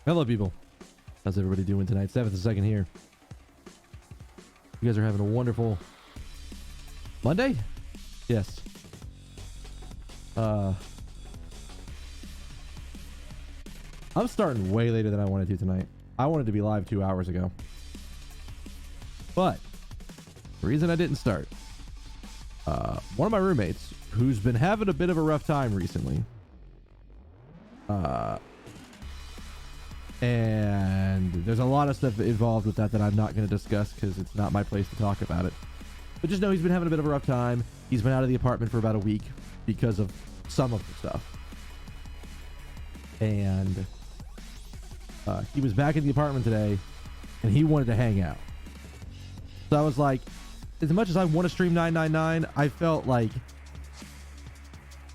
Hello, people. How's everybody doing tonight? 7th second here. You guys are having a wonderful Monday? Yes. I'm starting way later than I wanted to tonight. I wanted to be live 2 hours ago. But the reason I didn't start, one of my roommates who's been having a bit of a rough time recently, and there's a lot of stuff involved with that I'm not going to discuss because it's not my place to talk about it. But just know he's been having a bit of a rough time. He's been out of the apartment for about a week because of some of the stuff. And he was back in the apartment today and he wanted to hang out. So I was like, as much as I want to stream 999, I felt like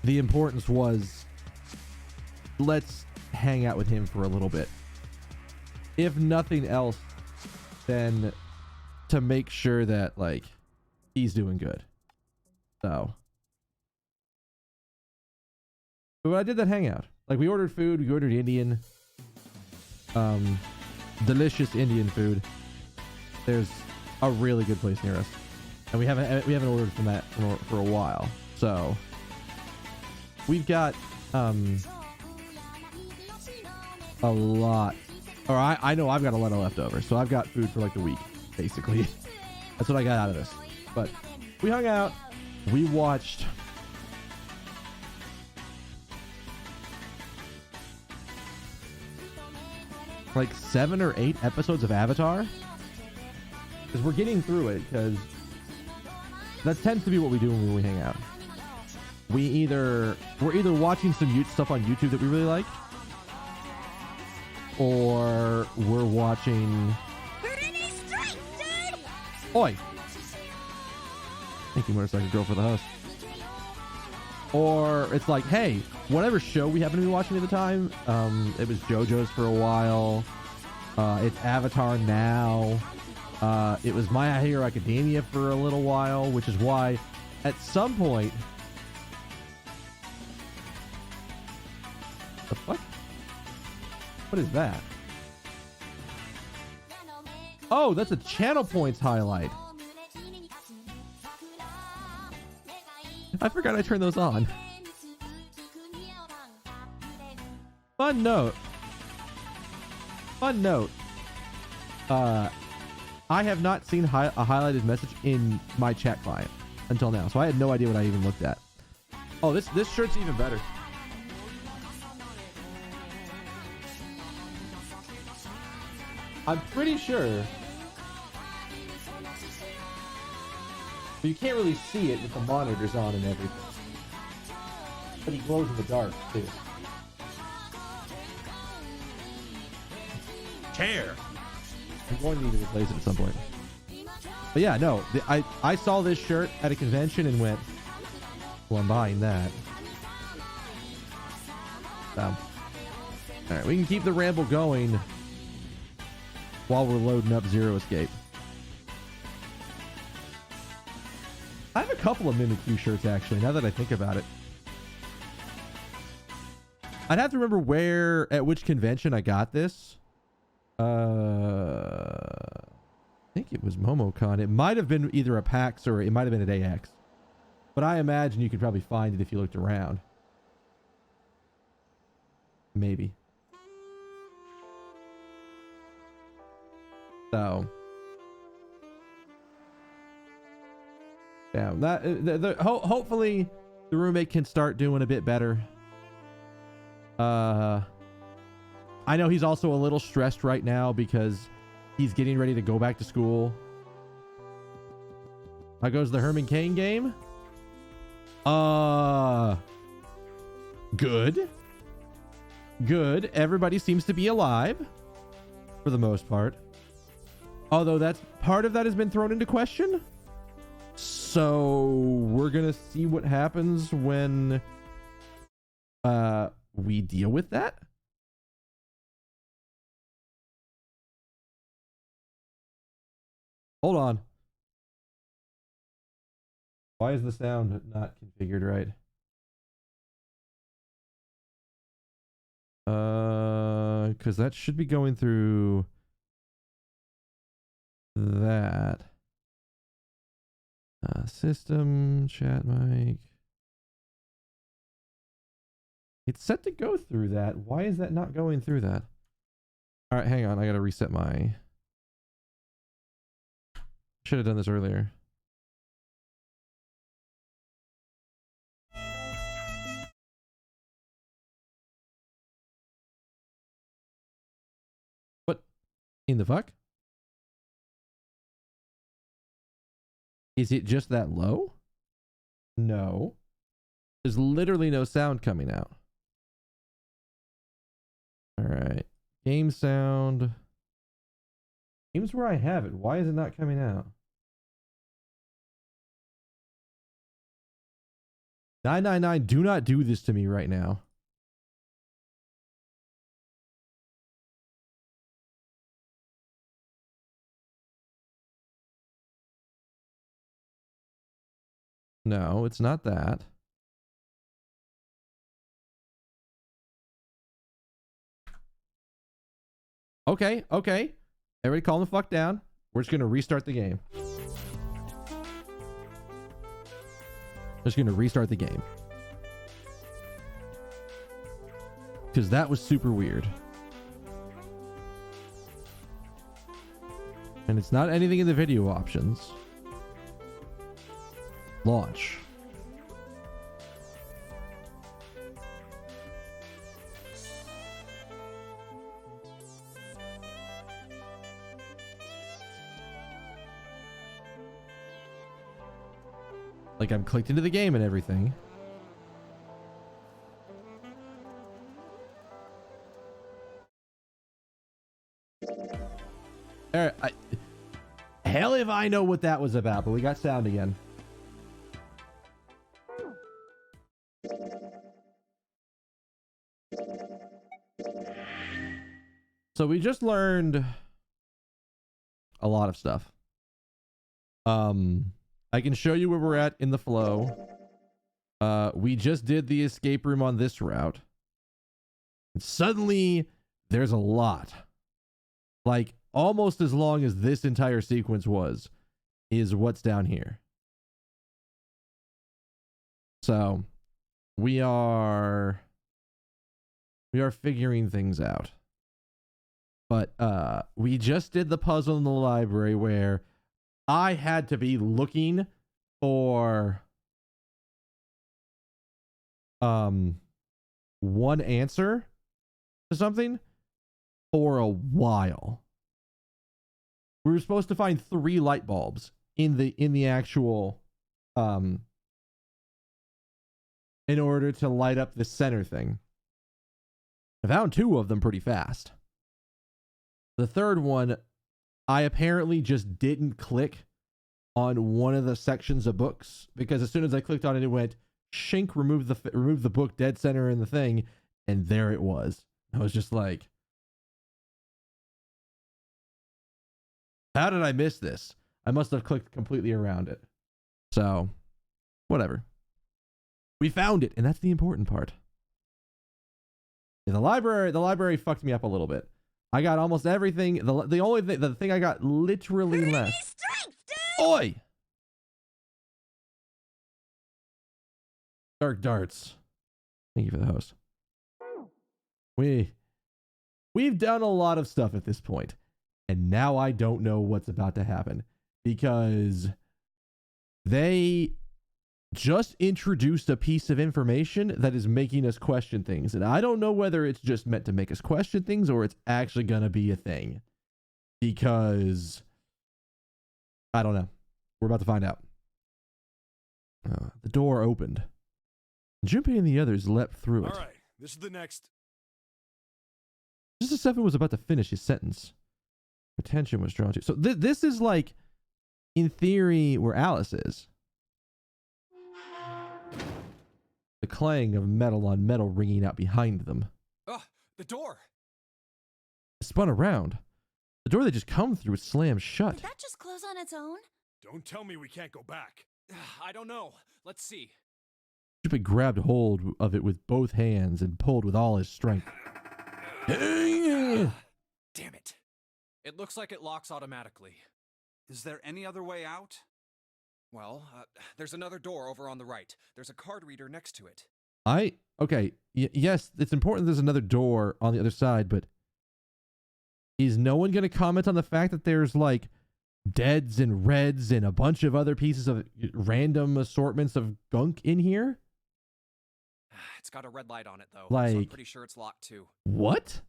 the importance was, let's hang out with him for a little bit. If nothing else, then to make sure that like he's doing good. So but I did that hangout. Like we ordered food, we ordered Indian, delicious Indian food. There's a really good place near us, and we haven't ordered from that for a while. So we've got a lot, or I know I've got a lot of leftovers, so I've got food for like the week, basically. That's what I got out of this. But we hung out, we watched like 7 or 8 episodes of Avatar, because we're getting through it, because that tends to be what we do when we hang out. We're either watching some stuff on YouTube that we really like, or we're watching Oi! Thank you, Motorcycle Girl, for the host. Or it's like, hey, whatever show we happen to be watching at the time, it was JoJo's for a while, it's Avatar now, it was My Hero Academia for a little while, which is why at some point... The fuck? What is that? Oh, that's a channel points highlight. I forgot I turned those on. Fun note. I have not seen a highlighted message in my chat client until now, so I had no idea what I even looked at. Oh, this shirt's even better. I'm pretty sure. But you can't really see it with the monitors on and everything. But he glows in the dark too. Chair. I'm going to need to replace it at some point. But yeah, no, I saw this shirt at a convention and went, well, I'm buying that. So, all right, we can keep the ramble going while we're loading up Zero Escape. I have a couple of Mimikyu shirts, actually, now that I think about it. I'd have to remember at which convention I got this. I think it was MomoCon. It might have been either a PAX or it might have been at AX. But I imagine you could probably find it if you looked around. Maybe. So... yeah, hopefully the roommate can start doing a bit better. I know he's also a little stressed right now because he's getting ready to go back to school. How goes the Herman Cain game? Good. Everybody seems to be alive for the most part. Although that's part of that has been thrown into question. So we're gonna see what happens when we deal with that. Hold on. Why is the sound not configured right? Because that should be going through that. System, chat mic. It's set to go through that. Why is that not going through that? All right, hang on. I got to reset my... Should have done this earlier. What in the fuck? Is it just that low? No. There's literally no sound coming out. All right. Game sound. Game's where I have it. Why is it not coming out? 999, do not do this to me right now. No, it's not that. Okay, okay. Everybody calm the fuck down. We're just going to restart the game. Just going to restart the game. Because that was super weird. And it's not anything in the video options. Launch. Like I'm clicked into the game and everything. All right, hell if I know what that was about, but we got sound again. So we just learned a lot of stuff. I can show you where we're at in the flow. We just did the escape room on this route. And suddenly there's a lot. Like almost as long as this entire sequence was, is what's down here. So we are figuring things out. But we just did the puzzle in the library where I had to be looking for one answer to something for a while. We were supposed to find 3 light bulbs in the actual in order to light up the center thing. I found 2 of them pretty fast. The third one, I apparently just didn't click on one of the sections of books, because as soon as I clicked on it, it went shink, remove the book dead center in the thing, and there it was. I was just like, how did I miss this? I must have clicked completely around it. So, whatever. We found it, and that's the important part. In the library fucked me up a little bit. I got almost everything. The thing I got literally left. Strength, dude! Oi! Dark darts. Thank you for the host. We've done a lot of stuff at this point, and now I don't know what's about to happen, because they just introduced a piece of information that is making us question things. And I don't know whether it's just meant to make us question things or it's actually going to be a thing. Because I don't know. We're about to find out. The door opened. Junpei and the others leapt through it. All right, this is the next. Just as Stefan was about to finish his sentence, attention was drawn to. So this is like, in theory, where Alice is. The clang of metal on metal ringing out behind them. The door. It spun around. The door they just come through was slammed shut. Did that just close on its own? Don't tell me we can't go back. I don't know. Let's see. Junpei grabbed hold of it with both hands and pulled with all his strength. Damn it. It looks like it locks automatically. Is there any other way out? Well, there's another door over on the right. There's a card reader next to it. Okay. Yes, it's important there's another door on the other side, but is no one going to comment on the fact that there's like deads and reds and a bunch of other pieces of random assortments of gunk in here? It's got a red light on it, though. Like, so I'm pretty sure it's locked, too. What?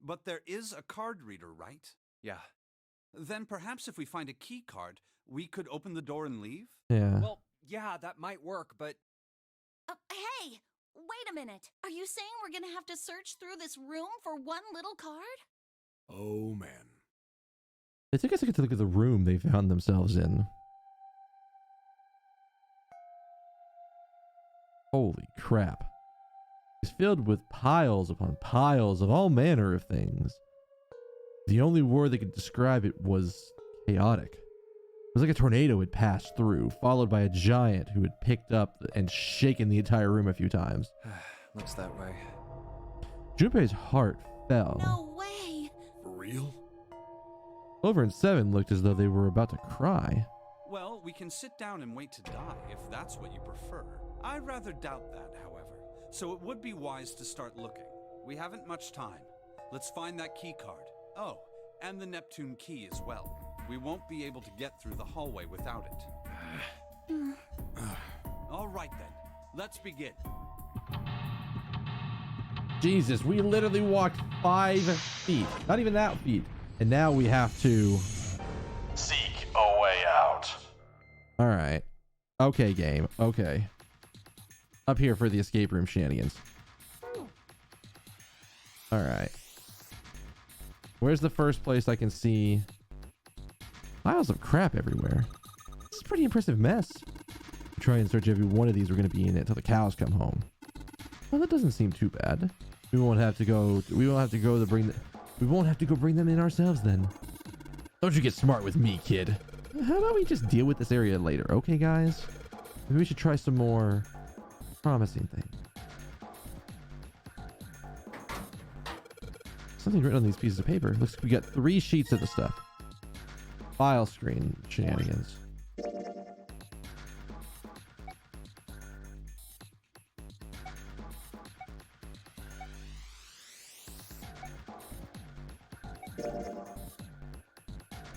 But there is a card reader, right? Yeah. Then perhaps if we find a key card, we could open the door and leave? Yeah. Well, yeah, that might work, but... Hey, wait a minute. Are you saying we're gonna have to search through this room for one little card? Oh, man. I think I get to look at the room they found themselves in. Holy crap. It's filled with piles upon piles of all manner of things. The only word that could describe it was chaotic. It was like a tornado had passed through, followed by a giant who had picked up and shaken the entire room a few times. Looks that way. Junpei's heart fell. No way. For real? Clover and Seven looked as though they were about to cry. Well, we can sit down and wait to die if that's what you prefer. I rather doubt that, however. So it would be wise to start looking. We haven't much time. Let's find that key card. Oh, and the Neptune key as well. We won't be able to get through the hallway without it. All right then, let's begin. Jesus, we literally walked 5 feet. Not even that feet. And now we have to... Seek a way out. Alright. Okay, game. Okay. Up here for the escape room shenanigans. Alright. Where's the first place I can see piles of crap everywhere? This is a pretty impressive mess. Try and search every one of these. We're going to be in it until the cows come home. Well, that doesn't seem too bad. We won't have to go bring them in ourselves then. Don't you get smart with me, kid. How about we just deal with this area later, okay, guys? Maybe we should try some more promising things. Something written on these pieces of paper. Looks like we got 3 sheets of the stuff. File screen shenanigans.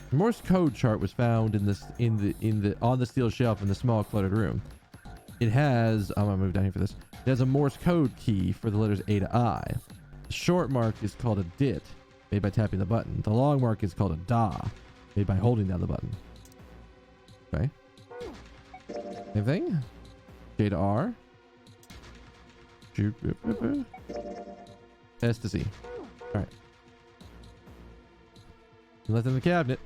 The Morse code chart was found on the steel shelf in the small cluttered room. It has, I'm gonna move down here for this. It has a Morse code key for the letters A to I. The short mark is called a dit, made by tapping the button. The long mark is called a da, made by holding down the button. Okay. Same thing. J to R. S to C. All right. Left in the cabinet.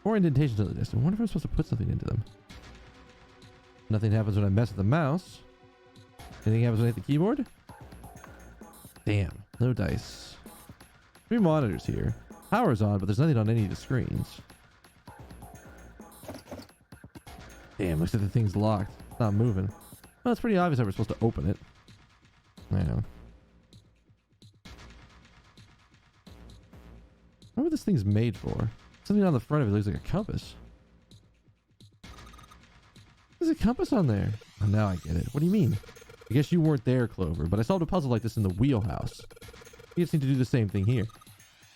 4 indentations on the disc. I wonder if I'm supposed to put something into them. Nothing happens when I mess with the mouse. Anything happens when I hit the keyboard? Damn. No dice. 3 monitors here. Power's on, but there's nothing on any of the screens. Damn, looks like the thing's locked. It's not moving. Well, it's pretty obvious that we're supposed to open it. I know. I wonder what this thing's made for. Something on the front of it looks like a compass. There's a compass on there. Oh, now I get it. What do you mean? I guess you weren't there, Clover, but I solved a puzzle like this in the wheelhouse. You just need to do the same thing here.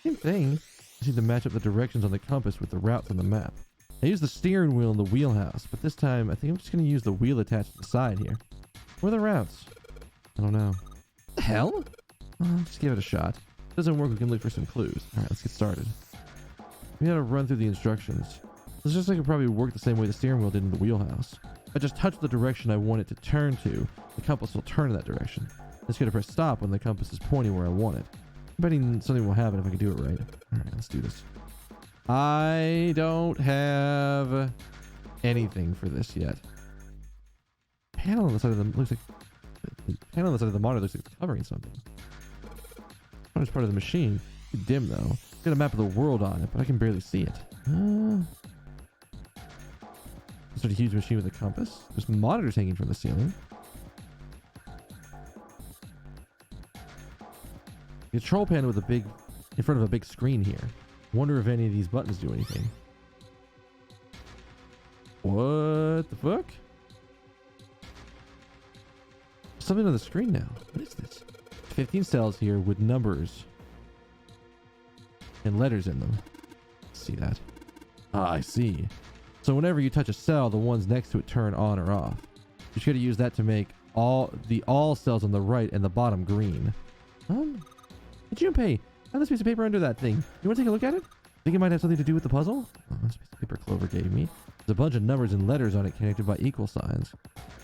Same thing. I just need to match up the directions on the compass with the routes on the map. I used the steering wheel in the wheelhouse, but this time I think I'm just going to use the wheel attached to the side here. Where are the routes? I don't know. What the hell? Well, just give it a shot. If it doesn't work, we can look for some clues. Alright, let's get started. We gotta run through the instructions. This just like it probably work the same way the steering wheel did in the wheelhouse. If I just touch the direction I want it to turn to, the compass will turn in that direction. I just gotta press stop when the compass is pointing where I want it. I'm betting something will happen if I can do it right. Alright, let's do this. I don't have anything for this yet. Panel on the side of the looks like the panel on the side of the monitor looks like it's covering something. Not as part of the machine. It's dim though. It's got a map of the world on it, but I can barely see it. Sort of huge machine with a compass. There's monitors hanging from the ceiling. Control panel with a big, in front of a big screen here. Wonder if any of these buttons do anything. What the fuck? Something on the screen now. What is this? 15 cells here with numbers and letters in them. See that? Ah, I see. So whenever you touch a cell, the ones next to it turn on or off. You should use that to make all cells on the right and the bottom green. Junpei, found this piece of paper under that thing. You want to take a look at it? Think it might have something to do with the puzzle? Oh, this piece of paper Clover gave me. There's a bunch of numbers and letters on it connected by equal signs.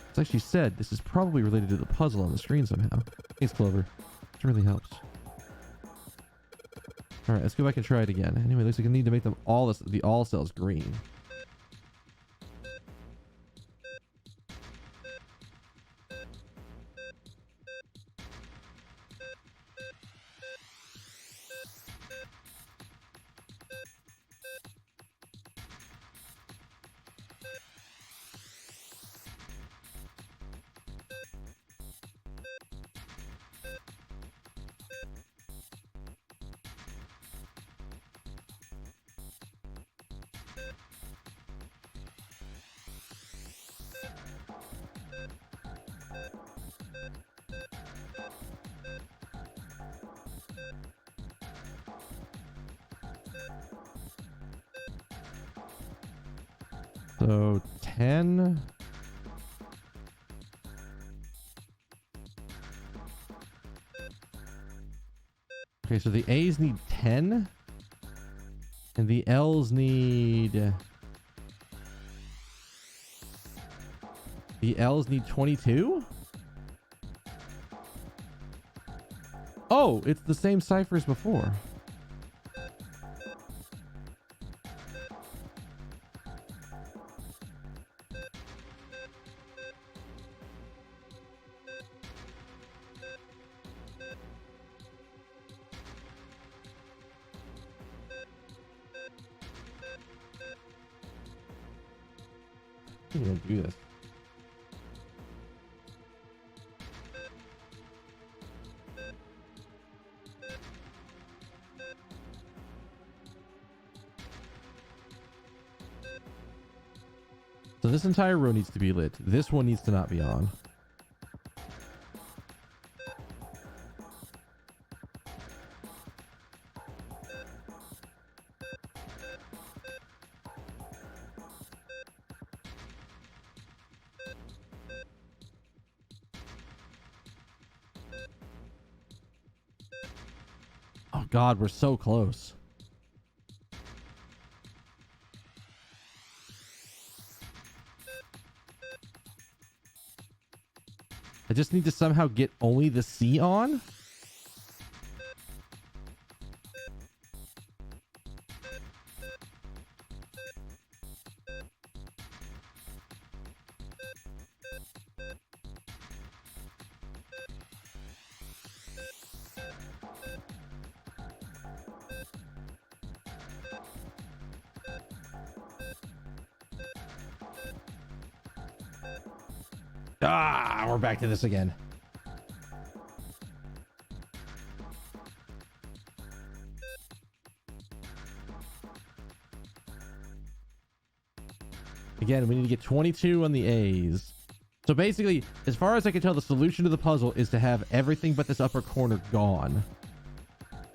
It's like she said, this is probably related to the puzzle on the screen somehow. Thanks, Clover. It really helps. Alright, let's go back and try it again. Anyway, looks like I need to make them all the all cells green. So 10. Okay, so the A's need 10 and the L's need 22. Oh, it's the same cipher as before. I'm gonna do this. So this entire row needs to be lit. This one needs to not be on. Oh God, we're so close. I just need to somehow get only the C on. Ah, we're back to this again. Again, we need to get 22 on the A's. So basically, as far as I can tell, the solution to the puzzle is to have everything but this upper corner gone.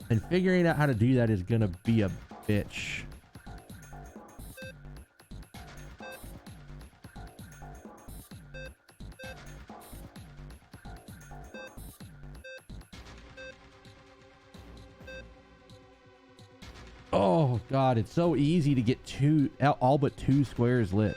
And figuring out how to do that is gonna be a bitch. Oh God, it's so easy to get all but two squares lit.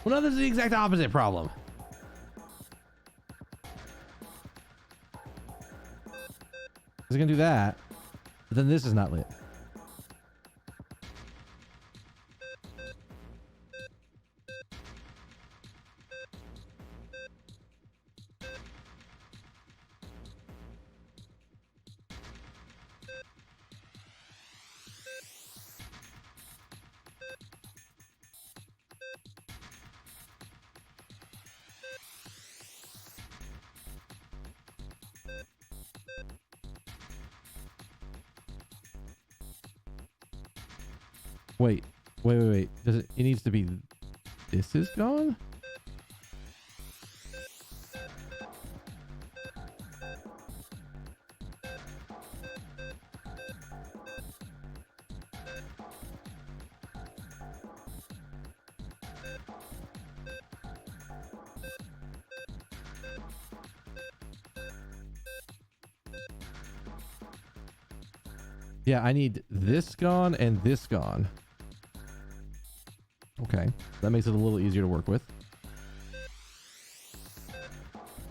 Well, no, this is the exact opposite problem. It's gonna do that. But then this is not lit. Wait. Does it needs to be this is gone? Yeah, I need this gone and this gone. Okay, that makes it a little easier to work with.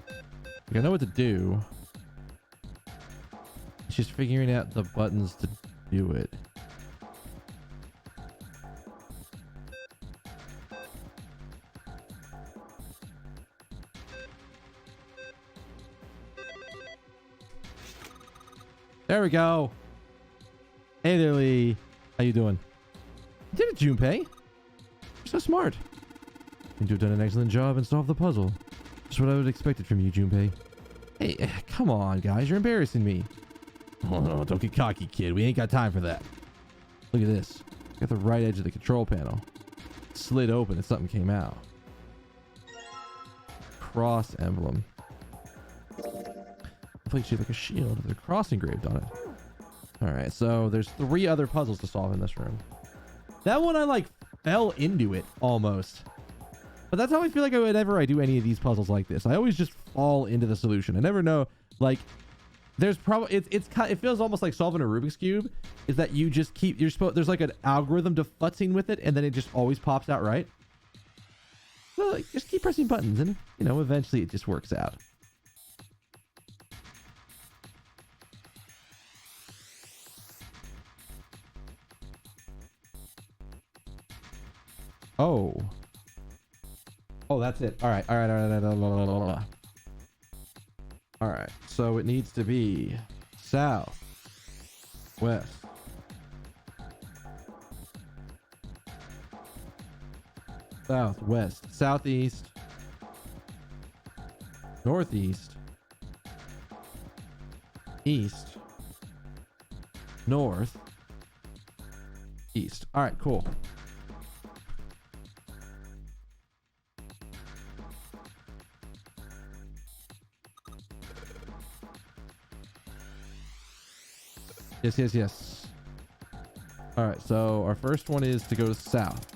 Like, I know what to do. It's just figuring out the buttons to do it. There we go. Hey there, Lee. How you doing? You did it, Junpei. You're so smart. Seem to have done an excellent job and solved the puzzle. Just what I would have expected from you, Junpei. Hey, come on, guys. You're embarrassing me. Oh, no, don't get cocky, kid. We ain't got time for that. Look at this. Got the right edge of the control panel. It slid open and something came out. Cross emblem. It's like shaped like a shield with a cross engraved on it. Alright, so there's 3 other puzzles to solve in this room. That one I like fell into it almost. But that's how I feel like whenever I do any of these puzzles like this. I always just fall into the solution. I never know, like, there's probably it feels almost like solving a Rubik's Cube, is that you just keep, there's like an algorithm to futzing with it, and then it just always pops out right. So like, just keep pressing buttons and, you know, eventually it just works out. Oh, that's it. All right. All right. So it needs to be south, west, south, west, southeast, northeast, east, north, east. All right, cool. Yes. All right, so our first one is to go south.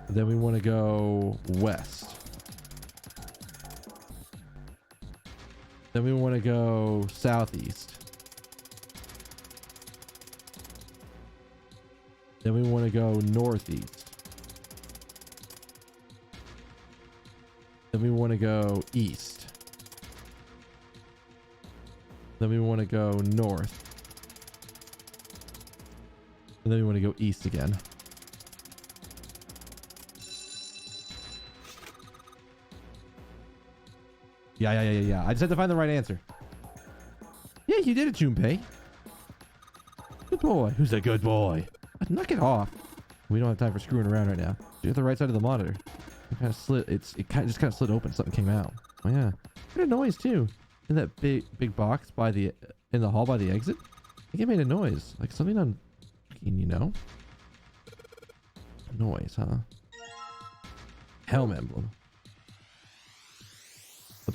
Then we want to go west. Then we want to go southeast. Then we want to go northeast. Then we want to go east. Then we want to go north. And then we want to go east again. Yeah. I just had to find the right answer. Yeah, you did it, Junpei. Good boy. Who's a good boy? Knock it off. We don't have time for screwing around right now. You're at the right side of the monitor. It kind of slid. It kind of slid open. Something came out. Oh yeah. Made a noise too. In that big box in the hall by the exit, I think it made a noise, like something on, you know, noise, huh? Helm emblem. The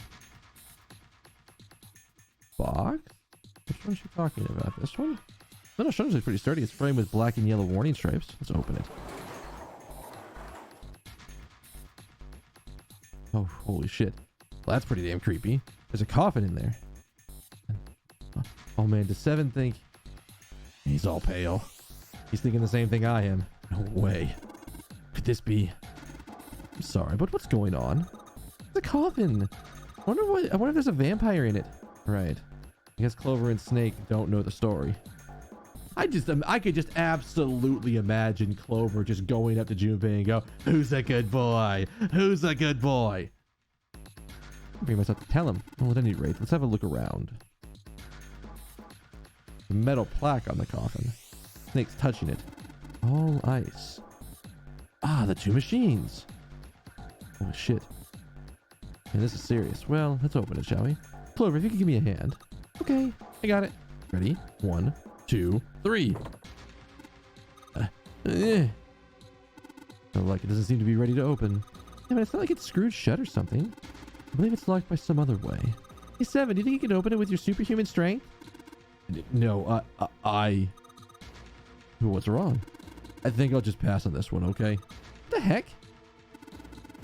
box? Which one is she talking about? This one? No, it's actually pretty sturdy. It's framed with black and yellow warning stripes. Let's open it. Oh, holy shit! Well, that's pretty damn creepy. There's a coffin in there. Oh man, does Seven think he's all pale? He's thinking the same thing I am. No way. Could this be? I'm sorry, but what's going on? The coffin. I wonder if there's a vampire in it. Right. I guess Clover and Snake don't know the story. I could just absolutely imagine Clover just going up to Junpei and go, "Who's a good boy? Who's a good boy?" We must have to tell him. Well, at any rate, let's have a look around. A metal plaque on the coffin. Snake's touching it. All ice. Ah, the two machines. Oh shit. And this is serious. Well, let's open it, shall we? Clover, if you could give me a hand. Okay, I got it. Ready? 1, 2, 3. Oh, like it doesn't seem to be ready to open. Yeah, but it's not like it's screwed shut or something. I believe it's locked by some other way. Hey, Seven, do you think you can open it with your superhuman strength? No, What's wrong? I think I'll just pass on this one, okay? What the heck?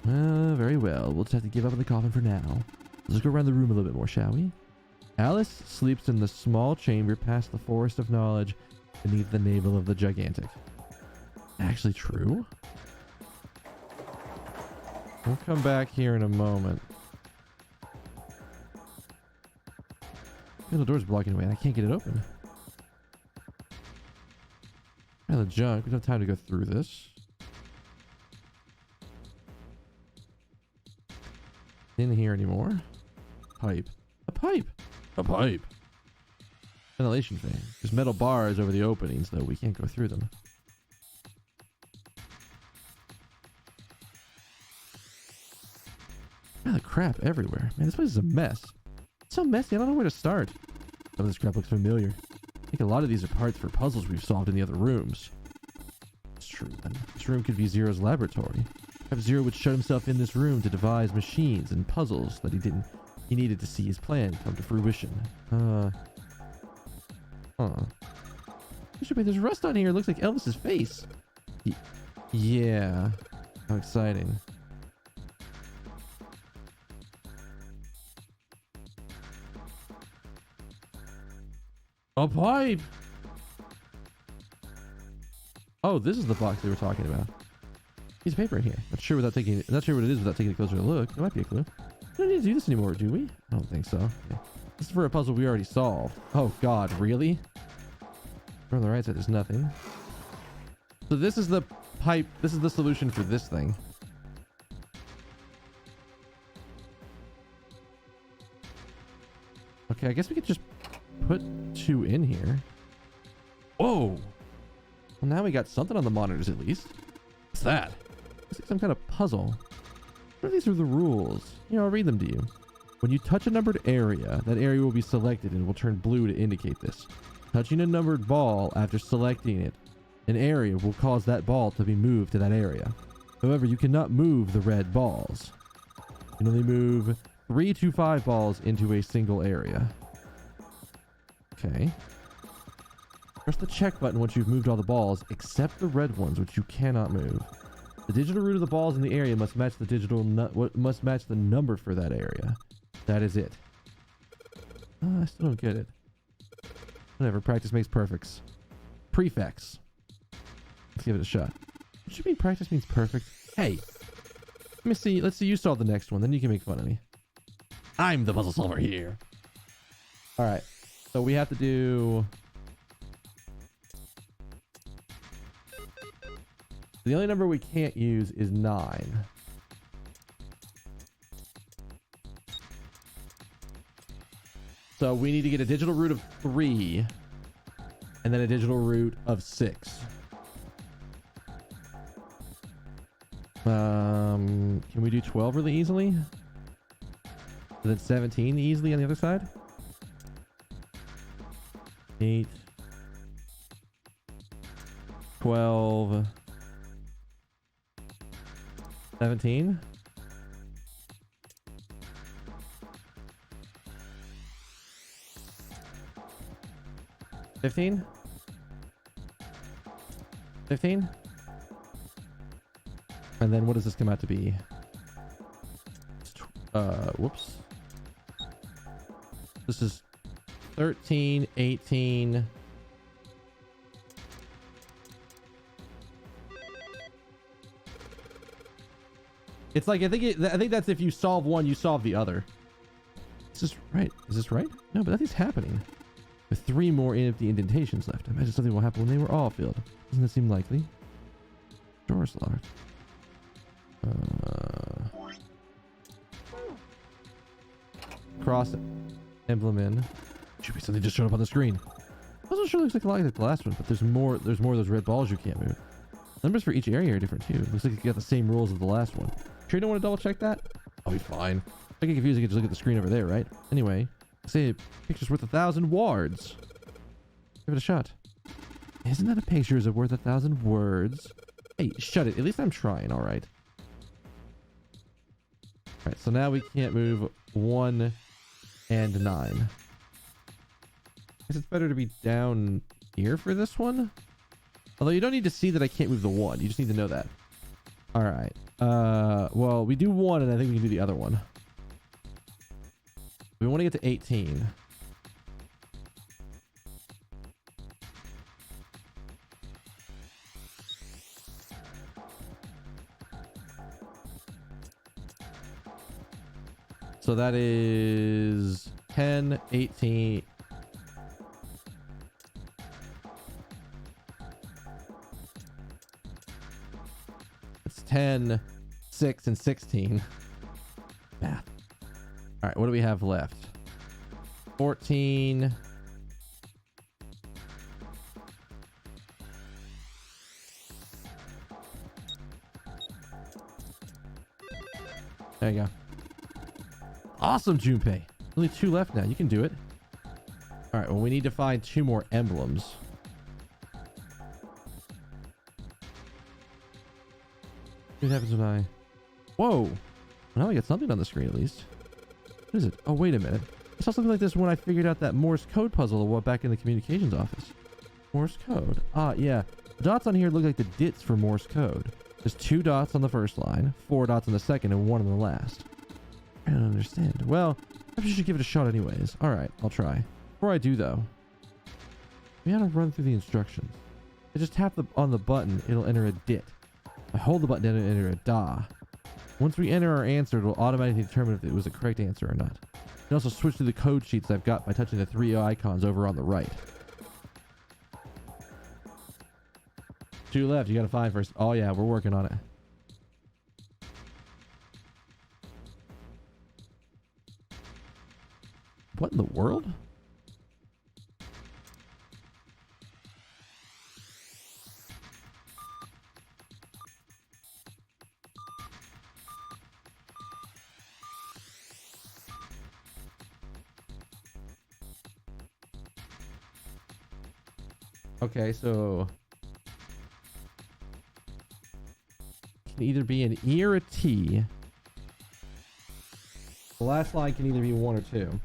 Very well. We'll just have to give up on the coffin for now. Let's go around the room a little bit more, shall we? Alice sleeps in the small chamber past the forest of knowledge beneath the navel of the gigantic. Actually true? We'll come back here in a moment. The door's blocking away. I can't get it open. The junk. We don't have time to go through this. In here anymore. Pipe. A pipe. A pipe. Ventilation fan. There's metal bars over the openings, though. We can't go through them. Ah, the crap everywhere. Man, this place is a mess. It's so messy. I don't know where to start. Some of this crap looks familiar. I think a lot of these are parts for puzzles we've solved in the other rooms. It's true then. This room could be Zero's laboratory. Perhaps Zero would shut himself in this room to devise machines and puzzles that he needed to see his plan come to fruition. There's rust on here. It looks like Elvis's face. Yeah. How exciting. A pipe. Oh, this is the box they were talking about. Piece of paper in here. Not sure what it is without taking a closer look. It might be a clue. We don't need to do this anymore, do we? I don't think so. Okay. This is for a puzzle we already solved. Oh God, really? On the right side, there's nothing. So this is the pipe. This is the solution for this thing. Okay, I guess we could just put 2 in here. Whoa! Well, now we got something on the monitors at least. What's that? It's like some kind of puzzle. What are these are the rules? Here, I'll read them to you. When you touch a numbered area, that area will be selected and will turn blue to indicate this. Touching a numbered ball after selecting it, an area will cause that ball to be moved to that area. However, you cannot move the red balls. You can only move 3 to 5 balls into a single area. Okay. Press the check button once you've moved all the balls, except the red ones, which you cannot move. The digital root of the balls in the area must match the number for that area. That is it. I still don't get it. Whatever. Practice makes perfects. Prefects. Let's give it a shot. What should mean practice means perfect? Hey. Let me see. Let's see you solve the next one. Then you can make fun of me. I'm the puzzle solver here. All right. So we have to do... The only number we can't use is 9. So we need to get a digital root of 3 and then a digital root of 6. Can we do 12 really easily? And then 17 easily on the other side? 8, 12, 17. $15. And then what does this come out to be? Whoops. This is 13, 18. It's like I think that's if you solve one, you solve the other. this right? Is this right? No, but nothing's happening. With 3 more empty indentations left. I imagine something will happen when they were all filled. Doesn't that seem likely? Door's locked. Cross emblem in. Should be something just showed up on the screen. Also sure looks like a lot like the last one, but there's more of those red balls you can't move. Numbers for each area are different too. Looks like you got the same rules as the last one. Sure you don't want to double check that? I'll be fine. I get confused, I can just look at the screen over there, right? Anyway, say a picture's worth 1,000 words. Give it a shot. Isn't that a picture is worth 1,000 words? Hey, shut it. At least I'm trying, alright. Alright, so now we can't move 1 and 9. I guess it's better to be down here for this one. Although you don't need to see that I can't move the 1. You just need to know that. Alright. Well, we do 1 and I think we can do the other one. We want to get to 18. So that is 10, 18. It's 10, 6, and 16. Math. All right, what do we have left? 14. There you go. Awesome, Junpei. Only 2 left now. You can do it. All right, well, we need to find 2 more emblems. What happens when I... Whoa! Now I get something on the screen at least. What is it? Oh, wait a minute. I saw something like this when I figured out that Morse code puzzle a while back in the communications office. Morse code. Ah, yeah. The dots on here look like the dits for Morse code. There's 2 dots on the first line, 4 dots on the second, and 1 on the last. I don't understand. Well, perhaps you should give it a shot anyways. Alright, I'll try. Before I do, though, we gotta run through the instructions. I just tap on the button, it'll enter a dit. I hold the button down and enter a da. Once we enter our answer, it will automatically determine if it was the correct answer or not. You can also switch through the code sheets I've got by touching the 3 icons over on the right. 2 left, you gotta find first. Oh yeah, we're working on it. What in the world? Okay, so it can either be an E or a T. The last line can either be 1 or 2.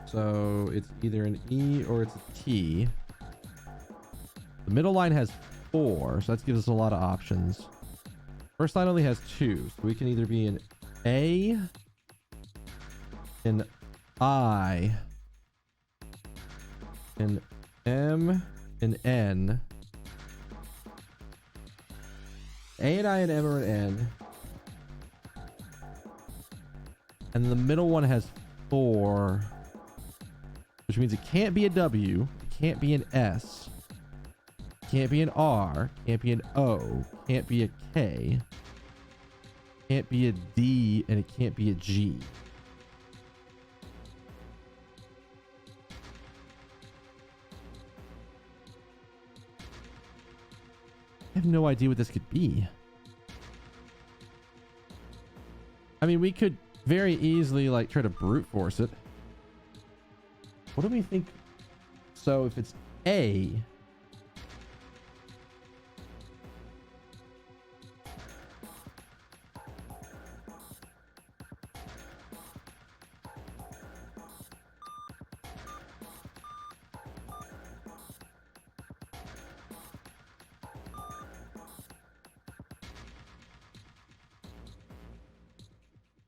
So it's either an E or it's a T. The middle line has 4, so that gives us a lot of options. First line only has 2, so we can either be an A, an I, an M, an N. A and I and M are an N. And the middle one has 4. Which means it can't be a W, it can't be an S, can't be an R, can't be an O, can't be a K, can't be a D, and it can't be a G. I have no idea what this could be. I mean, we could very easily like try to brute force it. What do we think? So if it's A,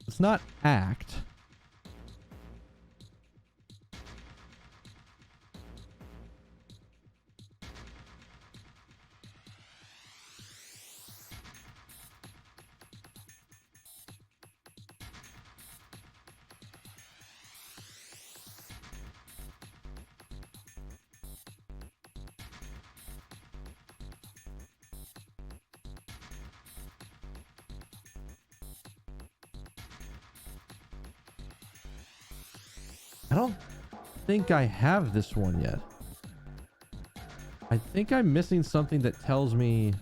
it's not act. I don't think I have this one yet. I think I'm missing something that tells me...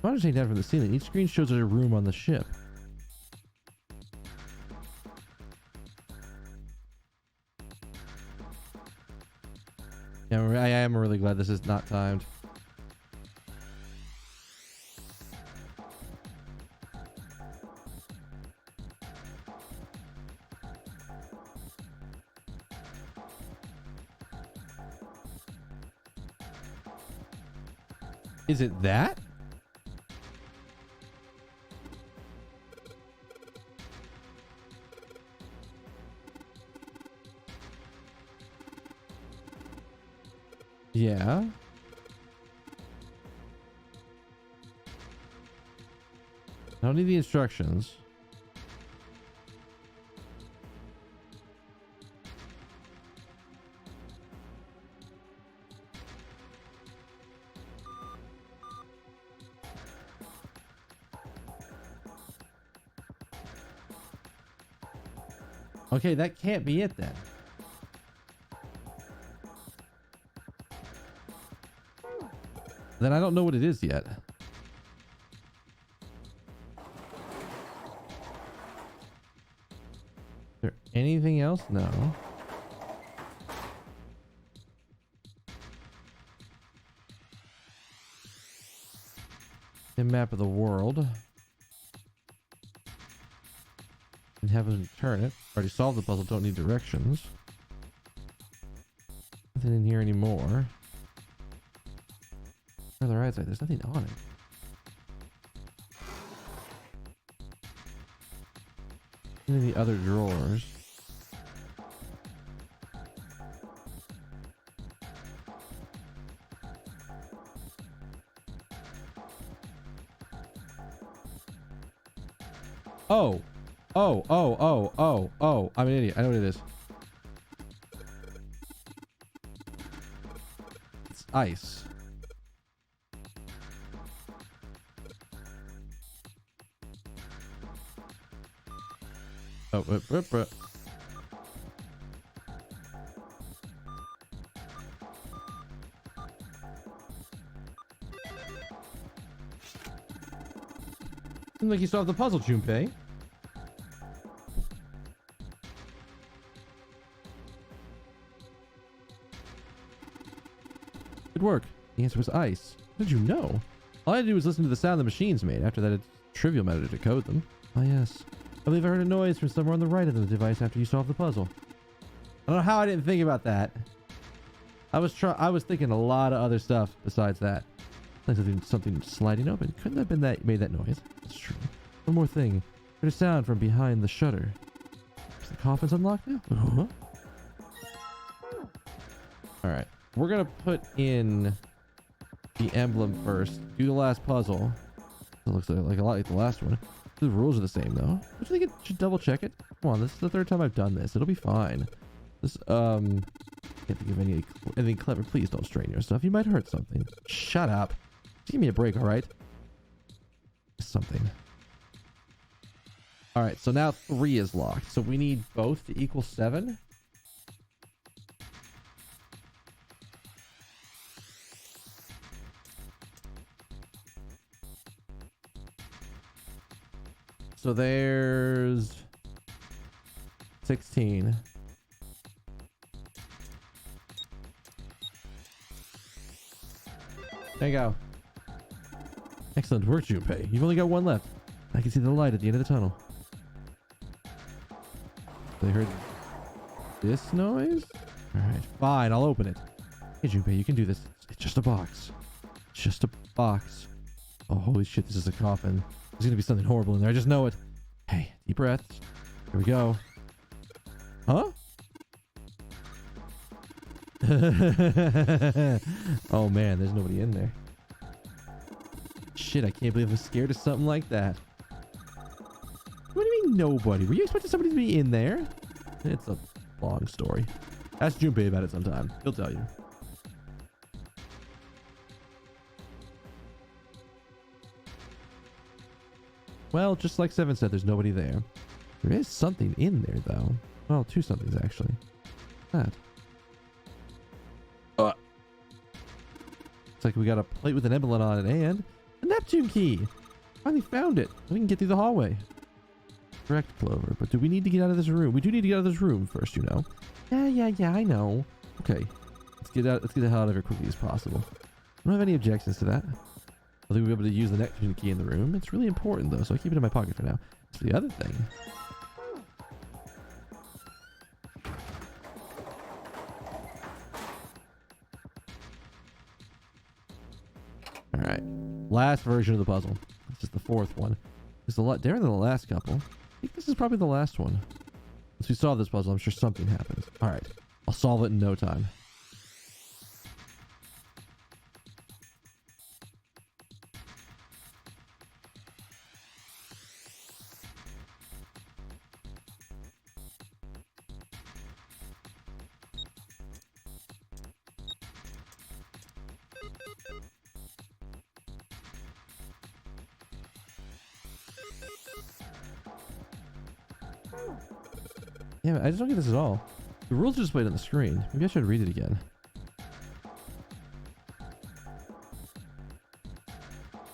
Monitoring down from the ceiling. Each screen shows a room on the ship. Yeah, I am really glad this is not timed. Is it that? Yeah. I don't need the instructions. Okay, that can't be it then. Then I don't know what it is yet. Is there anything else? No. A map of the world. And have them turn it. Already solved the puzzle, don't need directions. Nothing in here anymore. On the right side, there's nothing on it. In the other drawers. Oh. Oh. I'm an idiot. I know what it is. It's ice. Oh, Seems like you solved the puzzle, Junpei. Good work. The answer was ice. How did you know? All I had to do was listen to the sound the machines made. After that, it's a trivial matter to decode them. Ah, yes. I believe I heard a noise from somewhere on the right of the device after you solved the puzzle. I don't know how I didn't think about that. I was thinking a lot of other stuff besides that. Like something sliding open. Couldn't that have been that made that noise? That's true. One more thing. There's a sound from behind the shutter. Is the coffin's unlocked now? Uh-huh. Alright. We're gonna put in the emblem first. Do the last puzzle. It looks like a lot like the last one. The rules are the same though. Don't you think it should double check it? Come on, this is the third time I've done this. It'll be fine. This can't think of anything clever. Please don't strain your stuff. You might hurt something. Shut up. Just give me a break, all right? Something. All right, so now 3 is locked. So we need both to equal 7. So there's 16. There you go. Excellent work, Junpei. You've only got one left. I can see the light at the end of the tunnel. They heard this noise? Alright, fine, I'll open it. Hey, Junpei, you can do this. It's just a box. It's just a box. Oh, holy shit, this is a coffin. There's gonna be something horrible in there. I just know it. Hey, deep breaths. Here we go. Huh? Oh man, there's nobody in there. Shit, I can't believe I was scared of something like that. What do you mean nobody? Were you expecting somebody to be in there? It's a long story. Ask Junpei about it sometime. He'll tell you. Well, just like Seven said, there's nobody there. There is something in there, though. Well, two somethings, actually. That. Looks like we got a plate with an emblem on it and a Neptune key. Finally found it. We can get through the hallway. Correct, Clover. But do we need to get out of this room? We do need to get out of this room first, you know. Yeah, I know. Okay. Let's get out. Let's get the hell out of here quickly as possible. I don't have any objections to that. I think we'll be able to use the Neptune key in the room. It's really important, though, so I keep it in my pocket for now. It's the other thing. Alright. Last version of the puzzle. This is the fourth one. It's a lot different than the last couple. I think this is probably the last one. Once we solve this puzzle, I'm sure something happens. Alright. I'll solve it in no time. Yeah, I just don't get this at all. The rules are displayed on the screen. Maybe I should read it again.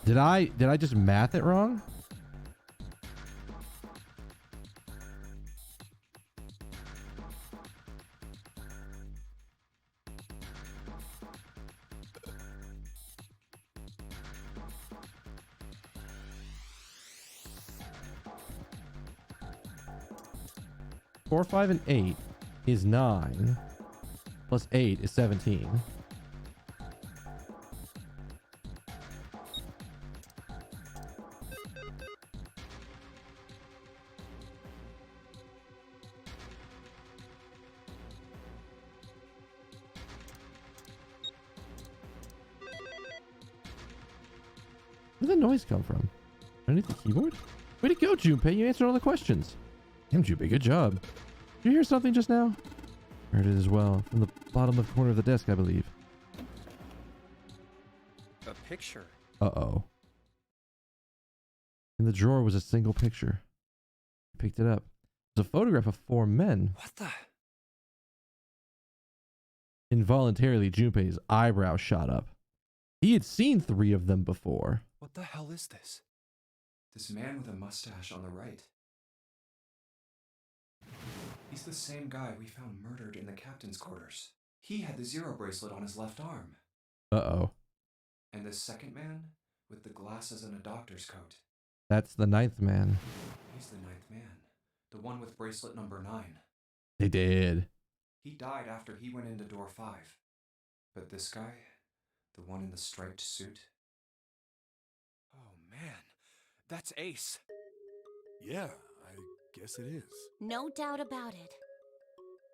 Did I just math it wrong? Four, 5, and 8 is 9. Plus 8 is 17. Where did the noise come from? Underneath the keyboard? Way to go, Junpei. You answered all the questions. Damn, Junpei, good job. Did you hear something just now? Heard it as well. From the bottom left corner of the desk, I believe. A picture. Uh-oh. In the drawer was a single picture. I picked it up. It was a photograph of 4 men. What the? Involuntarily, Junpei's eyebrow shot up. He had seen 3 of them before. What the hell is this? This man with a mustache on the right. He's the same guy we found murdered in the captain's quarters. He had the zero bracelet on his left arm. Uh-oh. And this second man with the glasses and a doctor's coat. That's the 9th man. He's the 9th man. The one with bracelet number 9. They did. He died after he went into door 5. But this guy, the one in the striped suit. Oh man, that's Ace. Yeah, I guess it is. No doubt about it.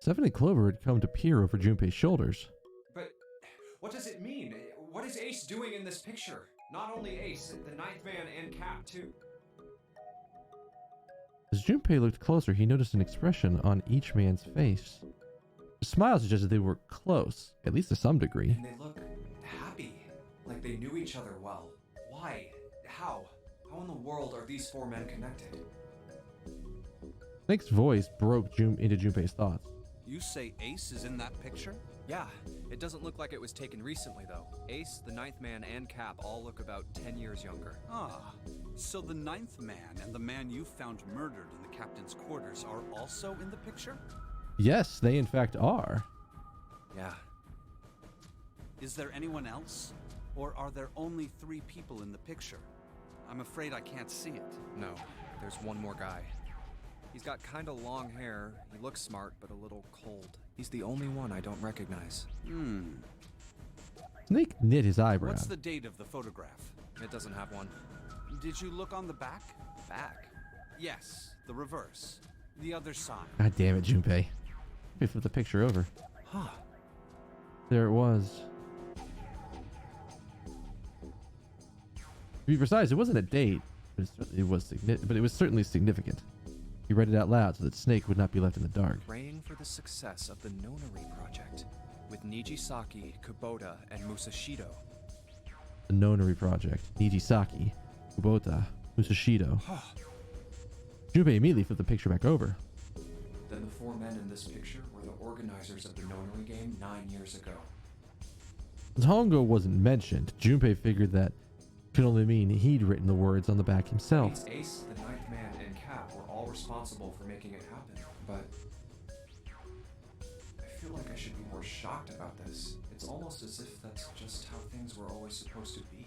7 and Clover had come to peer over Junpei's shoulders. But what does it mean? What is Ace doing in this picture? Not only Ace, the 9th man and Cap too. As Junpei looked closer, he noticed an expression on each man's face. The smile suggested they were close, at least to some degree. And they look happy, like they knew each other well. Why? How? How in the world are these 4 men connected? Snake's voice broke into Junpei's thoughts. You say Ace is in that picture? Yeah, it doesn't look like it was taken recently though. Ace, the 9th man, and Cap all look about 10 years younger. Ah, so the 9th man and the man you found murdered in the captain's quarters are also in the picture? Yes, they in fact are. Yeah. Is there anyone else? Or are there only 3 people in the picture? I'm afraid I can't see it. No, there's one more guy. He's got kinda long hair, he looks smart, but a little cold. He's the only one I don't recognize. Snake knit his eyebrow. What's the date of the photograph? It doesn't have one. Did you look on the back? Back? Yes, the reverse. The other side. God damn it, Junpei. Let me flip the picture over. Huh. There it was. To be precise, it wasn't a date, but it was certainly significant. He read it out loud so that Snake would not be left in the dark. Praying for the success of the Nonary project with Nijisaki, Kubota, and Musashido. The Nonary Project. Nijisaki. Kubota. Musashido. Junpei immediately flipped the picture back over. Then the four men in this picture were the organizers of the Nonary game 9 years ago. As Hongo wasn't mentioned, Junpei figured that could only mean he'd written the words on the back himself. Means Ace, the ninth man, and Cap were all responsible for making it happen. But I feel like I should be more shocked about this. It's almost as if that's just how things were always supposed to be.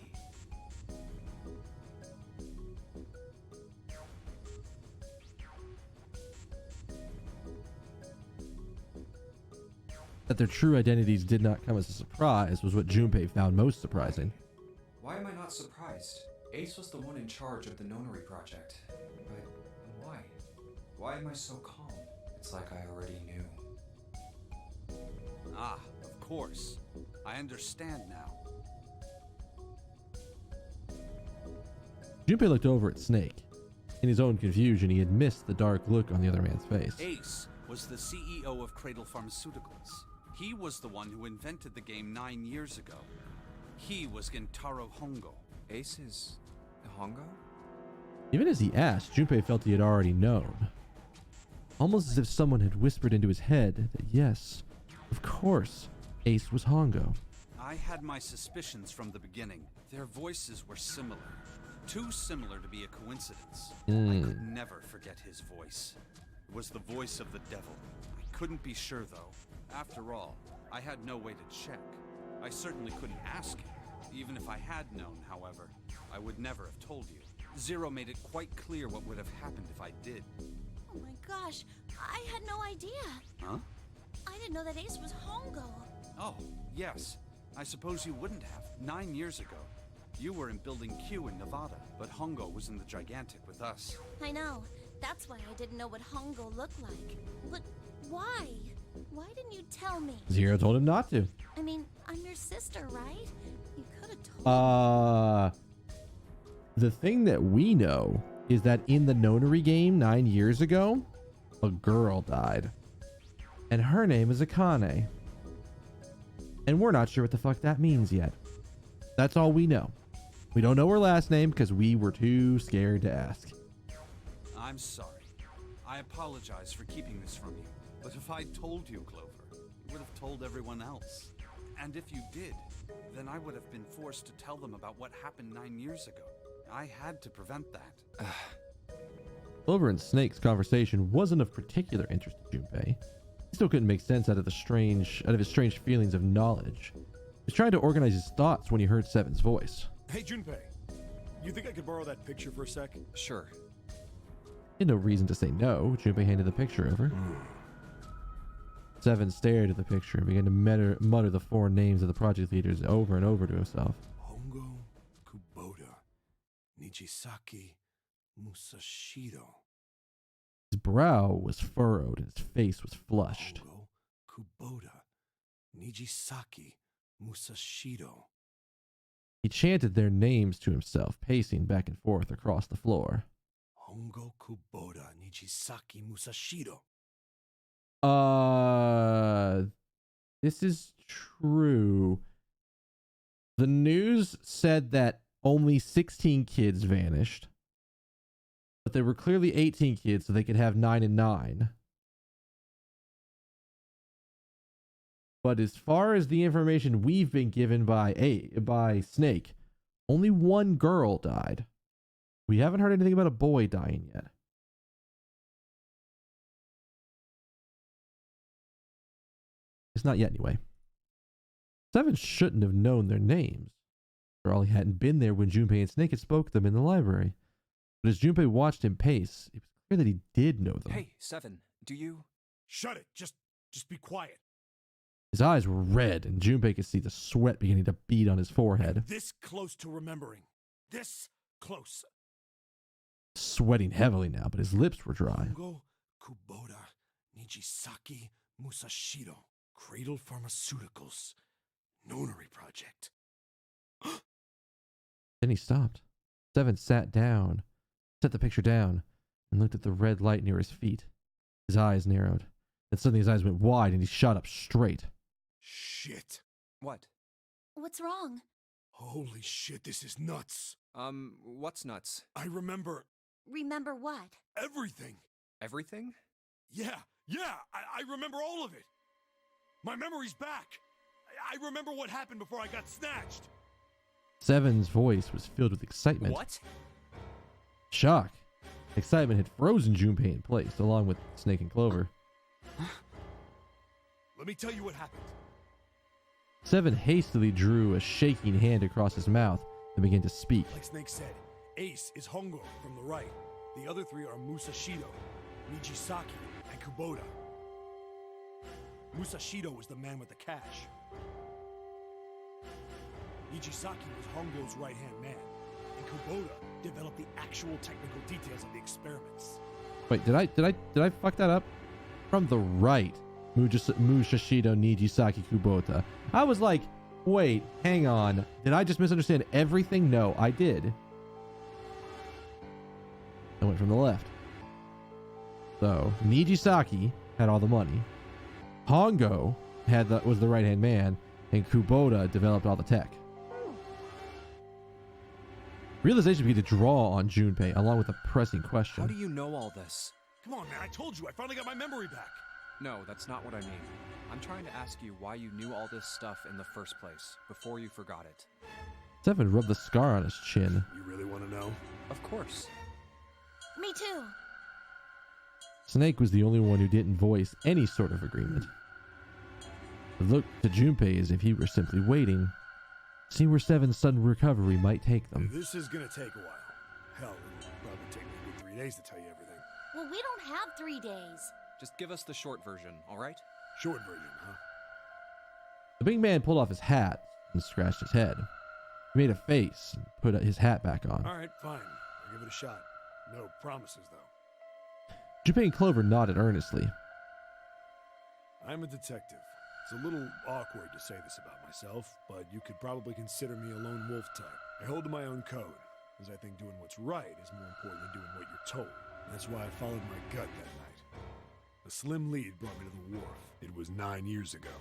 That their true identities did not come as a surprise was what Junpei found most surprising. Why am I not surprised? Ace was the one in charge of the Nonary project. But why? Why am I so calm? It's like I already knew. Ah, of course. I understand now. Junpei looked over at Snake. In his own confusion, he had missed the dark look on the other man's face. Ace was the CEO of Cradle Pharmaceuticals. He was the one who invented the game 9 years ago. He was Gentaro Hongo. Ace is Hongo? Even as he asked, Junpei felt he had already known. Almost as if someone had whispered into his head that yes, of course, Ace was Hongo. I had my suspicions from the beginning. Their voices were similar. Too similar to be a coincidence. I could never forget his voice. It was the voice of the devil. I couldn't be sure though. After all, I had no way to check. I certainly couldn't ask him. Even if I had known, however, I would never have told you. Zero made it quite clear what would have happened if I did. Oh my gosh, I had no idea. Huh? I didn't know that Ace was Hongo. Oh, yes. I suppose you wouldn't have. 9 years ago. You were in Building Q in Nevada, but Hongo was in the Gigantic with us. I know. That's why I didn't know what Hongo looked like. But why? Why didn't you tell me? Zero told him not to. I mean, I'm your sister, right? You could have told me. The thing that we know is that in the Nonary game 9 years ago, a girl died. And her name is Akane. And we're not sure what the fuck that means yet. That's all we know. We don't know her last name because we were too scared to ask. I'm sorry. I apologize for keeping this from you. But if I'd told you, Clover, you would have told everyone else. And if you did, then I would have been forced to tell them about what happened 9 years ago. I had to prevent that. Clover and Snake's conversation wasn't of particular interest to Junpei. He still couldn't make sense out of his strange feelings of knowledge. He was trying to organize his thoughts when he heard Seven's voice. Hey, Junpei. You think I could borrow that picture for a sec? Sure. He had no reason to say no. Junpei handed the picture over. Seven stared at the picture and began to mutter the four names of the project leaders over and over to himself. Hongo, Kubota, Nijisaki, Musashido. His brow was furrowed and his face was flushed. Hongo, Kubota, Nijisaki, Musashido. He chanted their names to himself, pacing back and forth across the floor. Hongo, Kubota, Nijisaki, Musashido. This is true. The news said that only 16 kids vanished, but there were clearly 18 kids, so they could have 9 and 9. But as far as the information we've been given by Snake, only one girl died. We haven't heard anything about a boy dying yet. It's not yet, anyway. Seven shouldn't have known their names. After all, he hadn't been there when Junpei and Snake had spoke them in the library. But as Junpei watched him pace, it was clear that he did know them. Hey, Seven, do you... Shut it. Just be quiet. His eyes were red, and Junpei could see the sweat beginning to bead on his forehead. This close to remembering. This close. Sweating heavily now, but his lips were dry. Hongo, Kubota, Nijisaki, Musashido. Cradle Pharmaceuticals. Nonary project. Then he stopped. Seven sat down, set the picture down, and looked at the red light near his feet. His eyes narrowed. Then suddenly his eyes went wide and he shot up straight. Shit. What? What's wrong? Holy shit, this is nuts. What's nuts? I remember Remember what? everything. Everything? Yeah, I remember all of it. My memory's back. I remember what happened before I got snatched. Seven's voice was filled with excitement. What? Shock. Excitement had frozen Junpei in place, along with Snake and Clover. Let me tell you what happened. Seven hastily drew a shaking hand across his mouth and began to speak. Like Snake said, Ace is Hongo from the right. The other three are Musashido, Nijisaki, and Kubota. Musashido was the man with the cash. Nijisaki was Hongo's right-hand man, and Kubota developed the actual technical details of the experiments. Wait, did I fuck that up? From the right, Musashido Nijisaki Kubota. I was like, wait, hang on. Did I just misunderstand everything? No, I did. I went from the left. So Nijisaki had all the money. Hongo was the right-hand man, and Kubota developed all the tech. Realization began to draw on Junpei, along with a pressing question. How do you know all this? Come on, man, I told you, I finally got my memory back. No, that's not what I mean. I'm trying to ask you why you knew all this stuff in the first place, before you forgot it. Seven rubbed the scar on his chin. You really want to know? Of course. Me too. Snake was the only one who didn't voice any sort of agreement. It looked to Junpei as if he were simply waiting, see where Seven's sudden recovery might take them. This is gonna take a while. Hell, it'll probably take me a good 3 days to tell you everything. Well, we don't have 3 days. Just give us the short version, alright? Short version, huh? The big man pulled off his hat and scratched his head. He made a face and put his hat back on. All right, fine. I'll give it a shot. No promises, though. Junpei and Clover nodded earnestly. I'm a detective. It's a little awkward to say this about myself, but you could probably consider me a lone wolf type. I hold to my own code, as I think doing what's right is more important than doing what you're told. That's why I followed my gut that night. A slim lead brought me to the wharf. It was 9 years ago.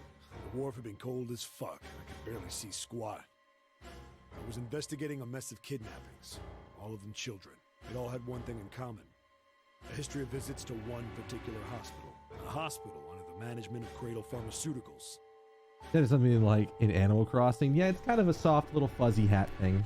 The wharf had been cold as fuck, and I could barely see squat. I was investigating a mess of kidnappings, all of them children. It all had one thing in common. A history of visits to one particular hospital. A hospital under the management of Cradle Pharmaceuticals. That is something like in Animal Crossing. Yeah, it's kind of a soft little fuzzy hat thing.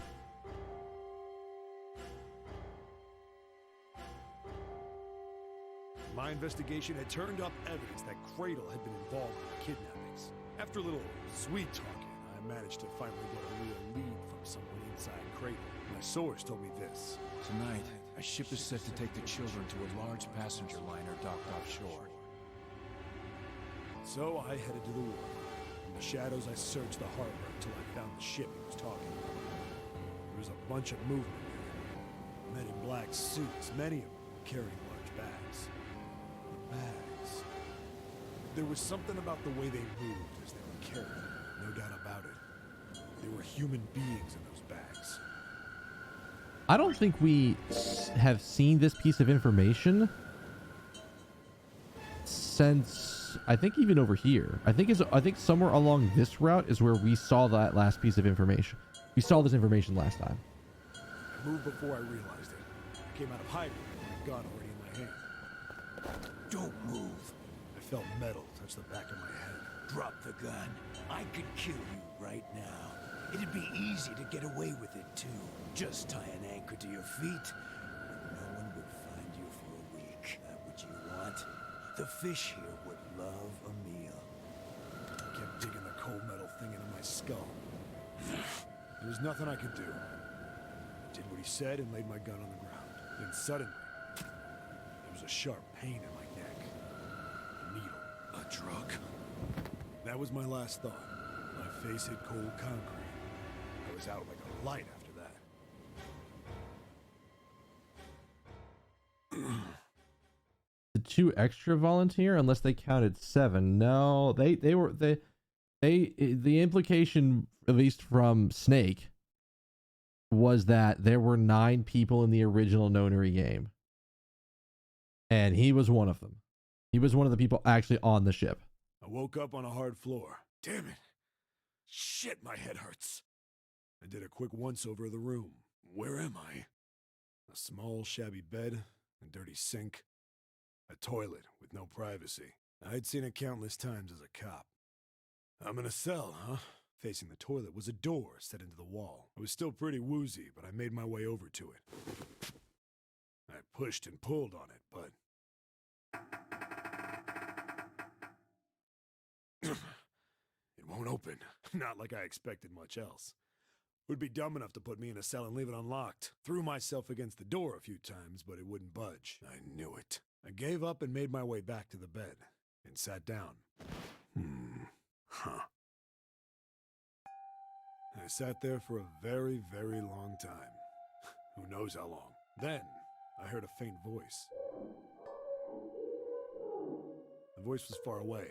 My investigation had turned up evidence that Cradle had been involved in the kidnappings. After a little sweet talking, I managed to finally get a real lead from someone inside Cradle. My source told me this. Tonight, a ship is set to take the children to a large passenger liner docked offshore. So I headed to the wharf. In the shadows, I searched the harbor until I found the ship he was talking about. There was a bunch of movement there. Men in black suits, many of them carrying large bags. The bags. There was something about the way they moved as they were carried. No doubt about it. There were human beings in those bags. I don't think we have seen this piece of information since, I think even over here. I think somewhere along this route is where we saw that last piece of information. We saw this information last time. I moved before I realized it. I came out of hiding with my gun already in my hand. Don't move. I felt metal touch the back of my head. Drop the gun. I could kill you right now. It'd be easy to get away with it, too. Just tie an anchor to your feet, and no one would find you for a week. That what you want? The fish here would love a meal. I kept digging the cold metal thing into my skull. There was nothing I could do. I did what he said and laid my gun on the ground. Then suddenly, there was a sharp pain in my neck. A needle. A drug. That was my last thought. My face hit cold concrete. I was out like a light after that. The two extra volunteer, unless they counted 7. No, the implication, at least from Snake, was that there were 9 people in the original Nonary game, and he was one of them. He was one of the people actually on the ship. I woke up on a hard floor. Damn it. Shit, my head hurts. I did a quick once-over of the room. Where am I? A small, shabby bed, a dirty sink, a toilet with no privacy. I'd seen it countless times as a cop. I'm in a cell, huh? Facing the toilet was a door set into the wall. I was still pretty woozy, but I made my way over to it. I pushed and pulled on it, but... it won't open. Not like I expected much else. Would be dumb enough to put me in a cell and leave it unlocked. Threw myself against the door a few times, but it wouldn't budge. I knew it. I gave up and made my way back to the bed and sat down. Huh. I sat there for a very, very long time. Who knows how long. Then, I heard a faint voice. The voice was far away.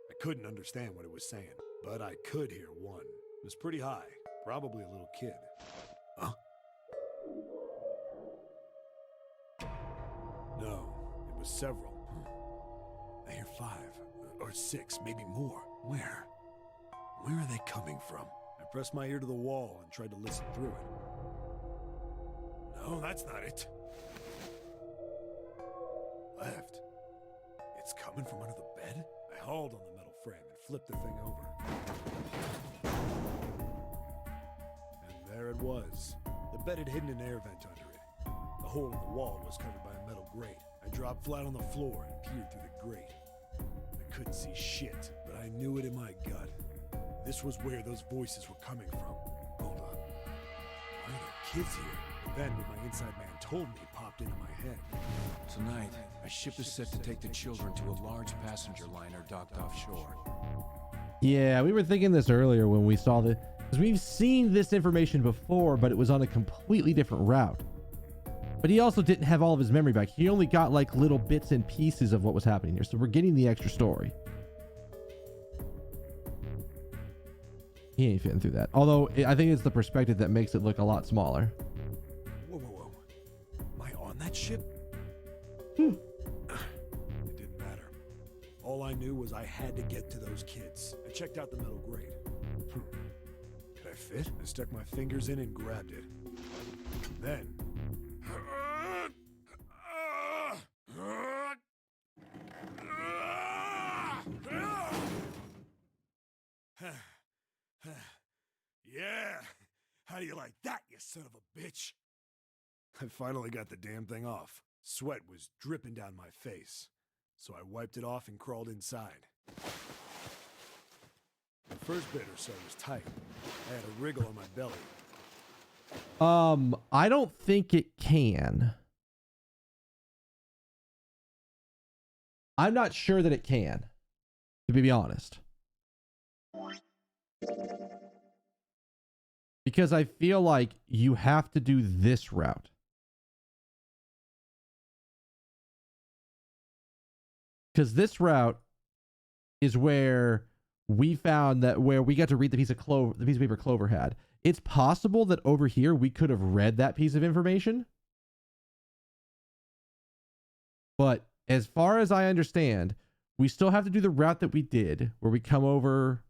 I couldn't understand what it was saying, but I could hear one. It was pretty high, probably a little kid. Huh? No, it was several. I hear 5 or 6, maybe more. Where? Where are they coming from? I pressed my ear to the wall and tried to listen through it. No, that's not it. Left. It's coming from under the bed? I hauled on the metal frame and flipped the thing over. And there it was. The bed had hidden an air vent under it. The hole in the wall was covered by a metal grate. I dropped flat on the floor and peered through the grate. I couldn't see shit, but I knew it in my gut. This was where those voices were coming from. Hold on. Why are there kids here? Then what my inside man told me popped into my head. Tonight, a ship is set to take the children to a large passenger liner docked offshore. Yeah, we were thinking this earlier when we saw the, because we've seen this information before, but it was on a completely different route. But he also didn't have all of his memory back. He only got like little bits and pieces of what was happening here. So we're getting the extra story. He ain't fitting through that. Although I think it's the perspective that makes it look a lot smaller. Whoa. Am I on that ship? Hmm. It didn't matter. All I knew was I had to get to those kids. I checked out the metal grate. Could I fit? I stuck my fingers in and grabbed it. Then... Yeah! How do you like that, you son of a bitch? I finally got the damn thing off. Sweat was dripping down my face, so I wiped it off and crawled inside. The first bit or so was tight. I had a wriggle on my belly. I don't think it can. I'm not sure that it can, to be honest. Because I feel like you have to do this route. Because this route is where we found that, where we got to read the piece of paper Clover had. It's possible that over here we could have read that piece of information. But as far as I understand, we still have to do the route that we did, where we come over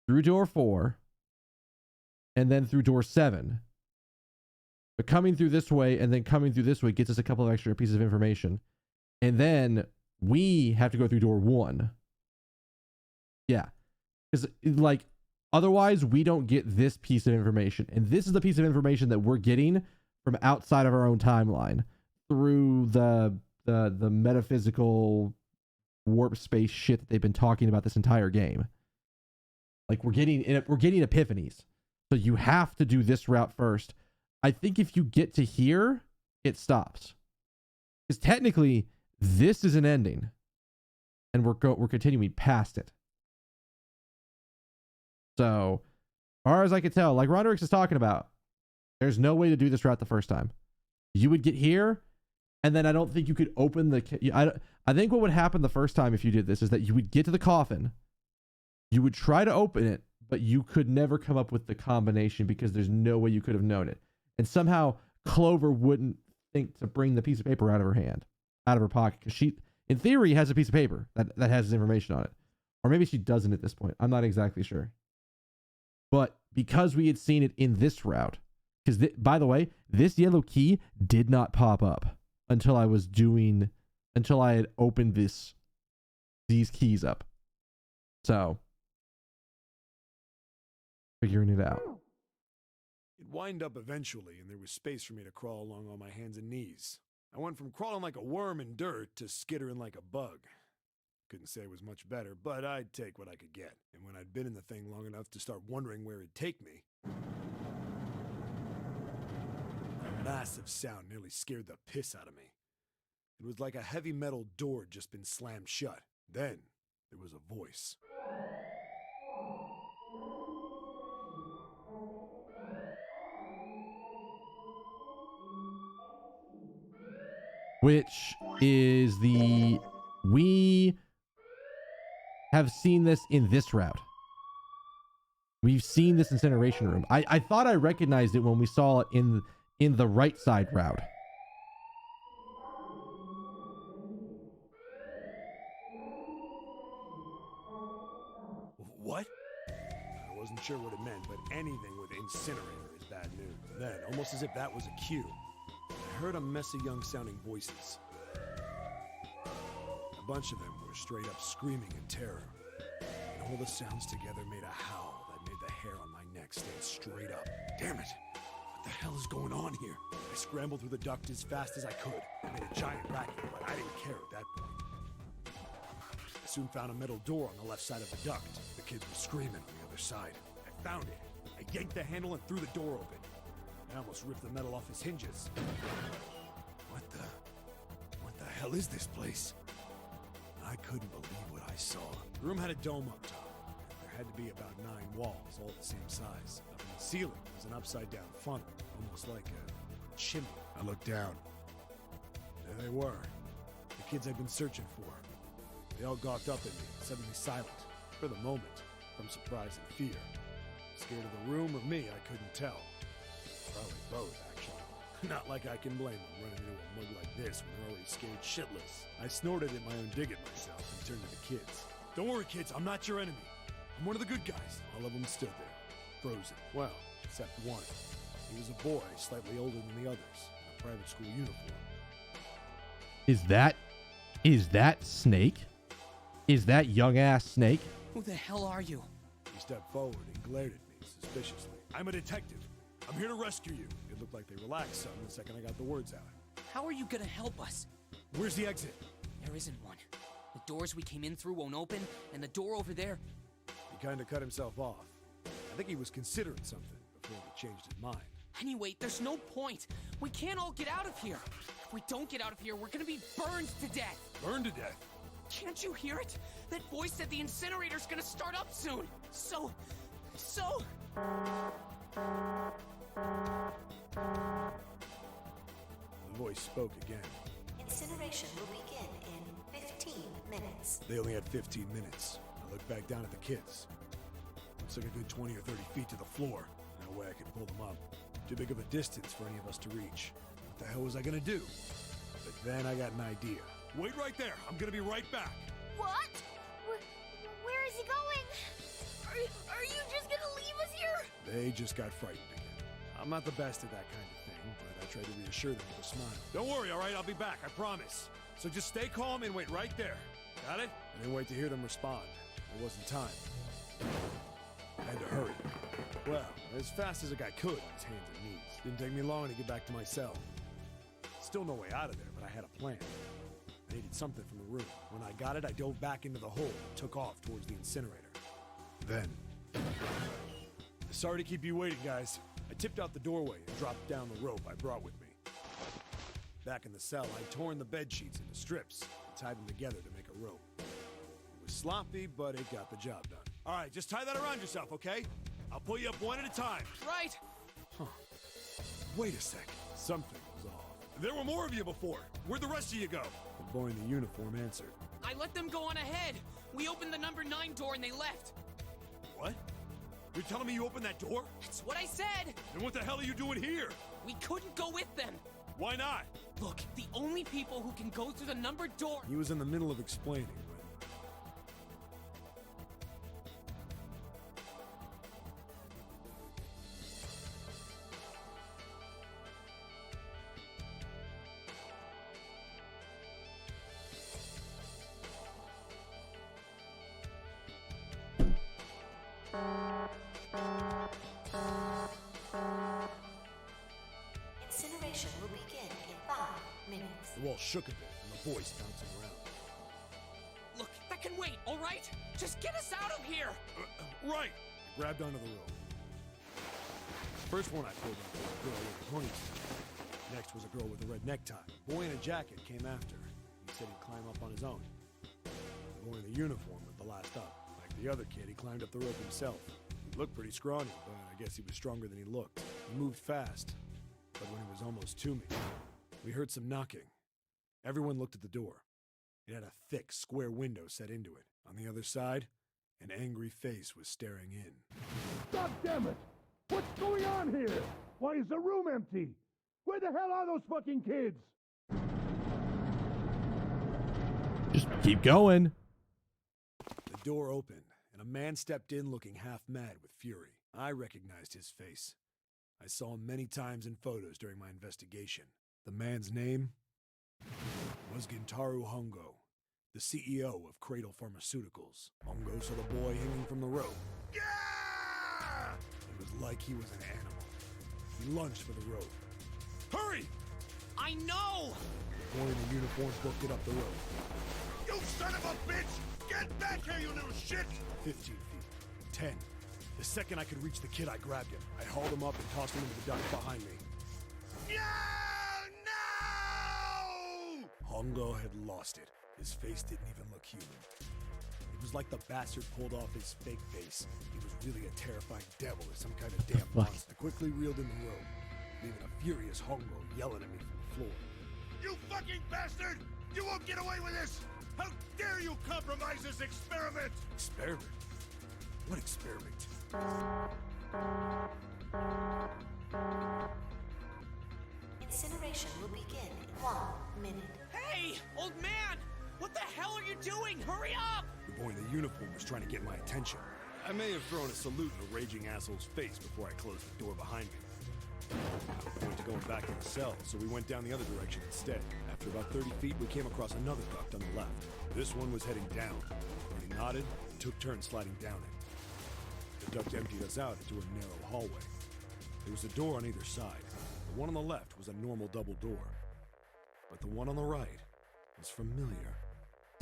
through door 4 and then through door 7. But coming through this way and then coming through this way gets us a couple of extra pieces of information. And then we have to go through door 1. Yeah. Because, like, otherwise we don't get this piece of information. And this is the piece of information that we're getting from outside of our own timeline through the metaphysical warp space shit that they've been talking about this entire game. Like, we're getting epiphanies. So you have to do this route first. I think if you get to here, it stops. Because technically, this is an ending. And we're continuing past it. So, as far as I could tell, like Roderick is talking about, there's no way to do this route the first time. You would get here, and then I don't think you could open the... I think what would happen the first time if you did this is that you would get to the coffin, you would try to open it, but you could never come up with the combination because there's no way you could have known it. And somehow Clover wouldn't think to bring the piece of paper out of her hand, out of her pocket, because she, in theory, has a piece of paper that has this information on it. Or maybe she doesn't at this point. I'm not exactly sure. But because we had seen it in this route, Because by the way, this yellow key did not pop up until I had opened these keys up. So, figuring it out. It wind up eventually, and there was space for me to crawl along on my hands and knees. I went from crawling like a worm in dirt to skittering like a bug. Couldn't say it was much better, but I'd take what I could get. And when I'd been in the thing long enough to start wondering where it'd take me, a massive sound nearly scared the piss out of me. It was like a heavy metal door had just been slammed shut. Then there was a voice. Which is we have seen this in this route. We've seen this incineration room. I thought I recognized it when we saw it in the right side route. What? I wasn't sure what it meant, but anything with incinerator is bad news. Then, almost as if that was a cue, I heard a mess of young-sounding voices. A bunch of them were straight up screaming in terror. And all the sounds together made a howl that made the hair on my neck stand straight up. Damn it! What the hell is going on here? I scrambled through the duct as fast as I could. I made a giant racket, but I didn't care at that point. I soon found a metal door on the left side of the duct. The kids were screaming on the other side. I found it. I yanked the handle and threw the door open. I almost ripped the metal off its hinges. What the hell is this place? I couldn't believe what I saw. The room had a dome up top. There had to be about 9 walls, all the same size. Up in the ceiling was an upside-down funnel, almost like a chimney. I looked down. There they were. The kids I'd been searching for. They all gawked up at me, suddenly silent. For the moment, from surprise and fear. Scared of the room or me, I couldn't tell. Probably both, actually. Not like I can blame them running into a mug like this when they're already scared shitless. I snorted at my own dig at myself and turned to the kids. Don't worry, kids, I'm not your enemy. I'm one of the good guys. All of them stood there, frozen. Well, except one. He was a boy, slightly older than the others, in a private school uniform. Is that Snake? Is that young-ass Snake? Who the hell are you? He stepped forward and glared at me suspiciously. I'm a detective. I'm here to rescue you. It looked like they relaxed some the second I got the words out. How are you gonna help us? Where's the exit? There isn't one. The doors we came in through won't open, and the door over there... He kind of cut himself off. I think he was considering something before he changed his mind. Anyway, there's no point. We can't all get out of here. If we don't get out of here, we're gonna be burned to death. Burned to death? Can't you hear it? That voice said the incinerator's gonna start up soon. So... The voice spoke again. Incineration will begin in 15 minutes. They only had 15 minutes. I looked back down at the kids. Looks like a good 20 or 30 feet to the floor. No way I could pull them up. Too big of a distance for any of us to reach. What the hell was I gonna do? But then I got an idea. Wait right there. I'm gonna be right back. What? Where is he going? Are you just gonna leave us here? They just got frightened again. I'm not the best at that kind of thing, but I tried to reassure them with a smile. Don't worry, all right? I'll be back, I promise. So just stay calm and wait right there. Got it? I didn't wait to hear them respond. There wasn't time. I had to hurry. Well, as fast as I could on his hands and knees. Didn't take me long to get back to my cell. Still no way out of there, but I had a plan. I needed something from the room. When I got it, I dove back into the hole and took off towards the incinerator. Then... Sorry to keep you waiting, guys. I tipped out the doorway and dropped down the rope I brought with me. Back in the cell, I'd torn the bed sheets into strips and tied them together to make a rope. It was sloppy, but it got the job done. All right, just tie that around yourself, okay? I'll pull you up one at a time. Right. Huh. Wait a sec. Something was off. There were more of you before. Where'd the rest of you go? The boy in the uniform answered. I let them go on ahead. We opened the number 9 door and they left. What? You're telling me you opened that door? That's what I said. Then what the hell are you doing here? We couldn't go with them. Why not? Look, the only people who can go through the numbered door... He was in the middle of explaining, The wall shook a bit, and the voice bouncing around. Look, that can wait, all right? Just get us out of here! Right! I grabbed onto the rope. First one I pulled up was a girl with a ponytail. Next was a girl with a red necktie. A boy in a jacket came after. He said he'd climb up on his own. The boy in the uniform was the last up. Like the other kid, he climbed up the rope himself. He looked pretty scrawny, but I guess he was stronger than he looked. He moved fast, but when he was almost to me, we heard some knocking. Everyone looked at the door. It had a thick, square window set into it. On the other side, an angry face was staring in. God damn it! What's going on here? Why is the room empty? Where the hell are those fucking kids? Just keep going. The door opened, and a man stepped in looking half mad with fury. I recognized his face. I saw him many times in photos during my investigation. The man's name was Gintaro Hongo, the CEO of Cradle Pharmaceuticals. Hongo saw the boy hanging from the rope. Yeah! It was like he was an animal. He lunged for the rope. Hurry! I know! The boy in the uniform booked it up the rope. You son of a bitch! Get back here, you little shit! 15 feet. 10. The second I could reach the kid, I grabbed him. I hauled him up and tossed him into the duct behind me. No! Hongo had lost it. His face didn't even look human. It was like the bastard pulled off his fake face. He was really a terrifying devil or some kind of damn monster. I quickly reeled in the rope, leaving a furious Hongo yelling at me from the floor. You fucking bastard! You won't get away with this! How dare you compromise this experiment! Experiment? What experiment? Incineration will begin in 1 minute. Hey, old man! What the hell are you doing? Hurry up! The boy in the uniform was trying to get my attention. I may have thrown a salute in the raging asshole's face before I closed the door behind me. No point to going back to the cell, so we went down the other direction instead. After about 30 feet, we came across another duct on the left. This one was heading down. When he nodded, and took turns sliding down it. The duct emptied us out into a narrow hallway. There was a door on either side. The one on the left was a normal double door. But the one on the right was familiar.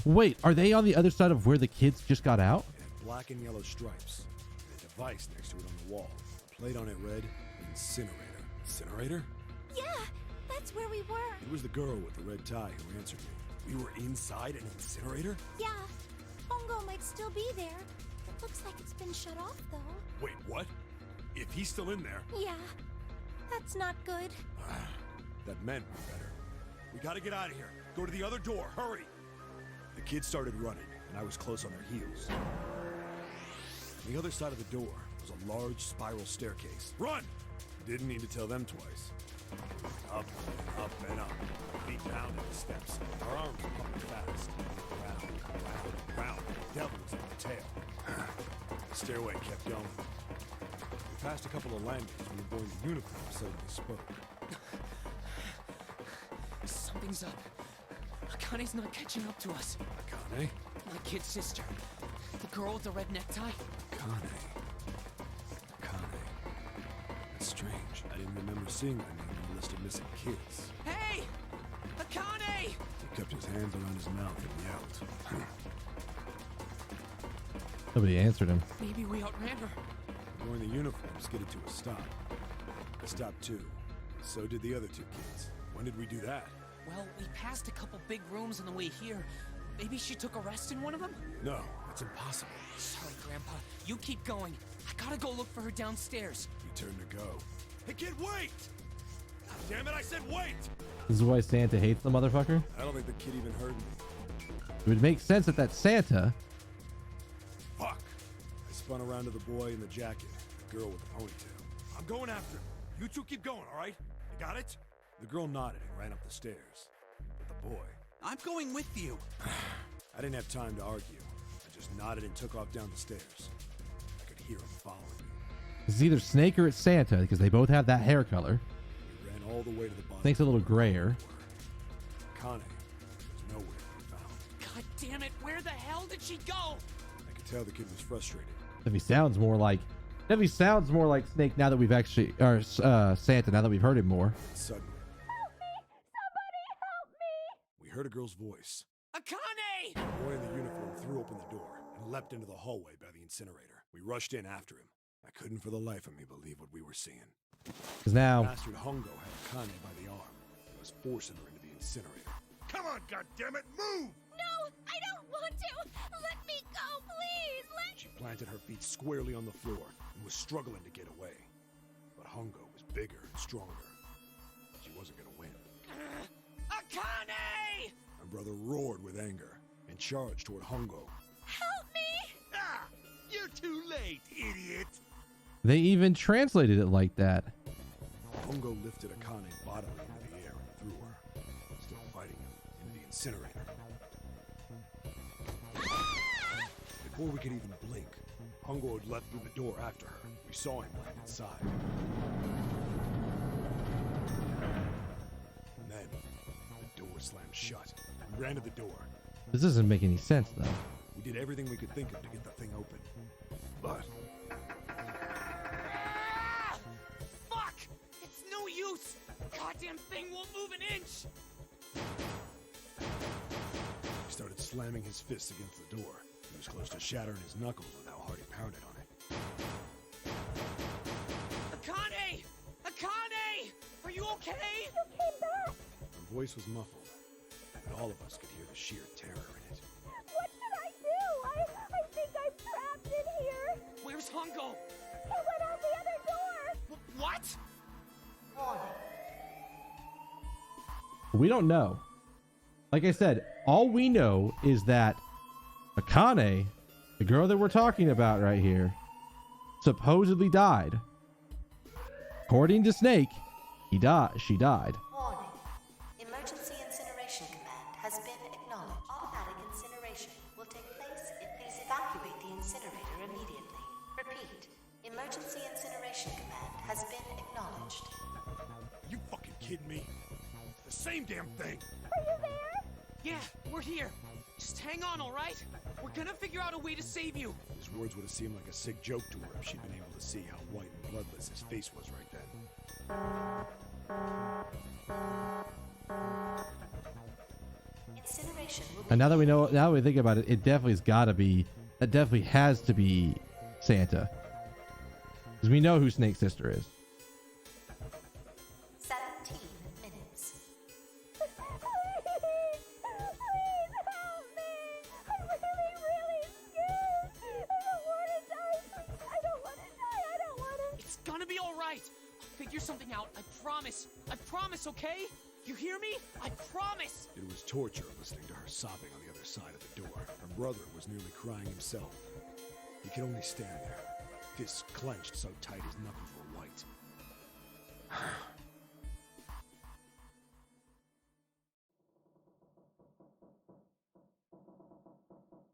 Wait, are they on the other side of where the kids just got out? It had black and yellow stripes, and a device next to it on the wall. A plate on it read, Incinerator. Incinerator? Yeah, that's where we were. It was the girl with the red tie who answered me. We were inside an incinerator? Yeah, Hongo might still be there. It looks like it's been shut off, though. Wait, what? If he's still in there... Yeah, that's not good. That meant we're better. We gotta get out of here. Go to the other door, hurry! The kids started running, and I was close on their heels. On the other side of the door was a large spiral staircase. Run! Didn't need to tell them twice. Up and up and up. Feet pounding the steps. Our arms were pumping fast. Round, round, round. The devil was at the tail. The stairway kept going. We passed a couple of landings when the boy in the uniform suddenly spoke. Something's up. Akane's not catching up to us. Akane? My kid's sister. The girl with the red necktie. Akane. That's strange. I didn't remember seeing that name on the list of missing kids. Hey! Akane! He kept his hands around his mouth and yelled. Nobody answered him. Maybe we outran her. The boy in the uniform skidded to a stop. I stopped too. So did the other two kids. When did we do that? Well, we passed a couple big rooms on the way here. Maybe she took a rest in one of them? No, that's impossible. Sorry, Grandpa. You keep going. I gotta go look for her downstairs. He turned to go. Hey, kid, wait! God damn it, I said wait! This is why Santa hates the motherfucker? I don't think the kid even heard me. It would make sense that that's Santa. Fuck! I spun around to the boy in the jacket, the girl with the ponytail. I'm going after him. You two keep going, all right? You got it? The girl nodded and ran up the stairs. But the boy... I'm going with you. I didn't have time to argue. I just nodded and took off down the stairs. I could hear him following me. It's either Snake or it's Santa because they both have that hair color. We ran all the way to the bottom. Snake's a little grayer. Kane was nowhere to be found. God damn it, where the hell did she go? I could tell the kid was frustrated. Debbie sounds more like Snake now that we've actually, or Santa now that we've heard him more. And suddenly, Help me! Somebody help me! heard a girl's voice. Akane! The boy in the uniform threw open the door and leapt into the hallway by the incinerator. We rushed in after him. I couldn't for the life of me believe what we were seeing. Because now, Bastard Hongo had Akane by the arm and was forcing her into the incinerator. Come on, goddammit, move! No, I don't want to. Let me go, please. She planted her feet squarely on the floor and was struggling to get away. But Hongo was bigger and stronger. She wasn't gonna win. Akane! My brother roared with anger and charged toward Hongo. Help me! Ah! You're too late, idiot! they even translated it like that. Hongo lifted Akane bodily into the air and threw her, still fighting him, into the incinerator. Before we could even blink, Hongo had leapt through the door after her. We saw him land inside. And then, the door slammed shut. We ran to the door. This doesn't make any sense, though. We did everything we could think of to get the thing open. But Ah! Fuck! It's no use! Goddamn thing won't move an inch! he started slamming his fists against the door. He was close to shattering his knuckles with how hard he pounded on it. Akane! Akane! Are you okay? You came back. Her voice was muffled, but all of us could hear the sheer terror in it. What should I do? I think I'm trapped in here. Where's Hongo? He went out the other door. What? We don't know. Like I said, all we know is that Akane, the girl that we're talking about right here, supposedly died. According to Snake, she died. Warning. Emergency incineration command has been acknowledged. Automatic incineration will take place. Please evacuate the incinerator immediately. Repeat. Emergency incineration command has been acknowledged. You fucking kidding me? The same damn thing! Are you there? Yeah, we're here. Just hang on, all right? We're gonna figure out a way to save you. His words would have seemed like a sick joke to her if she'd been able to see how white and bloodless his face was right then. Incineration will And now that we think about it, it definitely that definitely has to be Santa. Because we know who Snake's sister is. 17 minutes. Please help me. I'm really scared. I don't want to die. I don't want to die. I don't want to. It's gonna be all right. I'll figure something out. I promise. I promise, okay? You hear me? I promise. It was torture listening to her sobbing on the other side of the door. Her brother was nearly crying himself. He could only stand there, fists clenched so tight his knuckles were white.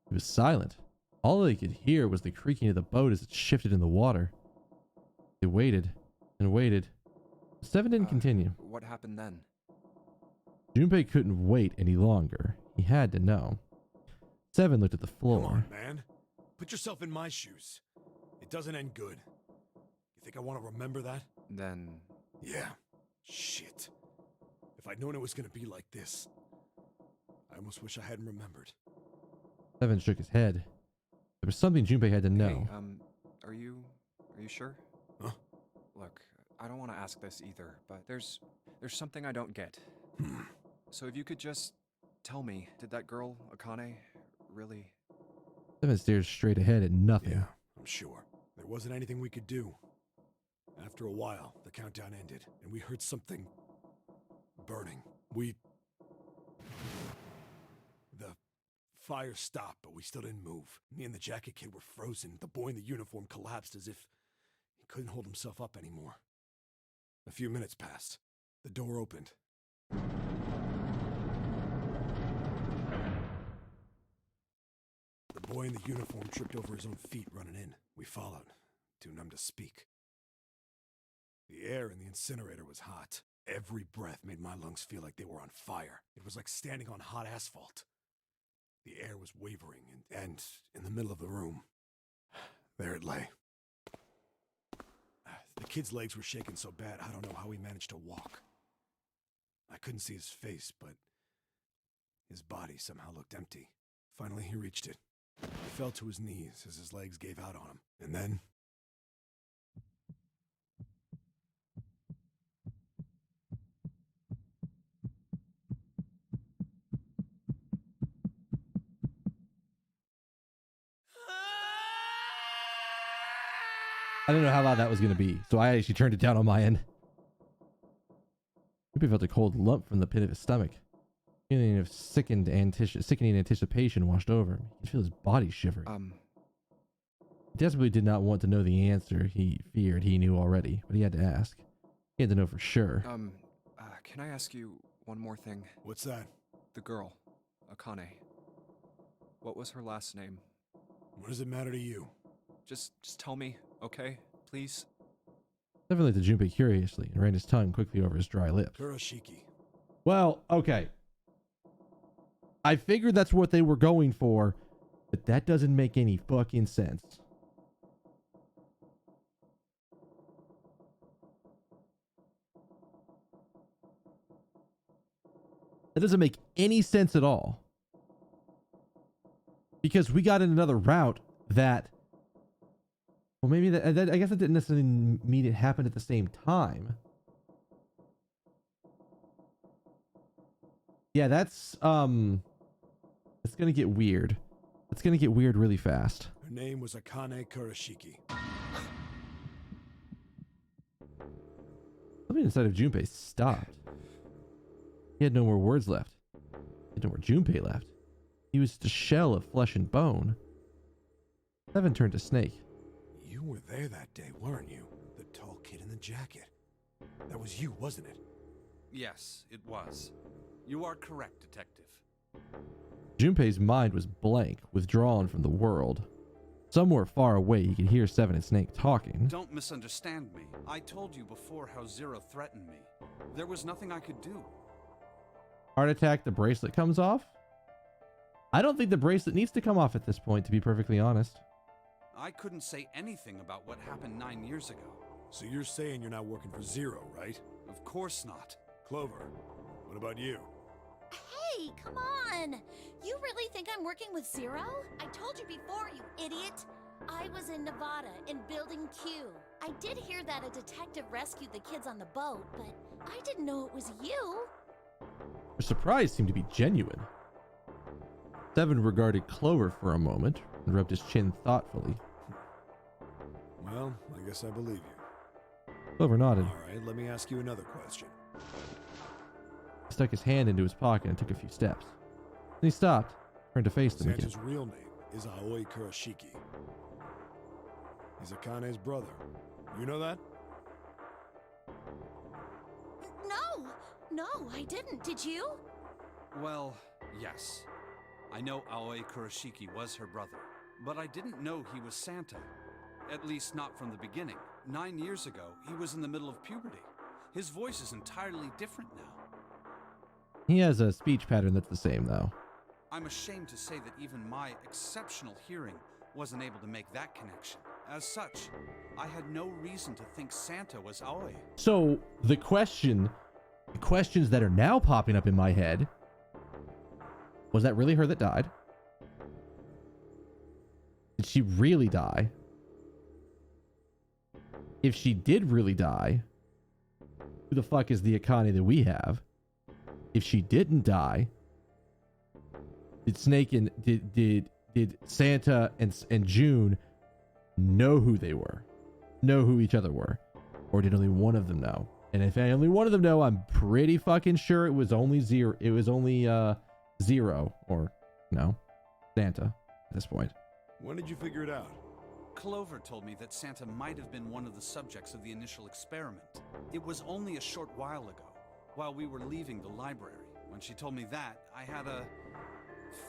He was silent. All they could hear was the creaking of the boat as it shifted in the water. They waited and waited. Seven didn't continue. What happened then? Junpei couldn't wait any longer. He had to know. Seven looked at the floor. Come on, man. Put yourself in my shoes. It doesn't end good. You think I want to remember that? Then... Yeah. Shit. If I'd known it was going to be like this, I almost wish I hadn't remembered. Seven shook his head. There was something Junpei had to know. Hey, are you sure? Huh? Look, I don't want to ask this either, but there's something I don't get. So if you could just tell me, did that girl, Akane, really... Seven stared straight ahead at nothing. Yeah, I'm sure. There wasn't anything we could do. After a while, the countdown ended, and we heard something burning. The fire stopped, but we still didn't move. Me and the jacket kid were frozen. The boy in the uniform collapsed as if he couldn't hold himself up anymore. A few minutes passed. The door opened. The boy in the uniform tripped over his own feet running in. We followed, too numb to speak. The air in the incinerator was hot. Every breath made my lungs feel like they were on fire. It was like standing on hot asphalt. The air was wavering, and in the middle of the room, there it lay. The kid's legs were shaking so bad, I don't know how he managed to walk. I couldn't see his face, but His body somehow looked empty. Finally, he reached it. He fell to his knees as his legs gave out on him. And then... I didn't know how loud that was going to be, so I actually turned it down on my end. Junpei felt a cold lump from the pit of his stomach. A feeling of sickening anticipation washed over him. He could feel his body shivering. He desperately did not want to know the answer he feared he knew already, but he had to ask. He had to know for sure. Can I ask you one more thing? What's that? The girl, Akane. What was her last name? What does it matter to you? Just tell me, okay? Please? Seven looked at Junpei curiously and ran his tongue quickly over his dry lips. Kurashiki. Well, okay. I figured that's what they were going for, but that doesn't make any fucking sense. That doesn't make any sense at all. Because we got in another route that... Well, maybe that I guess it didn't necessarily mean it happened at the same time. Yeah, that's it's gonna get weird. It's gonna get weird really fast. Her name was Akane Kurashiki. Something inside of Junpei stopped. He had no more words left. He had no more Junpei left. He was just a shell of flesh and bone. Seven turned to Snake. You were there that day, weren't you? The tall kid in the jacket. That was you, wasn't it? Yes, it was. You are correct, Detective. Junpei's mind was blank, withdrawn from the world. Somewhere far away, he could hear Seven and Snake talking. Don't misunderstand me. I told you before how Zero threatened me. There was nothing I could do. Heart attack, the bracelet comes off? I don't think the bracelet needs to come off at this point, to be perfectly honest. I couldn't say anything about what happened 9 years ago. So you're saying you're not working for Zero, right? Of course not. Clover, what about you? Hey, come on! You really think I'm working with Zero? I told you before, you idiot! I was in Nevada, in Building Q. I did hear that a detective rescued the kids on the boat, but I didn't know it was you. Her surprise seemed to be genuine. Seven regarded Clover for a moment and rubbed his chin thoughtfully. Well, I guess I believe you. Clover nodded. All right, let me ask you another question. He stuck his hand into his pocket and took a few steps. Then he stopped, turned to face them again. Santa's real name is Aoi Kurashiki. He's Akane's brother. You know that? No, I didn't. Did you? Well, yes. I know Aoi Kurashiki was her brother, but I didn't know he was Santa. At least not from the beginning. 9 years ago, he was in the middle of puberty. His voice is entirely different now. He has a speech pattern that's the same, though. I'm ashamed to say that even my exceptional hearing wasn't able to make that connection. As such, I had no reason to think Santa was Aoi. So, the questions that are now popping up in my head, was that really her that died? Did she really die? If she did really die, who the fuck is the Akane that we have? If she didn't die, did Snake and did Santa and June know who they were? Know who each other were? Or did only one of them know? And if only one of them know, I'm pretty fucking sure it was only Zero. It was only Zero, or no, Santa at this point. When did you figure it out? Clover told me that Santa might have been one of the subjects of the initial experiment. It was only a short while ago, while we were leaving the library. When she told me that, I had a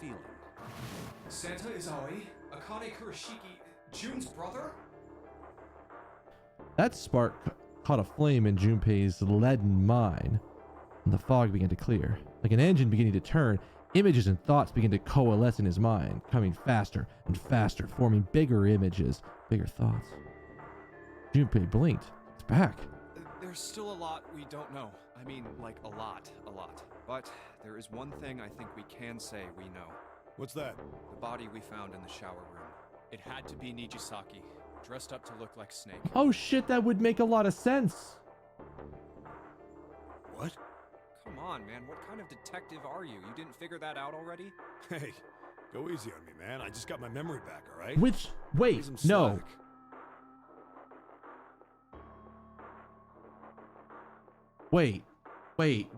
feeling. Santa is Aoi, Akane Kurashiki, June's brother? That spark caught a flame in Junpei's leaden mind, and the fog began to clear. Like an engine beginning to turn, images and thoughts began to coalesce in his mind, coming faster and faster, forming bigger images, bigger thoughts. Junpei blinked. It's back. There's still a lot we don't know. I mean, like a lot. But there is one thing I think we can say we know. What's that? The body we found in the shower room. It had to be Nijisaki, dressed up to look like Snake. Oh shit, that would make a lot of sense. What? Come on, man. What kind of detective are you? You didn't figure that out already? Hey, go easy on me, man. I just got my memory back, all right? Which, wait, Some no. slack. Wait,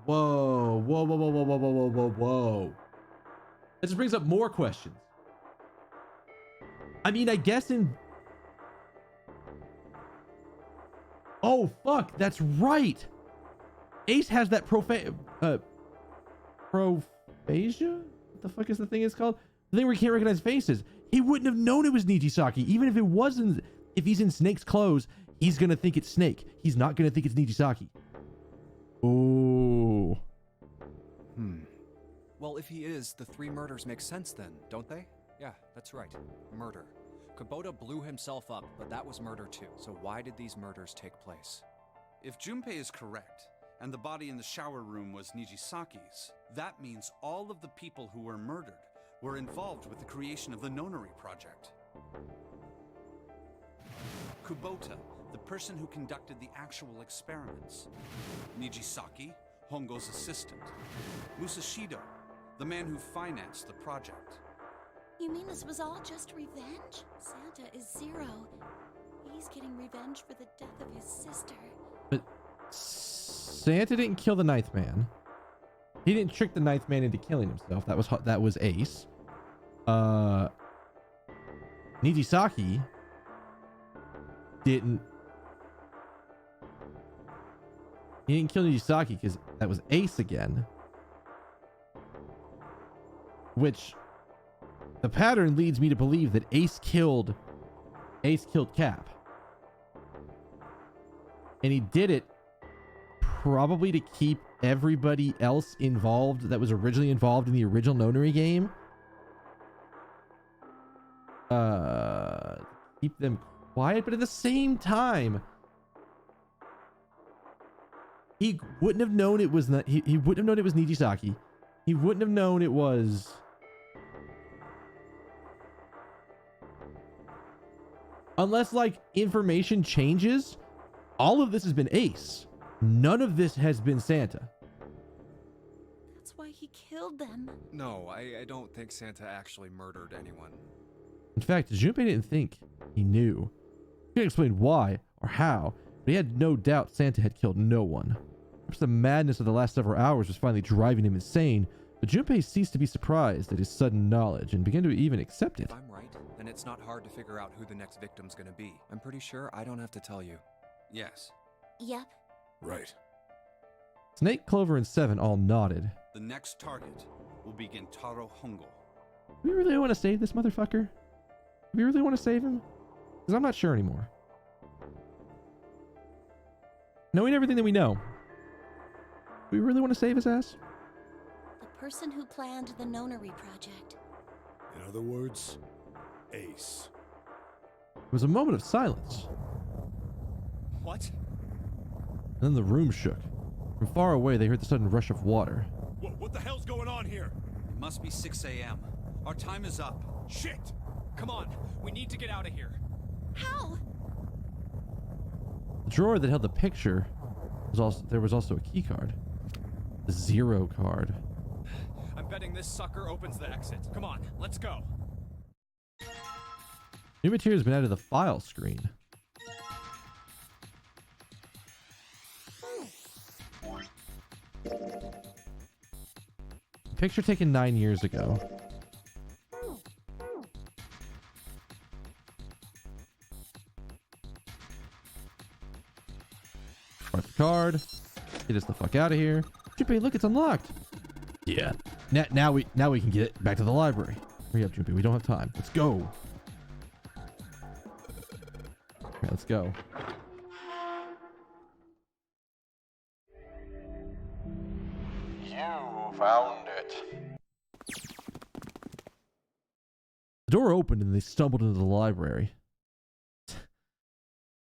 whoa. That just brings up more questions. I mean, I guess in... Oh, fuck, that's right. Ace has that prophasia? What the fuck is the thing it's called? The thing where he can't recognize faces. He wouldn't have known it was Nijisaki. Even if it wasn't, if he's in Snake's clothes, he's gonna think it's Snake. He's not gonna think it's Nijisaki. Oh. Well, if he is, the 3 murders make sense then, don't they? Yeah, that's right. Murder. Kubota blew himself up, but that was murder too. So why did these murders take place? If Junpei is correct, and the body in the shower room was Nijisaki's, that means all of the people who were murdered were involved with the creation of the Nonary Project. Kubota, the person who conducted the actual experiments. Nijisaki, Hongo's assistant. Musashido, the man who financed the project. You mean this was all just revenge? Santa is Zero. He's getting revenge for the death of his sister. But Santa didn't kill the 9th man. He didn't trick the 9th man into killing himself. That was Ace. Nijisaki didn't. He didn't kill Nijisaki because that was Ace again. Which the pattern leads me to believe that Ace killed Cap. And he did it probably to keep everybody else involved that was originally involved in the original Nonary game. Keep them quiet, but at the same time, he wouldn't have known it was not. He wouldn't have known it was Nijisaki. He wouldn't have known it was. Unless like information changes, all of this has been Ace. None of this has been Santa. That's why he killed them. No, I don't think Santa actually murdered anyone. In fact, Junpei didn't think he knew. He couldn't explain why or how, but he had no doubt Santa had killed no one. Perhaps the madness of the last several hours was finally driving him insane, but Junpei ceased to be surprised at his sudden knowledge and began to even accept it. If I'm right, then it's not hard to figure out who the next victim's gonna be. I'm pretty sure I don't have to tell you. Yes. Yep. Right. Snake, Clover, and Seven all nodded. The next target will be Gentaro Hongo. Do we really want to save this motherfucker? Do we really want to save him? Because I'm not sure anymore. Knowing everything that we know, do we really want to save his ass? The person who planned the Nonary Project. In other words, Ace. It was a moment of silence. What? And then the room shook. From far away, they heard the sudden rush of water. What the hell's going on here? It must be 6 a.m. Our time is up. Shit! Come on, we need to get out of here. How? The drawer that held the picture there was also a key card. The 0 card. I'm betting this sucker opens the exit. Come on, let's go. New material has been added to the file screen. Picture taken 9 years ago. Mark the card. Get us the fuck out of here. Junpei, look, it's unlocked. Yeah. Now we can get back to the library. Hurry up, Junpei. We don't have time. Let's go. Alright, let's go. You found it. The door opened and they stumbled into the library.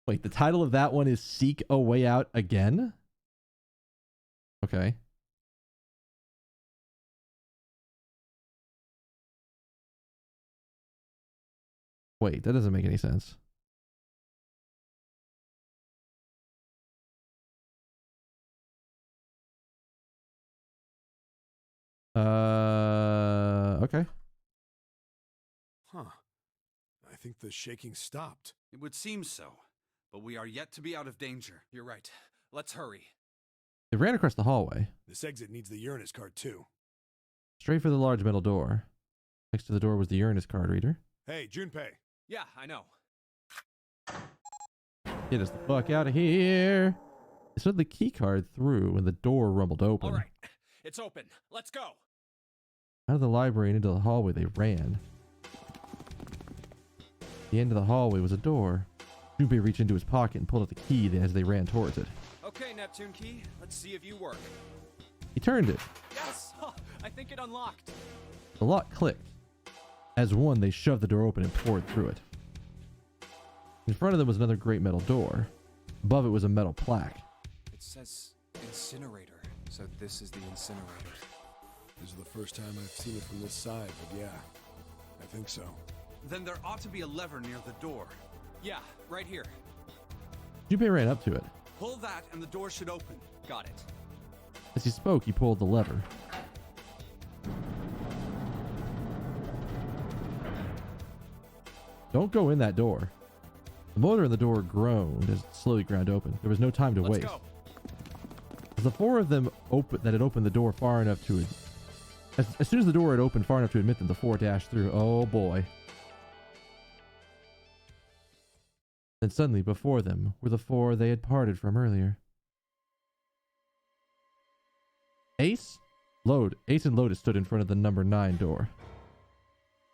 Wait, the title of that one is Seek a Way Out Again? Okay. Wait, that doesn't make any sense. Okay. Huh. I think the shaking stopped. It would seem so, but we are yet to be out of danger. You're right. Let's hurry. They ran across the hallway. This exit needs the Uranus card, too. Straight for the large metal door. Next to the door was the Uranus card reader. Hey, Junpei. Yeah, I know. Get us the fuck out of here. They slid the key card through when the door rumbled open. All right. It's open. Let's go. Out of the library and into the hallway they ran. At the end of the hallway was a door. Junpei reached into his pocket and pulled out the key as they ran towards it. Okay, Neptune key. Let's see if you work. He turned it. Yes! I think it unlocked. The lock clicked. As one, they shoved the door open and poured through it. In front of them was another great metal door. Above it was a metal plaque. It says incinerator, so this is the incinerator. This is the first time I've seen it from this side, but yeah, I think so. Then there ought to be a lever near the door. Yeah, right here. Junpei ran up to it. Pull that and the door should open. Got it. As he spoke, he pulled the lever. Don't go in that door. The motor in the door groaned as it slowly ground open. There was no time to Let's waste. go. As the four of them had opened the door far enough to... As soon as the door had opened far enough to admit them, the four dashed through. Oh boy. Then suddenly, before them, were the four they had parted from earlier. Ace and Lotus stood in front of the number 9 door.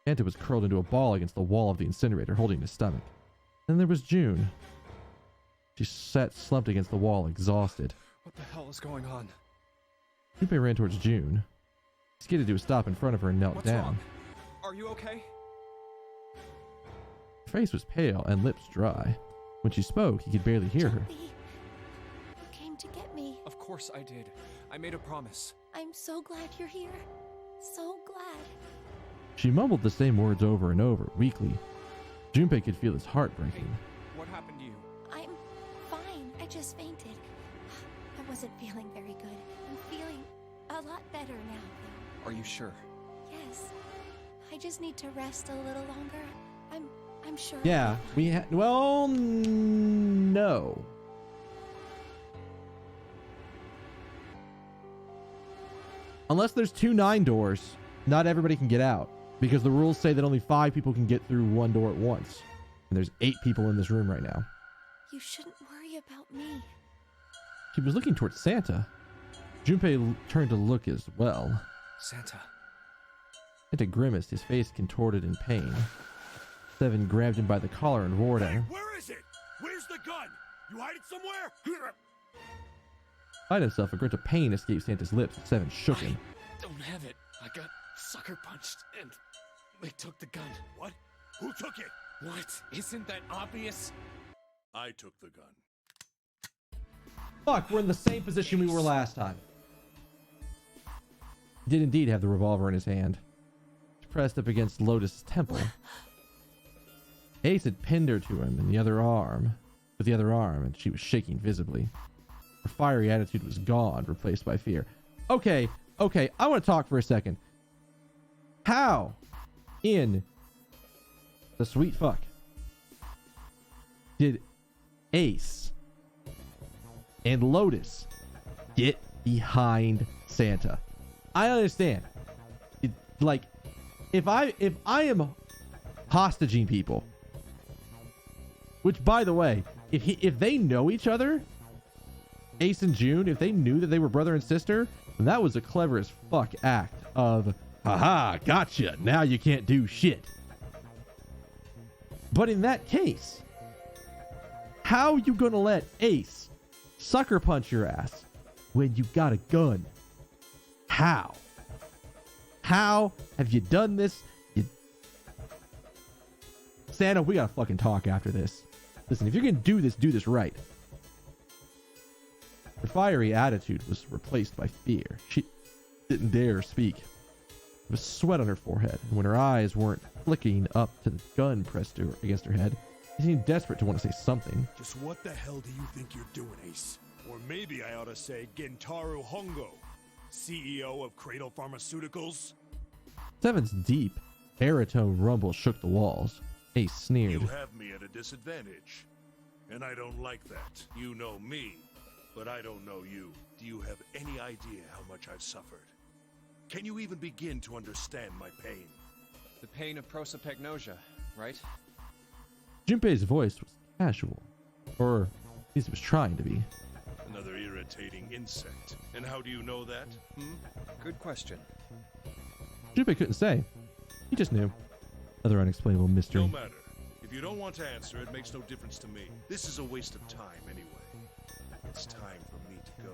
Santa was curled into a ball against the wall of the incinerator, holding his stomach. Then there was June. She sat slumped against the wall, exhausted. What the hell is going on? Junpei ran towards June. He skidded to a stop in front of her and knelt What's down. wrong? Are you okay? Her face was pale and lips dry. When she spoke, he could barely hear her. You came to get me. Of course I did. I made a promise. I'm so glad you're here. So glad. She mumbled the same words over and over, weakly. Junpei could feel his heart breaking. What happened to you? I'm fine. I just fainted. I wasn't feeling very good. I'm feeling a lot better now. Are you sure? Yes. I just need to rest a little longer. I'm sure. Yeah, well, no. Unless there's 2 9 doors, not everybody can get out. Because the rules say that only 5 people can get through one door at once. And there's 8 people in this room right now. You shouldn't worry about me. She was looking towards Santa. Junpei turned to look as well. Santa. Santa grimaced, his face contorted in pain. Seven grabbed him by the collar and roared at him. Where is it? Where's the gun? You hide it somewhere? Despite himself, a grunt of pain escaped Santa's lips, and Seven shook him. Don't have it. I got sucker punched and they took the gun. What? Who took it? What? Isn't that obvious? I took the gun. Fuck, we're in the same position we were last time. He did indeed have the revolver in his hand. He pressed up against Lotus's temple. Ace had pinned her to him with the other arm, and she was shaking visibly. Her fiery attitude was gone, replaced by fear. Okay, I want to talk for a second. How in the sweet fuck did Ace and Lotus get behind Santa? I understand. If I am hostaging people, which by the way, if they know each other, Ace and June, if they knew that they were brother and sister, then that was a clever as fuck act of, haha, gotcha, now you can't do shit. But in that case, how you gonna let Ace sucker punch your ass when you got a gun? How? How have you done this? Santa, we gotta fucking talk after this. Listen, if you're going to do this right. Her fiery attitude was replaced by fear. She didn't dare speak. There was sweat on her forehead, and when her eyes weren't flicking up to the gun pressed against her head, she seemed desperate to want to say something. Just what the hell do you think you're doing, Ace? Or maybe I ought to say Gentaro Hongo, CEO of Cradle Pharmaceuticals. Seven's deep, baritone rumble shook the walls. Ace sneered. You have me at a disadvantage, and I don't like that. You know me, but I don't know you. Do you have any idea how much I've suffered? Can you even begin to understand my pain? The pain of prosopagnosia, right? Junpei's voice was casual, or at least it was trying to be. Another irritating insect. And how do you know that? Good question. Junpei couldn't say. He just knew. Another unexplainable mystery. No matter. If you don't want to answer, it makes no difference to me. This is a waste of time anyway. It's time for me to go.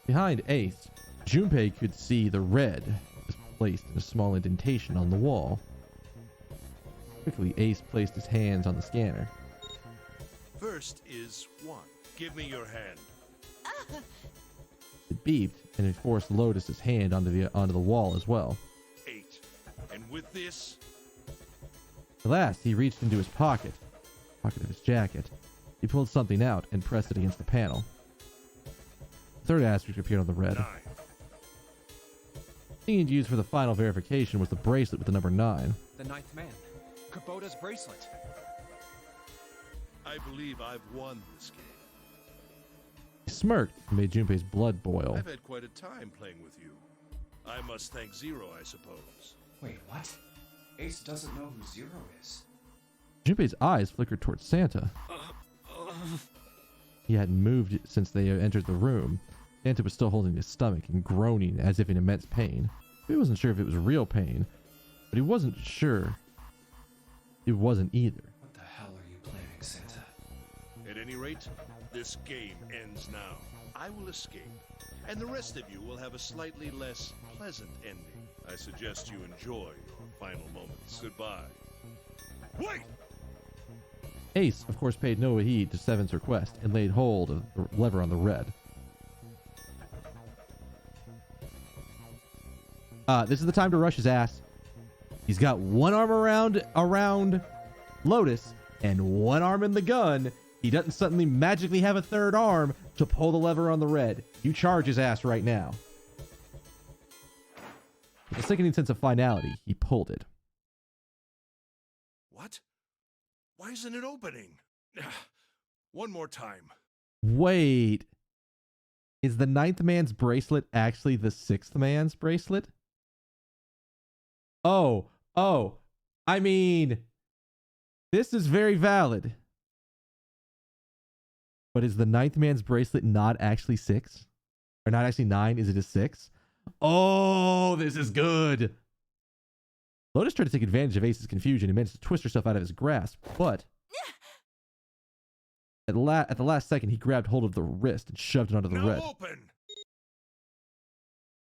Behind Ace, Junpei could see the red was placed in a small indentation on the wall. Quickly, Ace placed his hands on the scanner. First is 1. Give me your hand. It beeped, and it forced Lotus's hand onto the wall as well. 8. And with this... At last, he reached into his pocket of his jacket. He pulled something out and pressed it against the panel. The third asterisk appeared on the red. 9. Being used for the final verification was the bracelet with the number 9. The ninth man. Kubota's bracelet. I believe I've won this game. He smirked and made Junpei's blood boil. I've had quite a time playing with you. I must thank Zero, I suppose. Wait, what? Ace doesn't know who Zero is. Junpei's eyes flickered towards Santa. He hadn't moved since they entered the room. Santa was still holding his stomach and groaning as if in immense pain. He wasn't sure if it was real pain, but he wasn't sure it wasn't either. What the hell are you planning, Santa? At any rate, this game ends now. I will escape, and the rest of you will have a slightly less pleasant ending. I suggest you enjoy your final moments. Goodbye. Wait! Ace, of course, paid no heed to Seven's request and laid hold of the lever on the red. This is the time to rush his ass. He's got one arm around Lotus and one arm in the gun. He doesn't suddenly magically have a third arm to pull the lever on the red. You charge his ass right now. With a sickening sense of finality, he pulled it. What? Why isn't it opening? One more time. Wait. Is the ninth man's bracelet actually the sixth man's bracelet? Oh. I mean, this is very valid. But is the ninth man's bracelet not actually 6? Or not actually 9? Is it a 6? Oh, this is good. Lotus tried to take advantage of Ace's confusion and managed to twist herself out of his grasp, but at the last second, he grabbed hold of the wrist and shoved it onto the red. Open.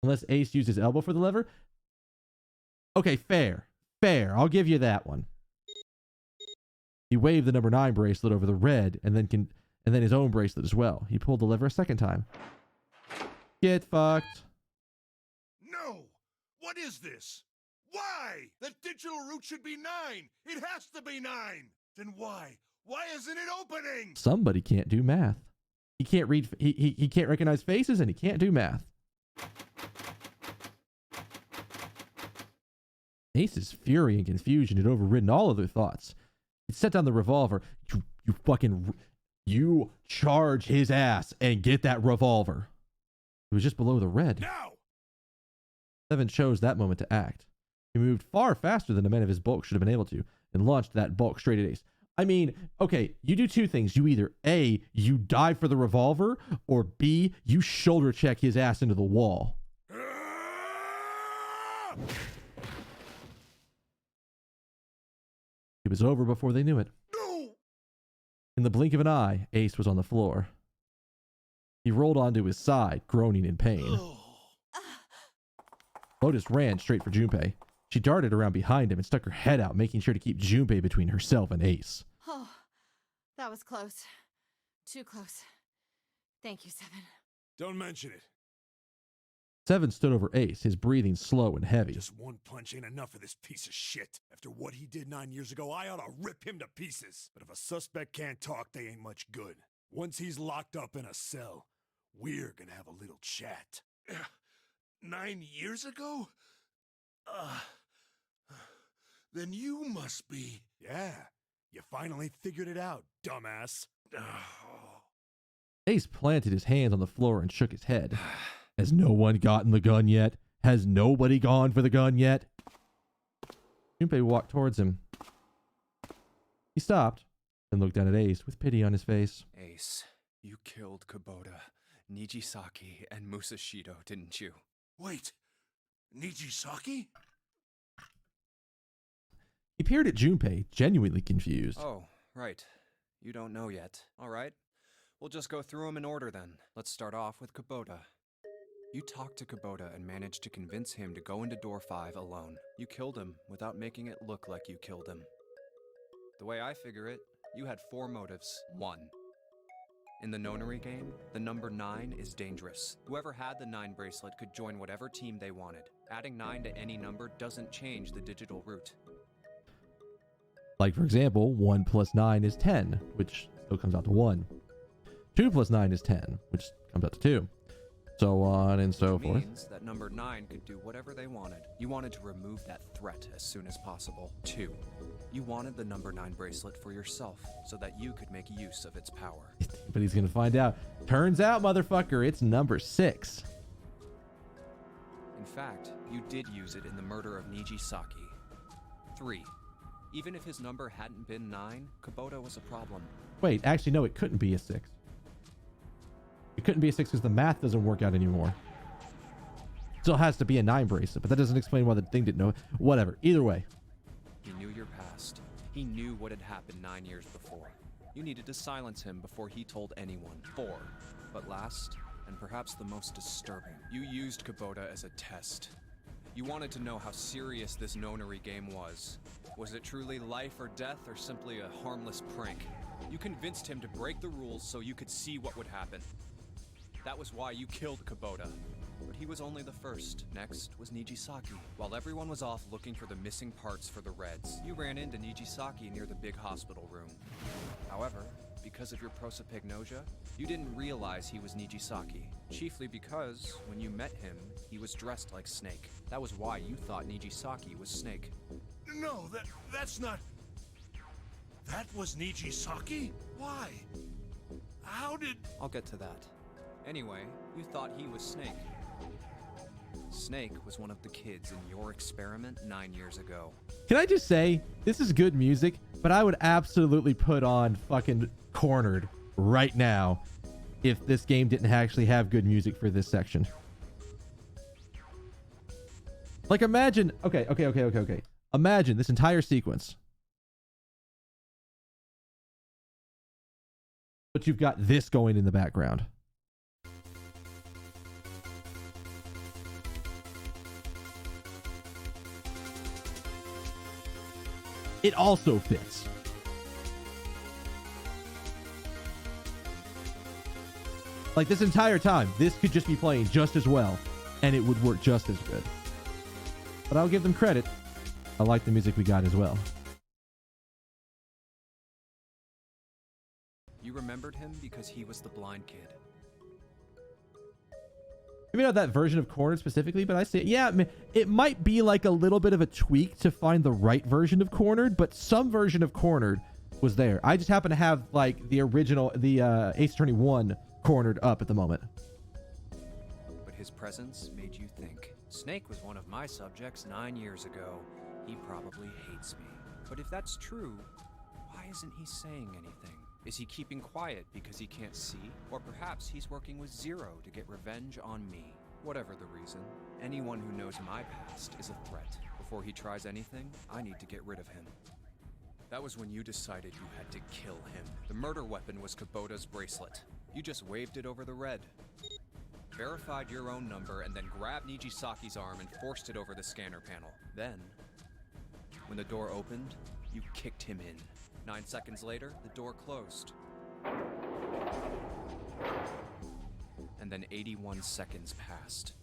Unless Ace used his elbow for the lever. Okay, fair. I'll give you that one. He waved the number 9 bracelet over the red and then his own bracelet as well. He pulled the lever a second time. Get fucked. No! What is this? Why? The digital root should be 9! It has to be 9! Then why? Why isn't it opening? Somebody can't do math. He can't read. He can't recognize faces and he can't do math. Ace's fury and confusion had overridden all other thoughts. He set down the revolver. You charge his ass and get that revolver. It was just below the red. Now! Seven chose that moment to act. He moved far faster than a man of his bulk should have been able to, and launched that bulk straight at Ace. I mean, okay, you do two things. You either A, you dive for the revolver, or B, you shoulder check his ass into the wall. It was over before they knew it. No! In the blink of an eye, Ace was on the floor. He rolled onto his side, groaning in pain. Lotus ran straight for Junpei. She darted around behind him and stuck her head out, making sure to keep Junpei between herself and Ace. Oh, was close. Too close. Thank you, Seven. Don't mention it. Seven stood over Ace, his breathing slow and heavy. Just one punch ain't enough for this piece of shit. After what he did 9 years ago, I ought to rip him to pieces. But if a suspect can't talk, they ain't much good. Once he's locked up in a cell, we're gonna have a little chat. 9 years ago? Then you must be... Yeah, you finally figured it out, dumbass. Ace planted his hands on the floor and shook his head. Has no one gotten the gun yet? Has nobody gone for the gun yet? Junpei walked towards him. He stopped and looked down at Ace with pity on his face. Ace, you killed Kubota, Nijisaki, and Musashido, didn't you? Wait, Nijisaki? He peered at Junpei, genuinely confused. Oh, right. You don't know yet. All right. We'll just go through them in order then. Let's start off with Kubota. You talked to Kubota and managed to convince him to go into door 5 alone. You killed him without making it look like you killed him. The way I figure it, you had 4 motives. 1. In the nonary game, the number 9 is dangerous. Whoever had the 9 bracelet could join whatever team they wanted. Adding 9 to any number doesn't change the digital route. Like, for example, 1 plus 9 is 10, which still comes out to 1. 2 plus 9 is 10, which comes out to 2. So on and so forth. Which means that number 9 could do whatever they wanted. You wanted to remove that threat as soon as possible. 2. You wanted the number 9 bracelet for yourself, so that you could make use of its power. But he's gonna find out. Turns out, motherfucker, it's number 6. In fact, you did use it in the murder of Nijisaki. 3. Even if his number hadn't been 9, Kubota was a problem. Wait, actually, no, it couldn't be a 6. It couldn't be a 6 because the math doesn't work out anymore. Still has to be a 9 bracelet, but that doesn't explain why the thing didn't know. Whatever. Either way. He knew your past. He knew what had happened 9 years before. You needed to silence him before he told anyone. 4. But last, and perhaps the most disturbing, you used Kubota as a test. You wanted to know how serious this nonary game was. Was it truly life or death, or simply a harmless prank? You convinced him to break the rules so you could see what would happen. That was why you killed Kubota. But he was only the first. Next was Nijisaki. While everyone was off looking for the missing parts for the Reds, you ran into Nijisaki near the big hospital room. However, because of your prosopagnosia, you didn't realize he was Nijisaki. Chiefly because, when you met him, he was dressed like Snake. That was why you thought Nijisaki was Snake. No, that's not... That was Nijisaki? Why? How did... I'll get to that. Anyway, you thought he was Snake. Snake was one of the kids in your experiment 9 years ago. Can I just say, this is good music, but I would absolutely put on fucking Cornered right now if this game didn't actually have good music for this section. Like, imagine... Okay. Imagine this entire sequence. But you've got this going in the background. It also fits. Like, this entire time, this could just be playing just as well, and it would work just as good. But I'll give them credit. I like the music we got as well. You remembered him because he was the blind kid. Maybe not that version of Cornered specifically, but I say, yeah, it might be like a little bit of a tweak to find the right version of Cornered, but some version of Cornered was there. I just happen to have like the original, the Ace Attorney 1 Cornered up at the moment. But his presence made you think. Snake was one of my subjects 9 years ago. He probably hates me. But if that's true, why isn't he saying anything? Is he keeping quiet because he can't see? Or perhaps he's working with Zero to get revenge on me. Whatever the reason, anyone who knows my past is a threat. Before he tries anything, I need to get rid of him. That was when you decided you had to kill him. The murder weapon was Kubota's bracelet. You just waved it over the red. Verified your own number and then grabbed Nijisaki's arm and forced it over the scanner panel. Then, when the door opened, you kicked him in. 9 seconds later, the door closed. And then 81 seconds passed,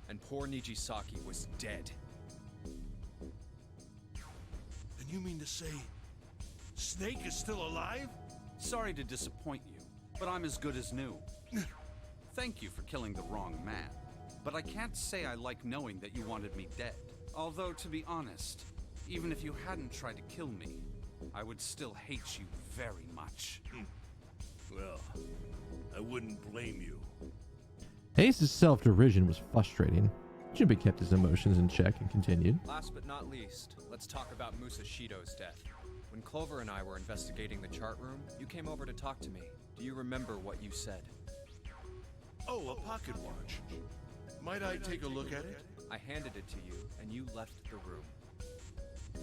and poor Nijisaki was dead. And you mean to say Snake is still alive? Sorry to disappoint you, but I'm as good as new. Thank you for killing the wrong man, but I can't say I like knowing that you wanted me dead. Although, to be honest, even if you hadn't tried to kill me, I would still hate you very much. Well, I wouldn't blame you. Ace's self-derision was frustrating. Junpei kept his emotions in check and continued. Last but not least, let's talk about Musashido's death. When Clover and I were investigating the chart room, you came over to talk to me. Do you remember what you said? Oh, a pocket watch. Might I take a look at it? I handed it to you, and you left the room.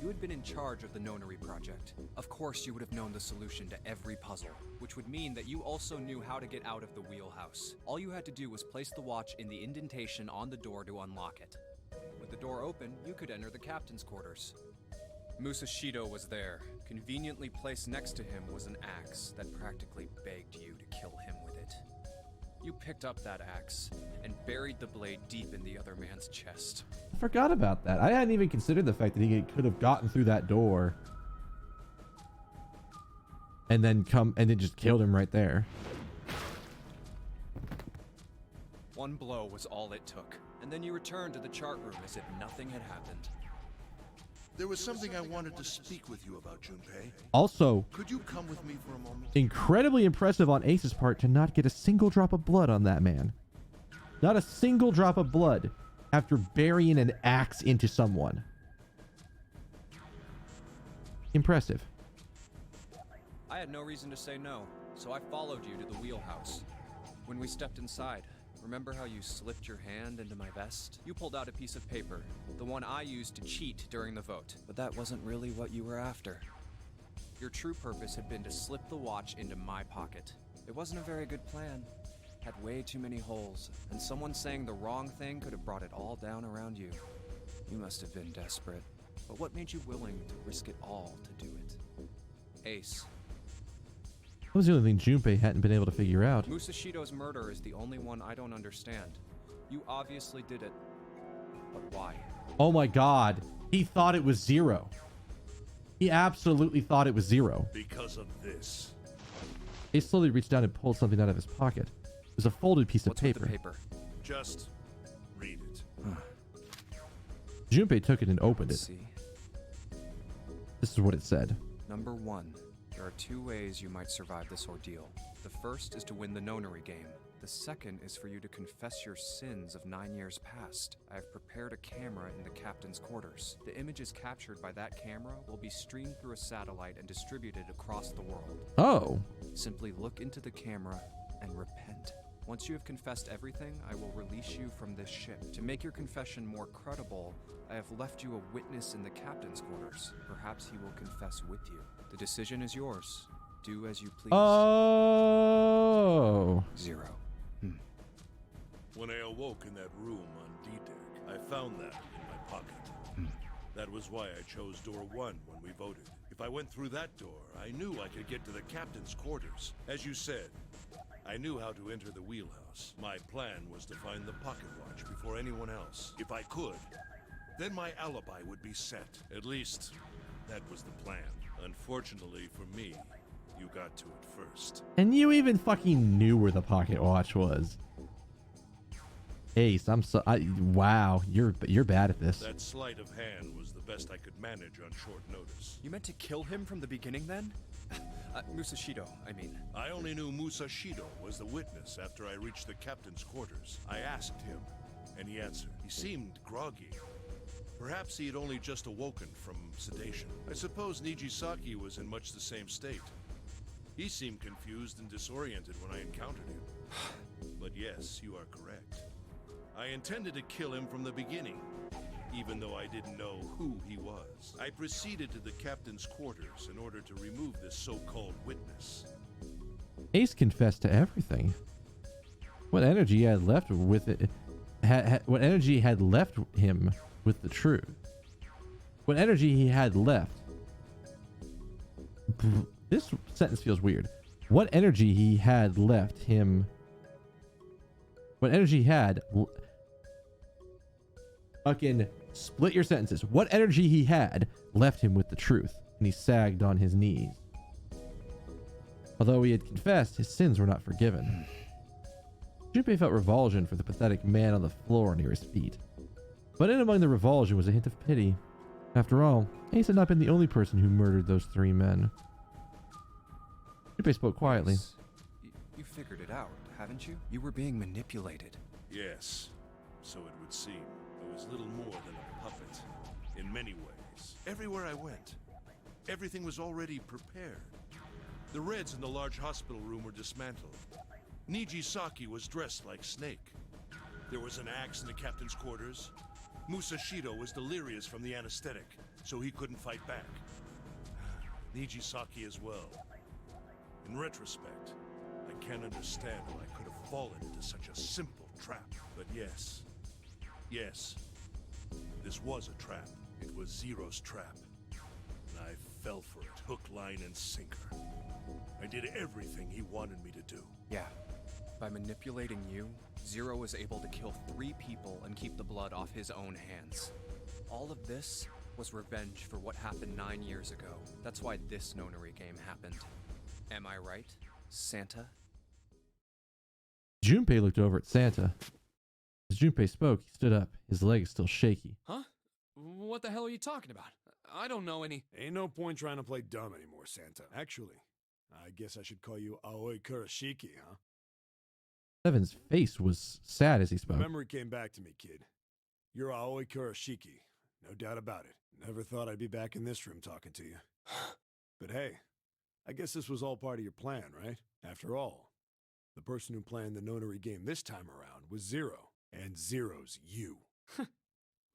You had been in charge of the Nonary project. Of course, you would have known the solution to every puzzle, which would mean that you also knew how to get out of the wheelhouse. All you had to do was place the watch in the indentation on the door to unlock it. With the door open, you could enter the captain's quarters. Musashido was there. Conveniently placed next to him was an axe that practically begged you to kill him with it. You picked up that axe and buried the blade deep in the other man's chest. I forgot about that. I hadn't even considered the fact that he could have gotten through that door and then just killed him right there. One blow was all it took, and then you returned to the chart room as if nothing had happened. There was something I wanted to speak with you about, Junpei. Also, Could you come with me for a moment? incredibly impressive on Ace's part to not get a single drop of blood on that man. Not a single drop of blood after burying an axe into someone. Impressive. I had no reason to say no, so I followed you to the wheelhouse. When we stepped inside, remember how you slipped your hand into my vest? You pulled out a piece of paper, the one I used to cheat during the vote. But that wasn't really what you were after. Your true purpose had been to slip the watch into my pocket. It wasn't a very good plan. Had way too many holes, and someone saying the wrong thing could have brought it all down around you. You must have been desperate. But what made you willing to risk it all to do it? Ace. That was the only thing Junpei hadn't been able to figure out. Musashido's murder is the only one I don't understand. You obviously did it. But why? Oh my god. He thought it was Zero. He absolutely thought it was Zero. Because of this. He slowly reached down and pulled something out of his pocket. It was a folded piece of paper. What's with the paper? Just read it. Junpei took it and opened it. See? This is what it said. Number 1. There are 2 ways you might survive this ordeal. The first is to win the Nonary game. The second is for you to confess your sins of 9 years past. I have prepared a camera in the captain's quarters. The images captured by that camera will be streamed through a satellite and distributed across the world. Oh. Simply look into the camera and repent. Once you have confessed everything, I will release you from this ship. To make your confession more credible, I have left you a witness in the captain's quarters. Perhaps he will confess with you. The decision is yours. Do as you please. Oh. 0. When I awoke in that room on D-Deck, I found that in my pocket. That was why I chose door 1 when we voted. If I went through that door, I knew I could get to the captain's quarters. As you said, I knew how to enter the wheelhouse. My plan was to find the pocket watch before anyone else. If I could, then my alibi would be set. At least, that was the plan. Unfortunately for me, you got to it first. And you even fucking knew where the pocket watch was. Ace, wow, you're bad at this. That sleight of hand was the best I could manage on short notice. You meant to kill him from the beginning then? Musashido, I mean. I only knew Musashido was the witness after I reached the captain's quarters. I asked him, and he answered. He seemed groggy. Perhaps he had only just awoken from sedation. I suppose Nijisaki was in much the same state. He seemed confused and disoriented when I encountered him. But yes, you are correct. I intended to kill him from the beginning, even though I didn't know who he was. I proceeded to the captain's quarters in order to remove this so-called witness. Ace confessed to everything. What energy he had left with it? What energy had left him with the truth? What energy he had left? This sentence feels weird. what energy he had left him. What energy he had. Fucking split your sentences. What energy he had left him with the truth, and he sagged on his knees. Although he had confessed, his sins were not forgiven. Junpei felt revulsion for the pathetic man on the floor near his feet. But in among the revulsion was a hint of pity. After all, Ace had not been the only person who murdered those 3 men. Junpei spoke quietly. Yes. You figured it out, haven't you? You were being manipulated. Yes, so it would seem. I was little more than a puppet. In many ways. Everywhere I went, everything was already prepared. The Reds in the large hospital room were dismantled. Nijisaki was dressed like Snake. There was an axe in the captain's quarters. Musashido was delirious from the anesthetic, so he couldn't fight back. Nijisaki as well. In retrospect, I can't understand how I could have fallen into such a simple trap. But yes, this was a trap. It was Zero's trap. And I fell for it, hook, line, and sinker. I did everything he wanted me to do. Yeah. By manipulating you, Zero was able to kill 3 people and keep the blood off his own hands. All of this was revenge for what happened 9 years ago. That's why this nonary game happened. Am I right, Santa? Junpei looked over at Santa. As Junpei spoke, he stood up, his legs still shaky. Huh? What the hell are you talking about? I don't know any... Ain't no point trying to play dumb anymore, Santa. Actually, I guess I should call you Aoi Kurashiki, huh? Seven's face was sad as he spoke. Memory came back to me, kid. You're Aoi Kurashiki, no doubt about it. Never thought I'd be back in this room talking to you. But hey, I guess this was all part of your plan, right? After all, the person who planned the nonary game this time around was Zero, and Zero's you.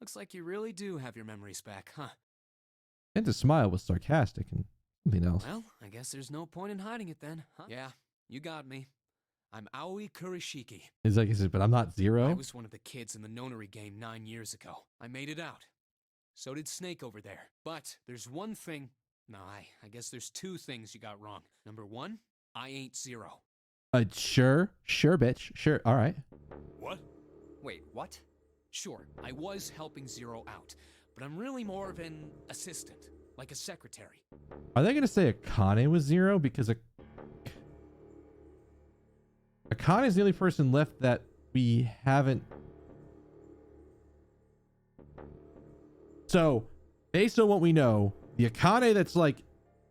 Looks like you really do have your memories back, huh? Santa's smile was sarcastic and something else. Well, I guess there's no point in hiding it then, huh? Yeah, you got me. I'm Aoi Kurashiki. He's like, he said, but I'm not Zero? I was one of the kids in the nonary game 9 years ago. I made it out. So did Snake over there. But there's one thing... No, I guess there's 2 things you got wrong. Number 1, I ain't Zero. Sure, bitch. Sure, all right. What? Wait, what? Sure, I was helping Zero out, but I'm really more of an assistant, like a secretary. Are they going to say Akane was Zero? Because Akane is the only person left that we haven't... So, based on what we know, the Akane that's like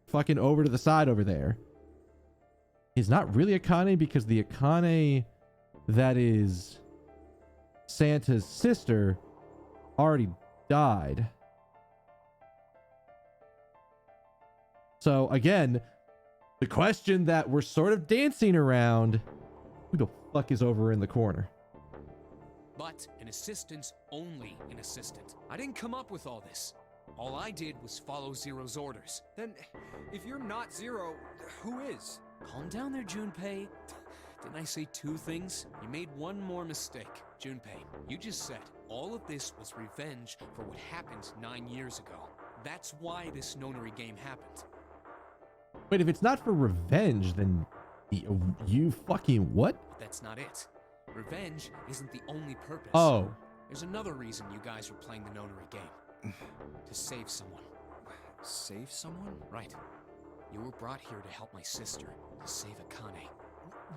fucking over to the side over there is not really Akane, because the Akane that is Santa's sister already died. So again, the question that we're sort of dancing around, who the fuck is over in the corner? But an assistant's only an assistant. I didn't come up with all this. All I did was follow Zero's orders. Then, if you're not Zero, who is? Calm down there, Junpei. Didn't I say 2 things? You made one more mistake. Junpei, you just said all of this was revenge for what happened 9 years ago. That's why this nonary game happened. Wait, if it's not for revenge, then you fucking what? But that's not it. Revenge isn't the only purpose. Oh. There's another reason you guys were playing the nonary game. To save someone. Save someone? Right. You were brought here to help my sister, to save Akane.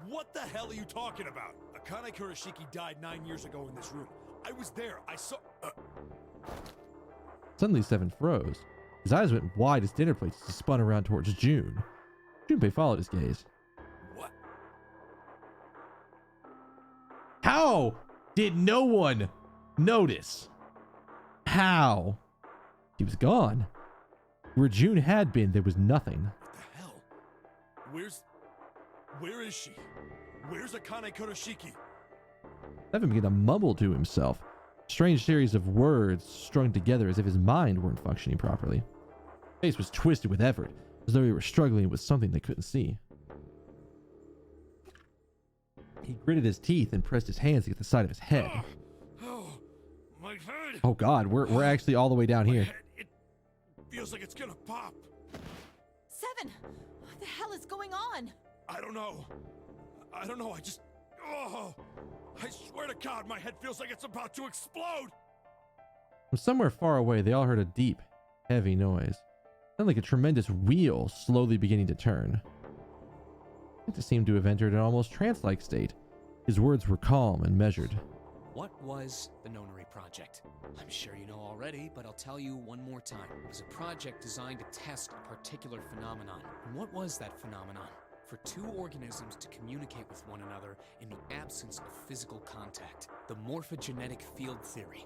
What the hell are you talking about? Akane Kurashiki died 9 years ago in this room. I was there. I saw... Suddenly, Seven froze. His eyes went wide as dinner plates as he spun around towards June. Junpei followed his gaze. What? How did no one notice? How? He was gone. Where June had been, there was nothing. What the hell? Where is she? Where's Akane Kurashiki? Seven began to mumble to himself. A strange series of words strung together as if his mind weren't functioning properly. His face was twisted with effort, as though he were struggling with something they couldn't see. He gritted his teeth and pressed his hands against the side of his head. Oh, my head! Oh god, we're actually all the way down here. It feels like it's gonna pop. Seven! What the hell is going on? I don't know. I don't know. Oh, I swear to God, my head feels like it's about to explode. From somewhere far away, they all heard a deep, heavy noise. Sounded like a tremendous wheel slowly beginning to turn. Santa seemed to have entered an almost trance-like state. His words were calm and measured. What was the Nonary Project? I'm sure you know already, but I'll tell you one more time. It was a project designed to test a particular phenomenon. And what was that phenomenon? For two organisms to communicate with one another in the absence of physical contact. The morphogenetic field theory.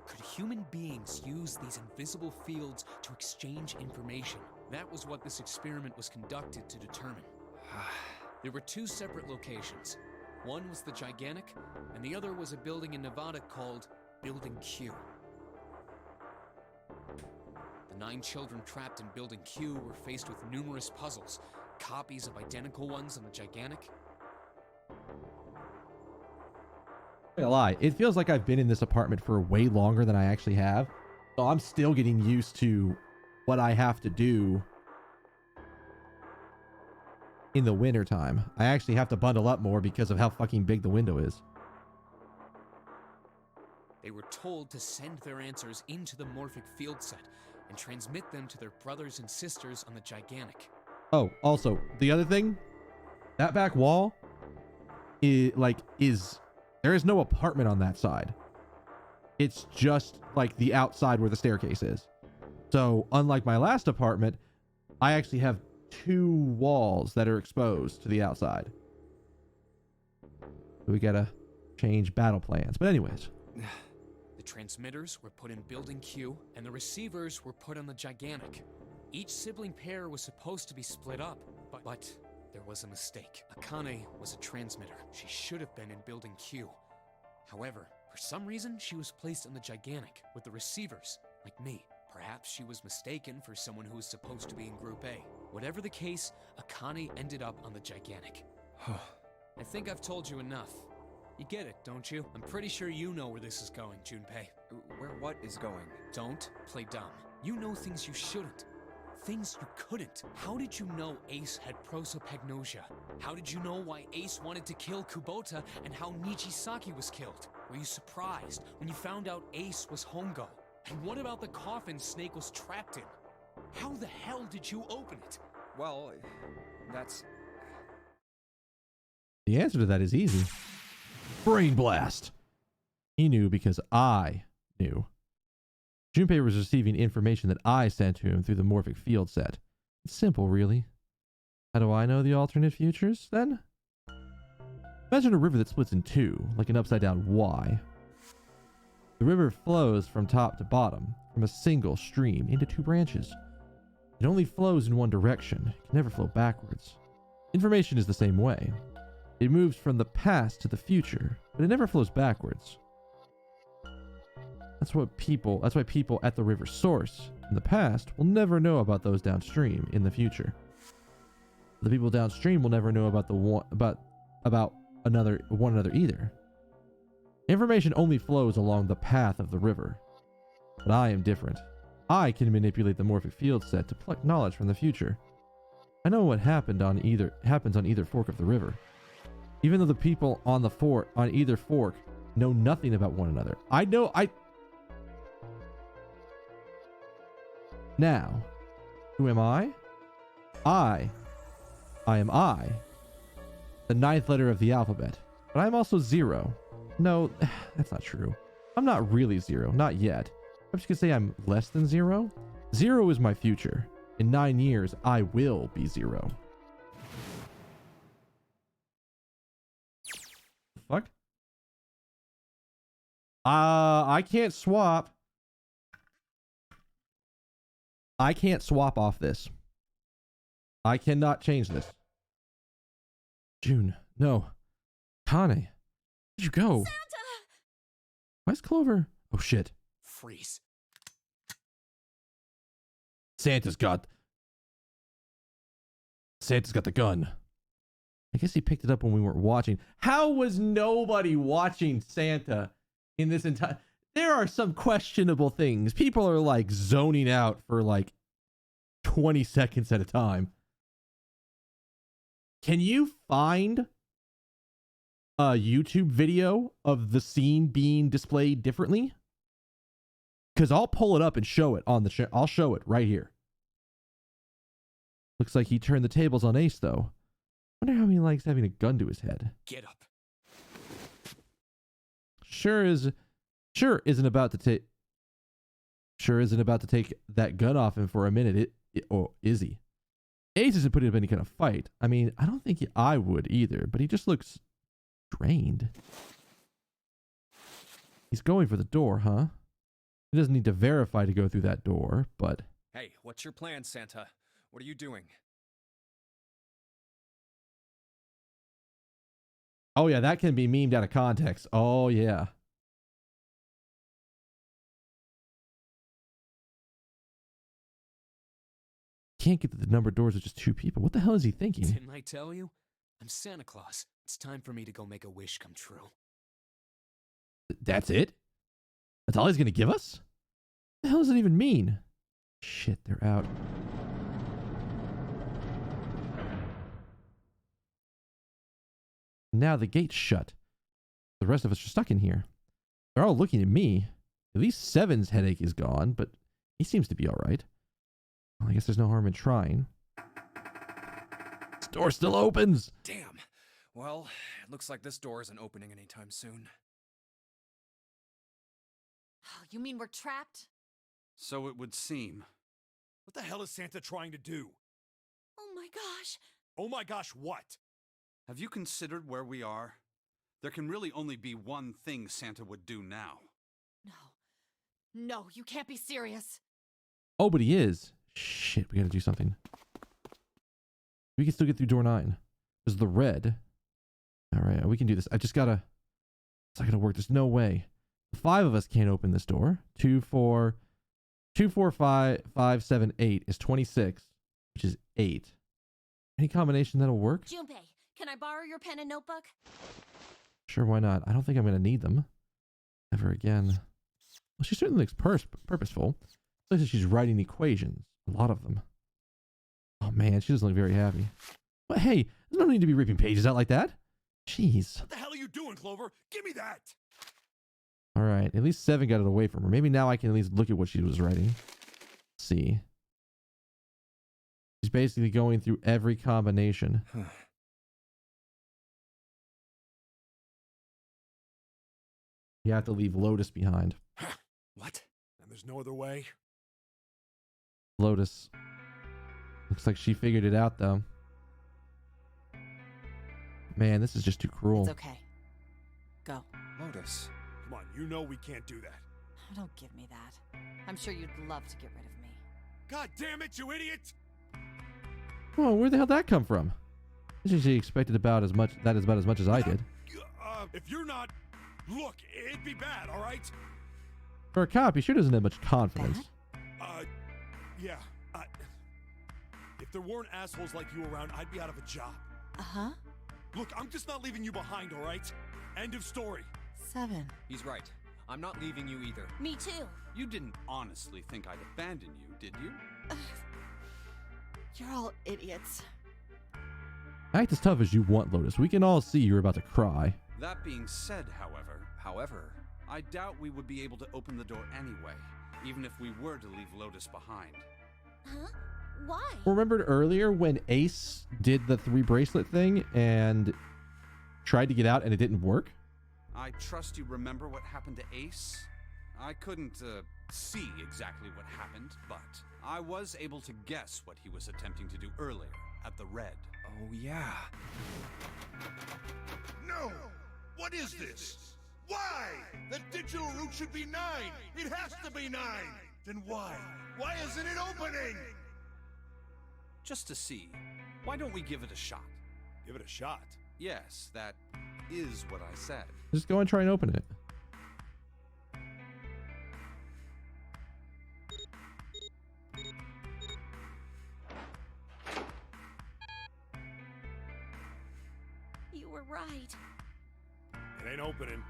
Could human beings use these invisible fields to exchange information? That was what this experiment was conducted to determine. There were two separate locations. One was the Gigantic, and the other was a building in Nevada called Building Q. The 9 children trapped in Building Q were faced with numerous puzzles, copies of identical ones on the Gigantic. I'm not gonna lie, it feels like I've been in this apartment for way longer than I actually have. So I'm still getting used to what I have to do in the winter time. I actually have to bundle up more because of how fucking big the window is. They were told to send their answers into the morphic field set and transmit them to their brothers and sisters on the Gigantic. Oh, also, the other thing, that back wall is there is no apartment on that side. It's just like the outside where the staircase is. So unlike my last apartment, I actually have 2 walls that are exposed to the outside. So we gotta change battle plans. But anyways. The transmitters were put in Building Q, and the receivers were put on the Gigantic. Each sibling pair was supposed to be split up, but there was a mistake. Akane was a transmitter. She should have been in Building Q. However, for some reason, she was placed on the Gigantic with the receivers, like me. Perhaps she was mistaken for someone who was supposed to be in Group A. Whatever the case, Akane ended up on the Gigantic. I think I've told you enough. You get it, don't you? I'm pretty sure you know where this is going, Junpei. Where what is going? Don't play dumb. You know things you shouldn't. Things you couldn't. How did you know Ace had prosopagnosia? How did you know why Ace wanted to kill Kubota and how Nijisaki was killed? Were you surprised when you found out Ace was Hongo? And what about the coffin Snake was trapped in? How the hell did you open it? Well, that's... The answer to that is easy. Brain blast. He knew because I knew. Junpei was receiving information that I sent to him through the morphic field set. It's simple, really. How do I know the alternate futures, then? Imagine a river that splits in 2, like an upside-down Y. The river flows from top to bottom, from a single stream into 2 branches. It only flows in one direction. It can never flow backwards. Information is the same way. It moves from the past to the future, but it never flows backwards. That's why people at the river's source in the past will never know about those downstream in the future. The people downstream will never know about one another either. Information only flows along the path of the river. But I am different. I can manipulate the morphic field set to pluck knowledge from the future. I know what happens on either fork of the river. Even though the people on either fork know nothing about one another. Now, who am I? I am I, the 9th letter of the alphabet. But I'm also 0. No, that's not true. I'm not really 0, not yet. I'm just gonna say I'm less than 0. 0 is my future. In 9 years, I will be 0. Fuck? I can't swap. I can't swap off this. I cannot change this. June, no. Kane, where'd you go? Santa! Why's Clover? Oh shit. Freeze. Santa's got the gun. I guess he picked it up when we weren't watching. How was nobody watching Santa in this entire... There are some questionable things. People are like zoning out for like 20 seconds at a time. Can you find a YouTube video of the scene being displayed differently? Because I'll pull it up and show it on the I'll show it right here. Looks like he turned the tables on Ace, though. Wonder how he likes having a gun to his head. Get up. Sure isn't about to take that gun off him for a minute. Or is he? Ace isn't putting up any kind of fight. I mean, I don't think I would either, but he just looks drained. He's going for the door, huh? He doesn't need to verify to go through that door, but... Hey, what's your plan, Santa? What are you doing? Oh yeah, that can be memed out of context. Oh yeah. Can't get to the numbered doors with just 2 people. What the hell is he thinking? Didn't I tell you? I'm Santa Claus. It's time for me to go make a wish come true. That's it? That's all he's gonna give us? What the hell does it even mean? Shit, they're out. Now the gate's shut. The rest of us are stuck in here. They're all looking at me. At least Seven's headache is gone, but he seems to be alright. Well, I guess there's no harm in trying. This door still opens! Damn. Well, it looks like this door isn't opening anytime soon. You mean we're trapped? So it would seem. What the hell is Santa trying to do? Oh my gosh. Oh my gosh, what? Have you considered where we are? There can really only be one thing Santa would do now. No, you can't be serious. Oh, but he is. Shit, we gotta do something. We can still get through door 9. There's the red. Alright, we can do this. It's not gonna work. There's no way. 5 of us can't open this door. 2, 4, 5, 7, 8 is 26, which is 8. Any combination that'll work? Junpei, can I borrow your pen and notebook? Sure, why not? I don't think I'm gonna need them ever again. Well, she certainly looks purposeful. Looks like she's writing equations. A lot of them. Oh man, she doesn't look very happy. But hey, there's no need to be ripping pages out like that. Jeez. What the hell are you doing, Clover? Give me that! Alright, at least 7 got it away from her. Maybe now I can at least look at what she was writing. Let's see. She's basically going through every combination. You have to leave Lotus behind. What? And there's no other way? Lotus. Looks like she figured it out, though. Man, this is just too cruel. It's okay. Go. Lotus. Come on, you know we can't do that. Don't give me that. I'm sure you'd love to get rid of me. God damn it, you idiot! Oh, where the hell did that come from? She expected about as much as I did. If you're not... Look, it'd be bad, alright? For a cop, he sure doesn't have much confidence. Yeah. If there weren't assholes like you around, I'd be out of a job. Uh-huh. Look, I'm just not leaving you behind, alright? End of story. 7. He's right. I'm not leaving you either. Me too. You didn't honestly think I'd abandon you, did you? You're all idiots. Act as tough as you want, Lotus. We can all see you're about to cry. That being said, however, I doubt we would be able to open the door anyway, even if we were to leave Lotus behind. Huh? Why? Remembered earlier when Ace did the 3 bracelet thing and tried to get out and it didn't work? I trust you remember what happened to Ace? I couldn't see exactly what happened, but I was able to guess what he was attempting to do earlier at the Red. Oh, yeah. No! What is this? Why? The digital route should be 9! It has to be 9! Then why? Why isn't it opening? Just to see. Why don't we give it a shot? Give it a shot? Yes, that is what I said. Just go and try and open it. You were right. It ain't opening.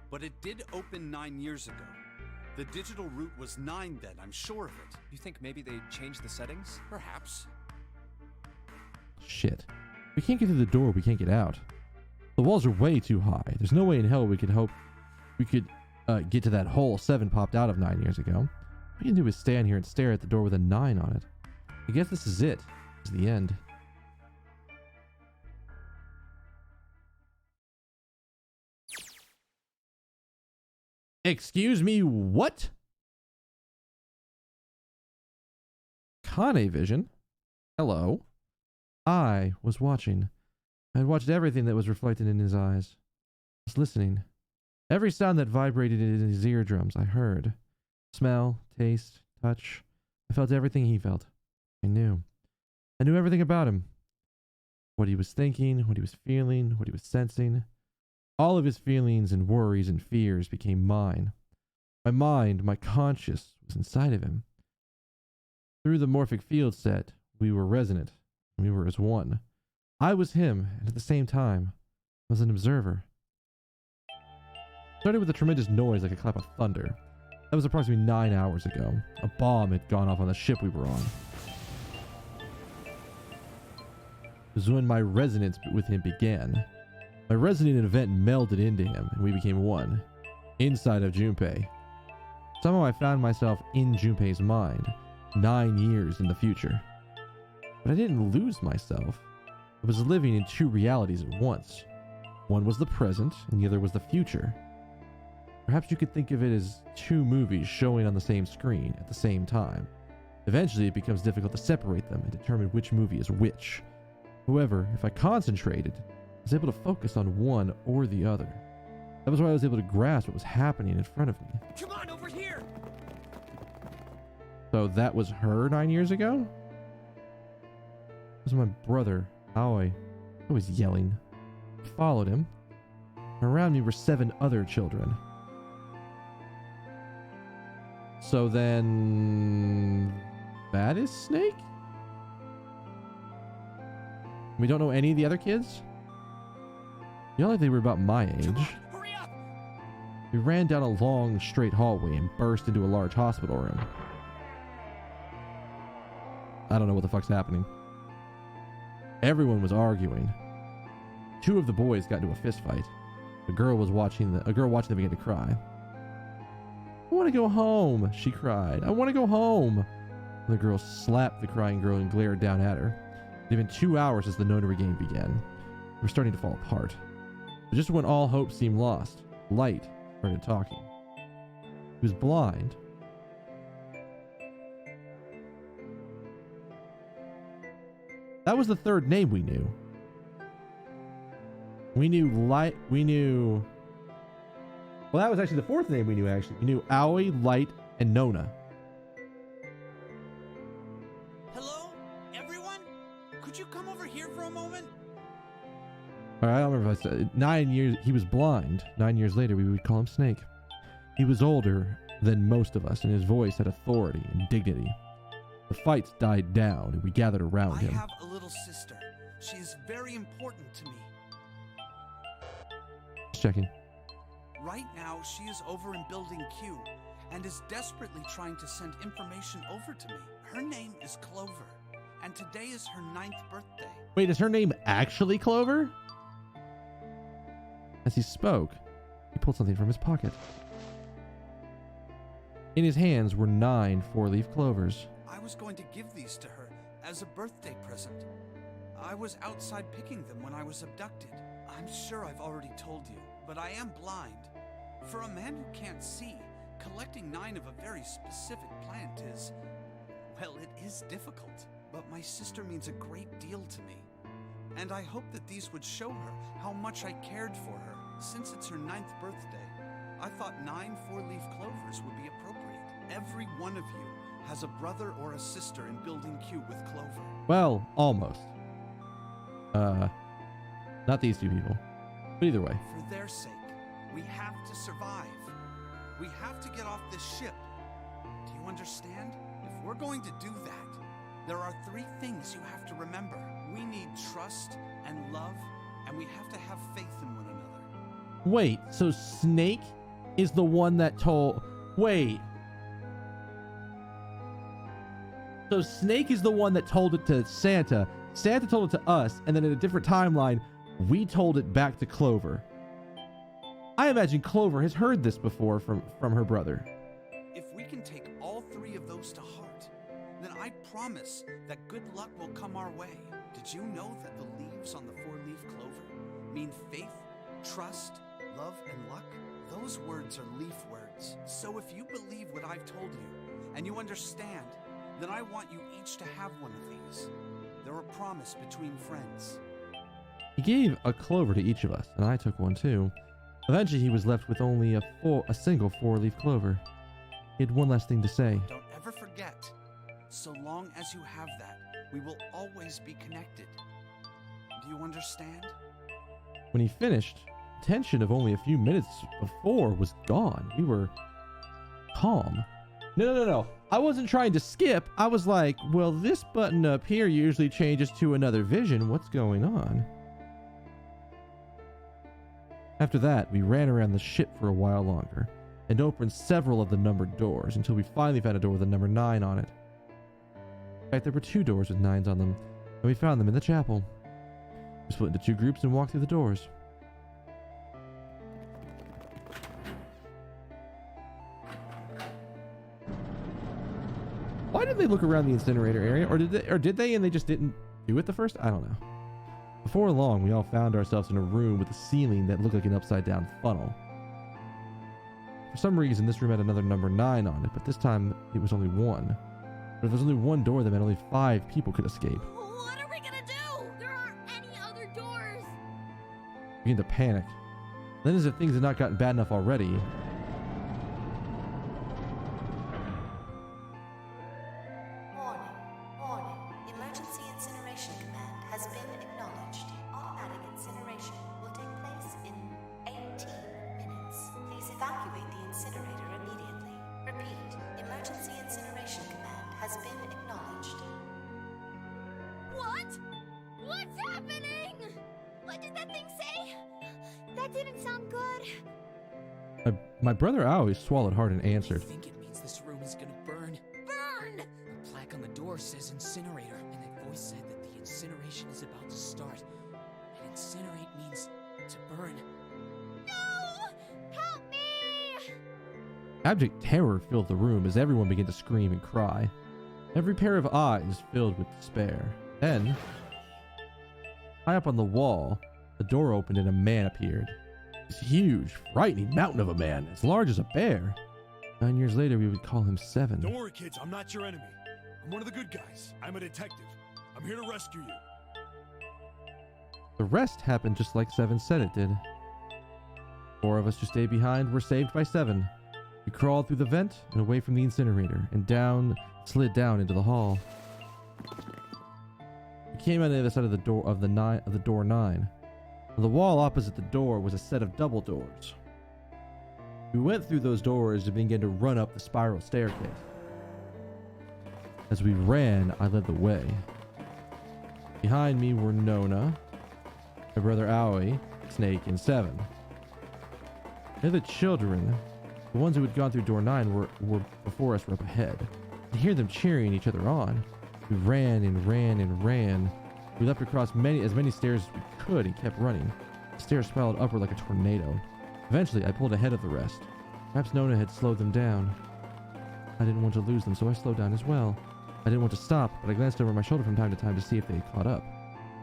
But it did open 9 years ago. The digital route was 9 then, I'm sure of it. You think maybe they changed the settings? Perhaps. Shit. We can't get through the door. We can't get out. The walls are way too high. There's no way in hell we could get to that hole 7 popped out of 9 years ago. All we can do is stand here and stare at the door with a 9 on it. I guess this is it. This is the end. Excuse me, what? Kane Vision? Hello. I was watching. I had watched everything that was reflected in his eyes. I was listening. Every sound that vibrated in his eardrums, I heard. Smell, taste, touch. I felt everything he felt. I knew. I knew everything about him. What he was thinking, what he was feeling, what he was sensing. All of his feelings and worries and fears became mine. My mind, my conscious, was inside of him. Through the morphic field set, we were resonant. We were as one. I was him, and at the same time, was an observer. It started with a tremendous noise like a clap of thunder. That was approximately 9 hours ago. A bomb had gone off on the ship we were on. It was when my resonance with him began. My resonant event melded into him, and we became one. Inside of Junpei. Somehow I found myself in Junpei's mind, 9 years in the future. But I didn't lose myself. I was living in 2 realities at once. One was the present, and the other was the future. Perhaps you could think of it as 2 movies showing on the same screen at the same time. Eventually, it becomes difficult to separate them and determine which movie is which. However, if I concentrated, I was able to focus on one or the other. That was why I was able to grasp what was happening in front of me. Come on, over here! So that was her 9 years ago? That was my brother, Aoi. I was yelling. I followed him. Around me were 7 other children. So then... that is Snake? We don't know any of the other kids? You know, like they were about my age. Hurry up! We ran down a long, straight hallway and burst into a large hospital room. I don't know what the fuck's happening. Everyone was arguing. 2 of the boys got into a fist fight. A girl watching them began to cry. I want to go home, she cried. I want to go home. The girl slapped the crying girl and glared down at her. It had been 2 hours since the notary game began. We were starting to fall apart. But just when all hope seemed lost, Light started talking. He was blind. That was the 3rd name we knew. We knew Light. We knew... well, that was actually the 4th name we knew, actually. We knew Aoi, Light, and Nona. Hello? Everyone? Could you come over here for a moment? Alright, I don't remember if I said 9 years. He was blind. 9 years later, we would call him Snake. He was older than most of us, and his voice had authority and dignity. The fights died down, and we gathered around him. I have a little sister. She is very important to me. Just checking. Right now, she is over in Building Q and is desperately trying to send information over to me. Her name is Clover, and today is her 9th birthday. Wait, is her name actually Clover? As he spoke, he pulled something from his pocket. In his hands were 9 4-leaf clovers. I was going to give these to her as a birthday present. I was outside picking them when I was abducted. I'm sure I've already told you, but I am blind. For a man who can't see, collecting 9 of a very specific plant is... well, it is difficult. But my sister means a great deal to me. And I hope that these would show her how much I cared for her. Since it's her 9th birthday, I thought 9 4-leaf clovers would be appropriate. Every one of you has a brother or a sister in Building Q with Clover. Well, almost. Not these 2 people. But either way. For their sake, we have to survive. We have to get off this ship. Do you understand? If we're going to do that, there are 3 things you have to remember. We need trust and love, and we have to have faith in one another. Wait, so Snake is the one that told... wait. So Snake is the one that told it to Santa. Santa told it to us, and then in a different timeline, we told it back to Clover. I imagine Clover has heard this before from her brother. If we can take all three of those to heart, then I promise that good luck will come our way. Did you know that the leaves on the four-leaf clover mean faith, trust, love, and luck? Those words are leaf words. So if you believe what I've told you, and you understand, then I want you each to have one of these. They're a promise between friends. He gave a clover to each of us, and I took one too. Eventually, he was left with only a single four-leaf clover. He had one last thing to say. Don't ever forget, so long as you have that, we will always be connected. Do you understand? When he finished, the tension of only a few minutes before was gone. We were calm. No. I wasn't trying to skip. I was like, well, this button up here usually changes to another vision. What's going on? After that, we ran around the ship for a while longer and opened several of the numbered doors until we finally found a door with a number 9 on it. In fact, there were 2 doors with 9s on them, and we found them in the chapel. We split into 2 groups and walked through the doors. Why did they look around the incinerator area? Or did they and they just didn't do it the first? I don't know. Before long, we all found ourselves in a room with a ceiling that looked like an upside-down funnel. For some reason, this room had another number 9 on it, but this time it was only 1. But if there's only 1 door, that meant only 5 people could escape. What are we gonna do? There aren't any other doors. We began to panic. Then, as if things had not gotten bad enough already, Warning. Emergency incineration command has been acknowledged. Automatic incineration will take place in 18 minutes. Please evacuate the incinerator immediately. Repeat. Emergency incineration command has been acknowledged. What? What's happening? What did that thing say? That didn't sound good. my brother always swallowed hard and answered. I think it means this room is gonna burn. Burn! The plaque on the door says incinerator, and that voice said that the incineration is about to start. And incinerate means to burn. No! Help me! Abject terror filled the room as everyone began to scream and cry. Every pair of eyes filled with despair. Then, high up on the wall, the door opened and a man appeared. This huge, frightening mountain of a man, as large as a bear. 9 years later, we would call him 7. Don't worry, kids. I'm not your enemy. I'm one of the good guys. I'm a detective. I'm here to rescue you. The rest happened just like 7 said it did. 4 of us who stayed behind were saved by 7. We crawled through the vent and away from the incinerator and slid down into the hall. We came on the other side of the door of the door 9. On the wall opposite the door was a set of double doors. We went through those doors and began to run up the spiral staircase. As we ran, I led the way. Behind me were Nona, my brother Aoi, Snake, and 7. The other children, the ones who had gone through door 9, were before us, were up ahead. I hear them cheering each other on. We ran and ran and ran. We leapt across as many stairs as we could and kept running. The stairs spiraled upward like a tornado. Eventually, I pulled ahead of the rest. Perhaps Nona had slowed them down. I didn't want to lose them, so I slowed down as well. I didn't want to stop, but I glanced over my shoulder from time to time to see if they had caught up.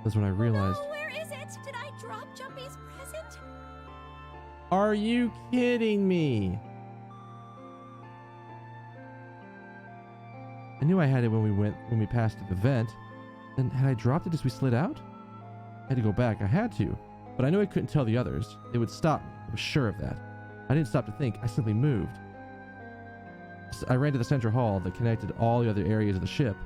That's when I realized... No, where is it? Did I drop Jumpy's present? Are you kidding me? I knew I had it when we passed through the vent. Then had I dropped it as we slid out? I had to go back. I had to. But I knew I couldn't tell the others. They would stop me. I was sure of that. I didn't stop to think. I simply moved. I ran to the central hall that connected all the other areas of the ship.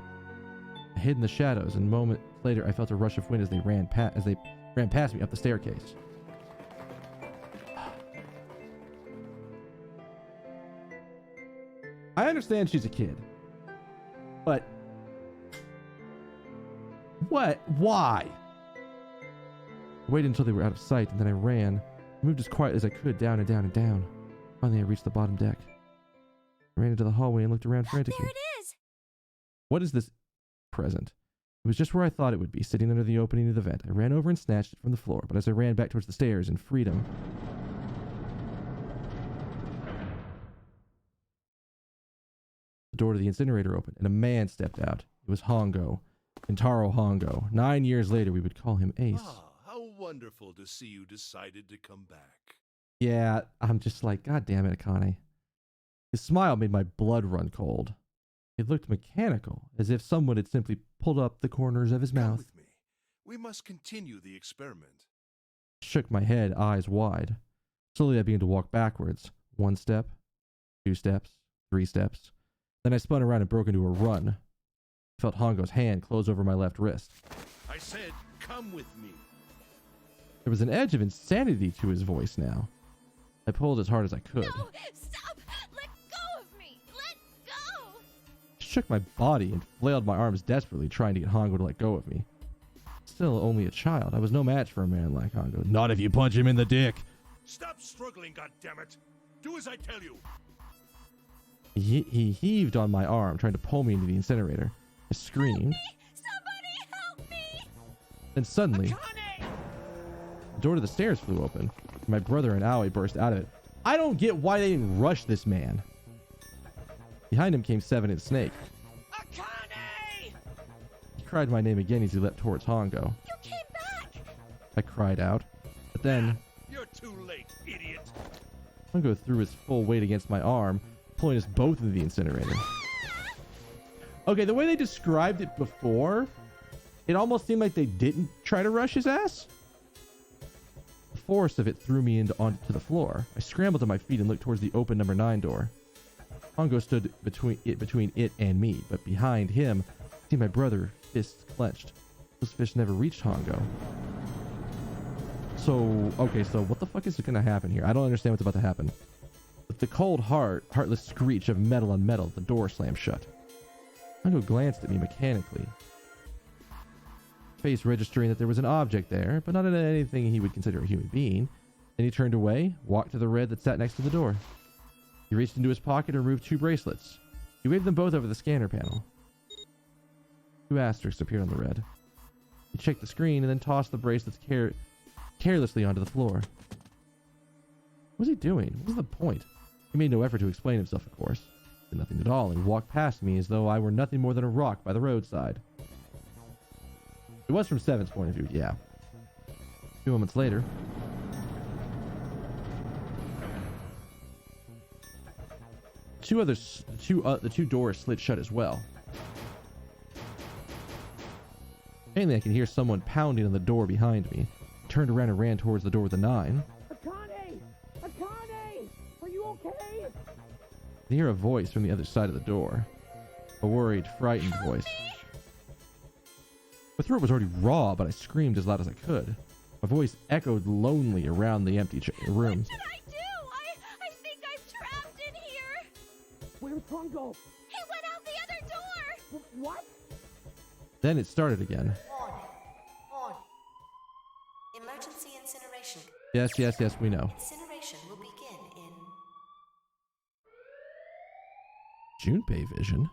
I hid in the shadows, and a moment later I felt a rush of wind as they ran past me up the staircase. I understand she's a kid. But what? Why? I waited until they were out of sight, and then I ran. I moved as quiet as I could, down and down and down. Finally, I reached the bottom deck. I ran into the hallway and looked around frantically. There it is! What is this present? It was just where I thought it would be, sitting under the opening of the vent. I ran over and snatched it from the floor, but as I ran back towards the stairs in freedom, the door to the incinerator opened, and a man stepped out. It was Hongo, Kentaro Hongo. 9 years later, we would call him Ace. Ah, how wonderful to see you decided to come back. Yeah, I'm just like, God damn it, Akane. His smile made my blood run cold. It looked mechanical, as if someone had simply pulled up the corners of his Come mouth. with me. We must continue the experiment. Shook my head, eyes wide. Slowly I began to walk backwards. 1 step, 2 steps, 3 steps. Then I spun around and broke into a run. I felt Hongo's hand close over my left wrist. I said, come with me. There was an edge of insanity to his voice now. I pulled as hard as I could. No! Stop! Let go of me! Let go! Shook my body and flailed my arms desperately, trying to get Hongo to let go of me. Still only a child. I was no match for a man like Hongo. Not if you punch him in the dick. Stop struggling, goddammit! Do as I tell you! He heaved on my arm, trying to pull me into the incinerator. I screamed. Help me! Somebody help me! Then suddenly, Akane! the door to the stairs flew open. My brother and Aoi burst out of it. I don't get why they didn't rush this man. Behind him came Seven and Snake. Akane! He cried my name again as he leapt towards Hongo. You came back! I cried out. But then, You're too late, idiot! Hongo threw his full weight against my arm, pulling us both into the incinerator. Okay, the way they described it before, it almost seemed like they didn't try to rush his ass. The force of it threw me onto the floor. I scrambled to my feet and looked towards the open number 9 door. Hongo stood between it and me, but behind him, I see my brother, fists clenched. Those fists never reached Hongo. So, okay, so what the fuck is going to happen here? I don't understand what's about to happen. With the cold, heartless screech of metal on metal, the door slammed shut. Hongo glanced at me mechanically, face registering that there was an object there, but not anything he would consider a human being. Then he turned away, walked to the red that sat next to the door. He reached into his pocket and removed 2 bracelets. He waved them both over the scanner panel. 2 asterisks appeared on the red. He checked the screen and then tossed the bracelets carelessly onto the floor. What was he doing? What was the point? He made no effort to explain himself, of course. Did nothing at all and walked past me as though I were nothing more than a rock by the roadside. It was from Seven's point of view, yeah. A few moments later, the 2 doors slid shut as well. Faintly, I could hear someone pounding on the door behind me. I turned around and ran towards the door with the 9. Akane! Akane! Are you okay? I hear a voice from the other side of the door. A worried, frightened voice. My throat was already raw, but I screamed as loud as I could. My voice echoed lonely around the empty room. What should I do? I think I'm trapped in here! Where's Hongo? He went out the other door! What? Then it started again. Warning. Warning. Emergency incineration. Yes, we know. Incineration will begin in Junpei vision?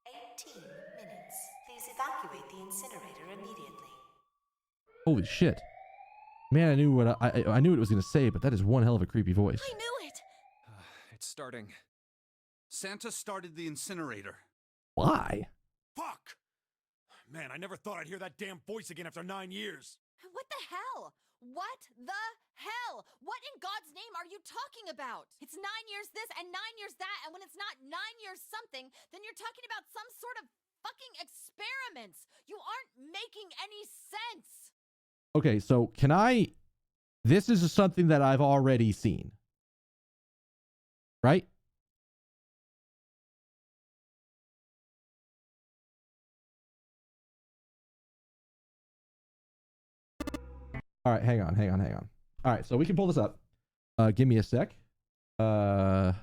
18 minutes. Please evacuate the incinerator immediately. Holy shit. Man, I knew what I knew what it was going to say, but that is one hell of a creepy voice. I knew it! It's starting. Santa started the incinerator. Why? Fuck! Man, I never thought I'd hear that damn voice again after 9 years. What the hell? What the hell? What in God's name are you talking about? It's 9 years this and 9 years that, and when it's not 9 years something, then you're talking about some sort of fucking experiments. You aren't making any sense. Okay, so this is something that I've already seen. Right? All right, hang on. All right, so we can pull this up. Give me a sec. I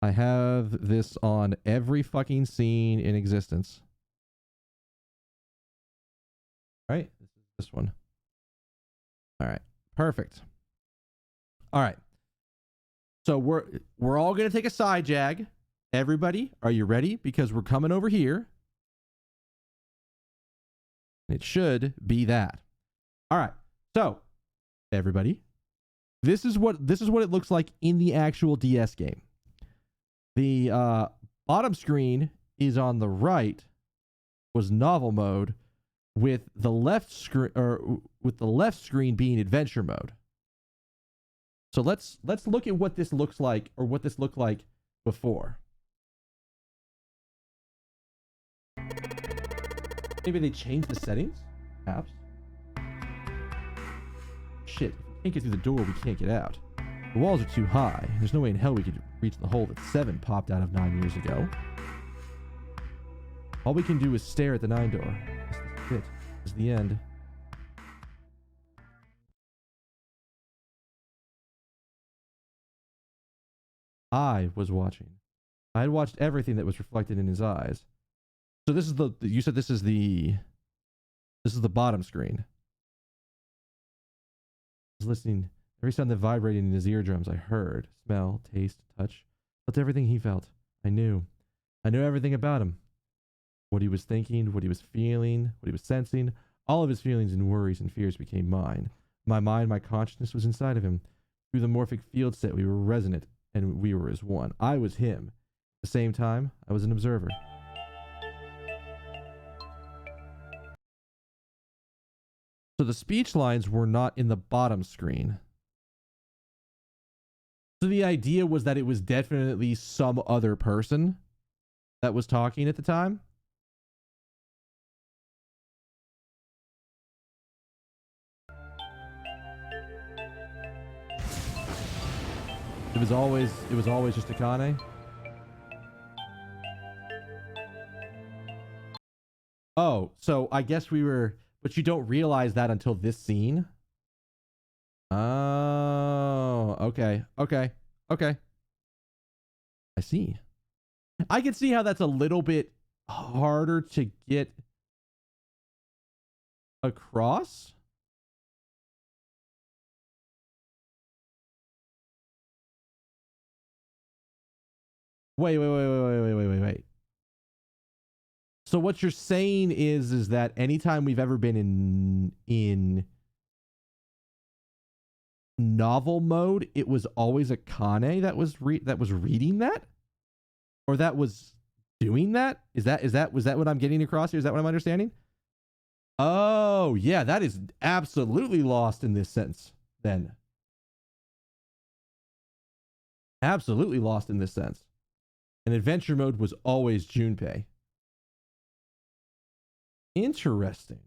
have this on every fucking scene in existence. Right? This one. All right. Perfect. All right. So we're all going to take a side jag. Everybody, are you ready? Because we're coming over here It should be that. All right. So, everybody, this is what it looks like in the actual DS game. The bottom screen is on the right was novel mode, with the left screen being adventure mode. So let's look at what this looks like, or what this looked like before. Maybe they changed the settings? Perhaps. Shit, if we can't get through the door, we can't get out. The walls are too high. There's no way in hell we could reach the hole that 7 popped out of 9 years ago. All we can do is stare at the 9 door. This is it. This is the end. I was watching. I had watched everything that was reflected in his eyes. So this is you said this is the bottom screen. I was listening. Every sound that vibrated in his eardrums I heard. Smell, taste, touch. Felt everything he felt. I knew everything about him. What he was thinking, what he was feeling, what he was sensing. All of his feelings and worries and fears became mine. My mind, my consciousness was inside of him. Through the morphic field set, we were resonant, and we were as one. I was him. At the same time, I was an observer. So the speech lines were not in the bottom screen. So the idea was that it was definitely some other person that was talking at the time. It was always just Akane. Oh, so I guess we were, but you don't realize that until this scene. Oh, okay. I see. I can see how that's a little bit harder to get across. Wait. So what you're saying is that anytime we've ever been in novel mode, it was always Akane that was reading that, or that was doing that? Was that what I'm getting across here? Is that what I'm understanding? Oh yeah, that is absolutely lost in this sense. Then absolutely lost in this sense. And adventure mode was always Junpei. Interesting.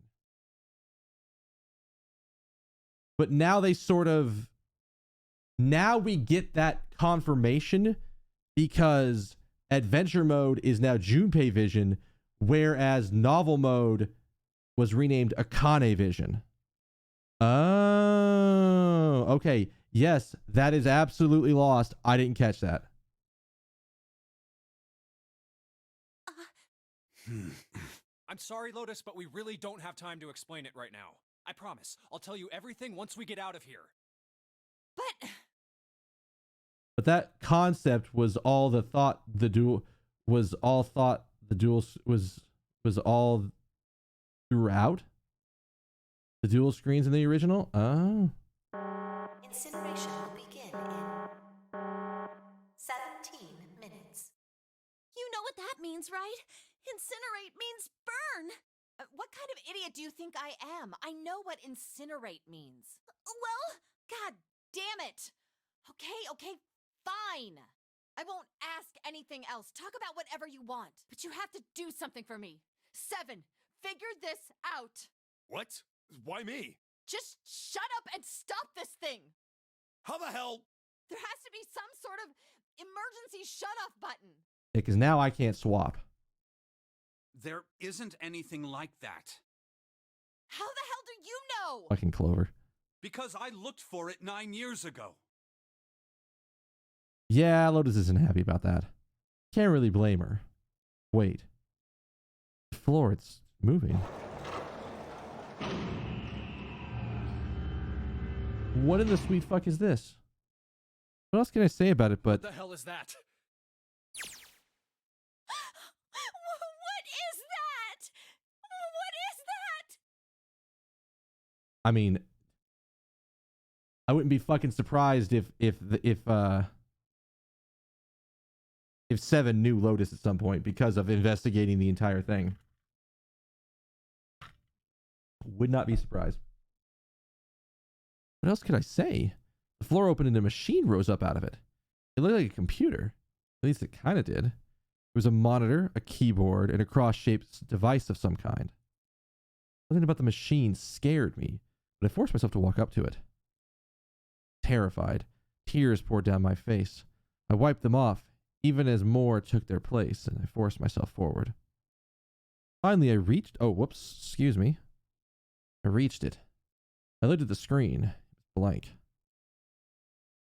But now they now we get that confirmation, because adventure mode is now Junpei Vision, whereas novel mode was renamed Akane Vision. Oh, okay. Yes, that is absolutely lost. I didn't catch that. I'm sorry, Lotus, but we really don't have time to explain it right now. I promise. I'll tell you everything once we get out of here. But that concept was all the thought the duel was all thought the duel was all throughout the dual screens in the original. Oh. Incineration will begin in 17 minutes. You know what that means, right? Incinerate means burn. What kind of idiot do you think I am? I know what incinerate means. Well, god damn it. Okay, fine. I won't ask anything else. Talk about whatever you want. But you have to do something for me. 7, figure this out. What? Why me? Just shut up and stop this thing. How the hell? There has to be some sort of emergency shut-off button. Yeah, because now I can't swap. There isn't anything like that. How the hell do you know? Fucking Clover. Because I looked for it 9 years ago. Yeah, Lotus isn't happy about that. Can't really blame her. Wait. The floor, it's moving. What in the sweet fuck is this? What else can I say about it but... What the hell is that? What is that? What is that? I mean, I wouldn't be fucking surprised if 7 knew Lotus at some point because of investigating the entire thing. Would not be surprised. What else could I say? The floor opened and a machine rose up out of it. It looked like a computer. At least it kind of did. There was a monitor, a keyboard, and a cross-shaped device of some kind. Something about the machine scared me, but I forced myself to walk up to it. Terrified, tears poured down my face. I wiped them off, even as more took their place, and I forced myself forward. Finally, I reached... Oh, whoops. Excuse me. I reached it. I looked at the screen. It was blank.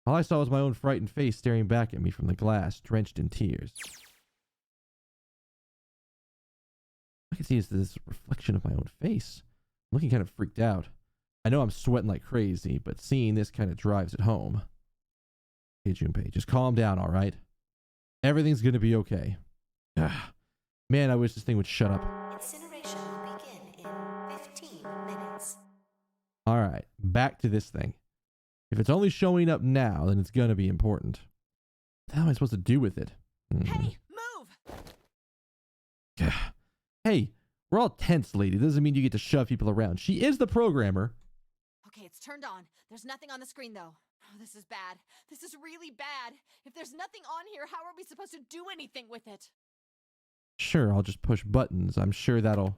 All I saw was my own frightened face staring back at me from the glass, drenched in tears. I can see is this reflection of my own face. I'm looking kind of freaked out. I know I'm sweating like crazy, but seeing this kind of drives it home. Hey, Junpei, just calm down, all right? Everything's gonna be okay. Man, I wish this thing would shut up. Incineration will begin in 15 minutes. All right, back to this thing. If it's only showing up now, then it's gonna be important. What the hell am I supposed to do with it? Hey, move! Hey, we're all tense, lady. Doesn't mean you get to shove people around. She is the programmer. Okay, it's turned on. There's nothing on the screen, though. Oh, this is bad. This is really bad. If there's nothing on here, how are we supposed to do anything with it? Sure, I'll just push buttons. I'm sure that'll...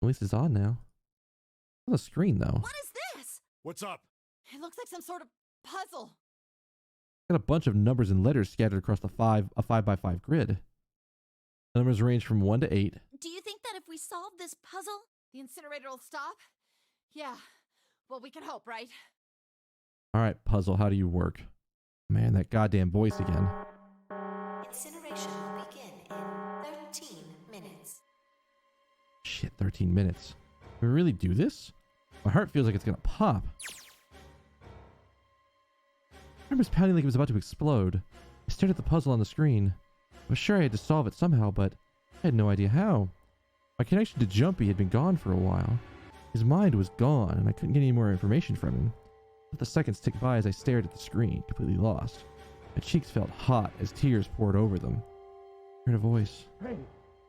At least it's on now. On the screen, though. What is this? What's up? It looks like some sort of puzzle. Got a bunch of numbers and letters scattered across a 5x5 grid. The numbers range from 1 to 8. Do you think that if we solve this puzzle, the incinerator will stop? Yeah. Well, we can hope, right? All right, puzzle, how do you work? Man, that goddamn voice again. Incineration will begin in 13 minutes. Shit, 13 minutes. Can we really do this? My heart feels like it's gonna pop. My heart was pounding like it was about to explode. I stared at the puzzle on the screen. I was sure I had to solve it somehow, but I had no idea how. My connection to Jumpy had been gone for a while. His mind was gone, and I couldn't get any more information from him. Let the seconds tick by as I stared at the screen, completely lost. My cheeks felt hot as tears poured over them. I heard a voice. Hey,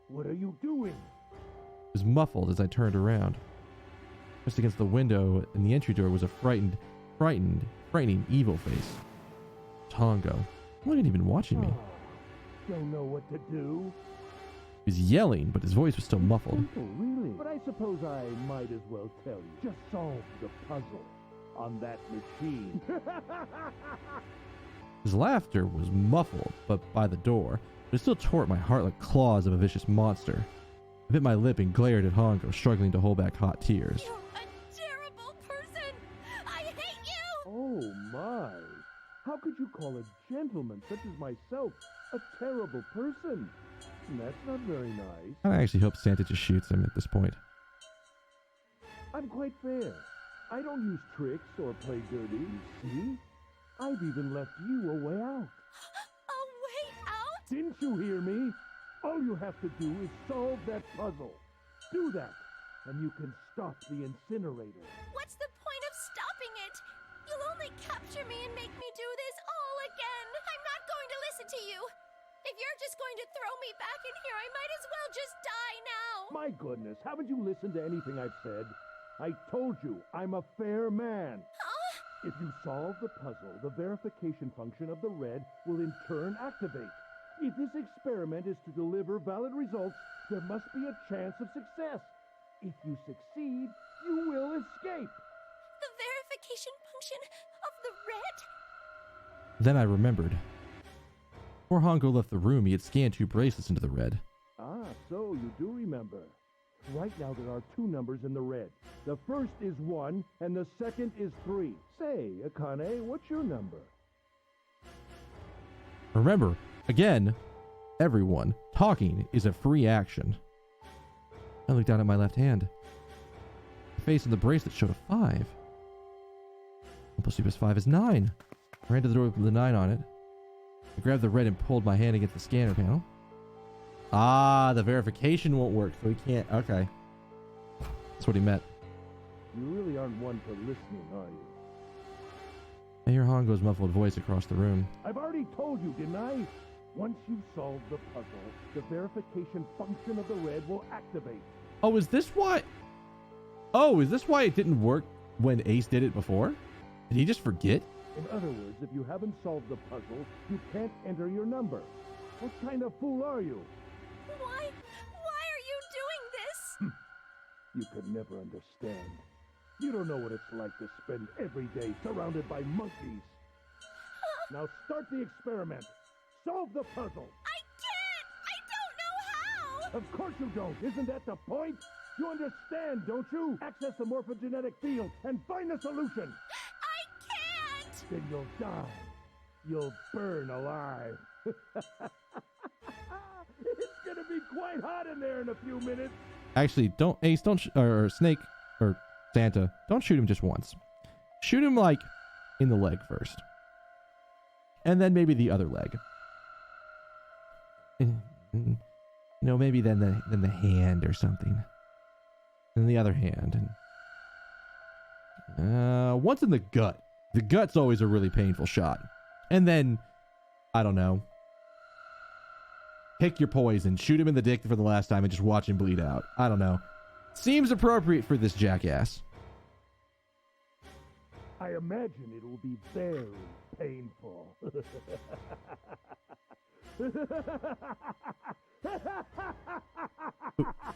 what are you doing? It was muffled as I turned around. Just against the window in the entry door was a frightening, evil face. Tongo. He wasn't even watching me. Don't know what to do? He was yelling, but his voice was still muffled. Oh, really? But I suppose I might as well tell you. Just solve the puzzle on that machine. His laughter was muffled, but by the door, but it still tore at my heart like claws of a vicious monster. I bit my lip and glared at Hongo, struggling to hold back hot tears. You're a terrible person! I hate you! Oh, my. How could you call a gentleman such as myself a terrible person? That's not very nice. I actually hope Santa just shoots him at this point. I'm quite fair. I don't use tricks or play dirty, you see? I've even left you a way out. A way out? Didn't you hear me? All you have to do is solve that puzzle. Do that, and you can stop the incinerator. what's the point of stopping it? You'll only capture me and make me do this all again. I'm not going to listen to you. If you're just going to throw me back in here, I might as well just die now. My goodness, haven't you listened to anything I've said? I told you, I'm a fair man. Huh? If you solve the puzzle, the verification function of the red will in turn activate. If this experiment is to deliver valid results, there must be a chance of success. If you succeed, you will escape. The verification function of the red? Then I remembered. Before Hongo left the room, he had scanned 2 bracelets into the red. Ah, so you do remember. Right now there are 2 numbers in the red. The first is 1, and the second is 3. Say, Akane, what's your number? Remember, again, everyone, talking is a free action. I looked down at my left hand. The face on the bracelet showed a 5. 1 plus 2 plus 5 is 9. I ran to the door with the 9 on it. I grabbed the red and pulled my hand against the scanner panel. Ah, the verification won't work, so we can't. Okay. That's what he meant. You really aren't one for listening, are you? I hear Hongo's muffled voice across the room. I've already told you, didn't I? Once you've solved the puzzle, the verification function of the red will activate. Oh, is this why? Oh, is this why it didn't work when Ace did it before? Did he just forget? In other words, if you haven't solved the puzzle, you can't enter your number. What kind of fool are you? Why are you doing this? You could never understand. You don't know what it's like to spend every day surrounded by monkeys. Now start the experiment. Solve the puzzle. I can't! I don't know how! Of course you don't. Isn't that the point? You understand, don't you? Access the morphogenetic field and find the solution. I can't! Then you'll die. You'll burn alive. It's gonna be quite hot in there in a few minutes. Actually, don't Ace, don't or Snake or Santa, don't shoot him just once. Shoot him like in the leg first, and then maybe the other leg. You know, maybe then the hand or something, and the other hand, and once in the gut. The gut's always a really painful shot, and then I don't know. Pick your poison, shoot him in the dick for the last time, and just watch him bleed out. I don't know. Seems appropriate for this jackass. I imagine it'll be very painful.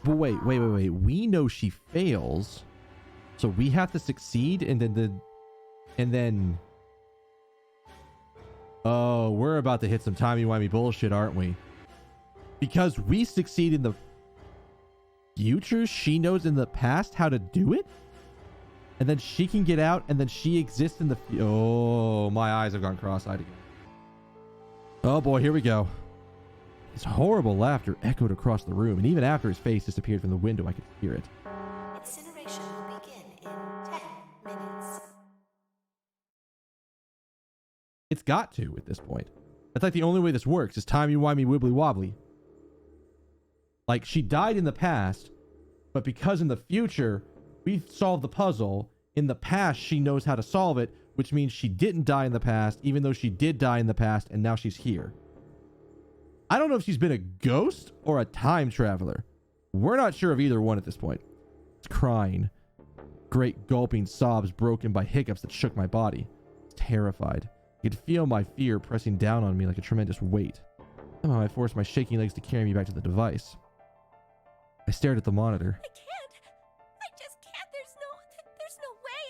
But wait. We know she fails, so we have to succeed, and then. Oh, we're about to hit some timey-wimey bullshit, aren't we? Because we succeed in the future, she knows in the past how to do it? And then she can get out, and then she exists in the... Oh, my eyes have gone cross-eyed again. Oh boy, here we go. His horrible laughter echoed across the room, and even after his face disappeared from the window, I could hear it. Incineration will begin in 10 minutes. It's got to at this point. That's like the only way this works, is timey-wimey wibbly-wobbly. Like, she died in the past, but because in the future we've solved the puzzle, in the past she knows how to solve it, which means she didn't die in the past, even though she did die in the past, and now she's here. I don't know if she's been a ghost or a time traveler. We're not sure of either one at this point. It's crying. Great gulping sobs broken by hiccups that shook my body. It's terrified. I could feel my fear pressing down on me like a tremendous weight. Somehow I forced my shaking legs to carry me back to the device. I stared at the monitor. I can't. I just can't. There's no way.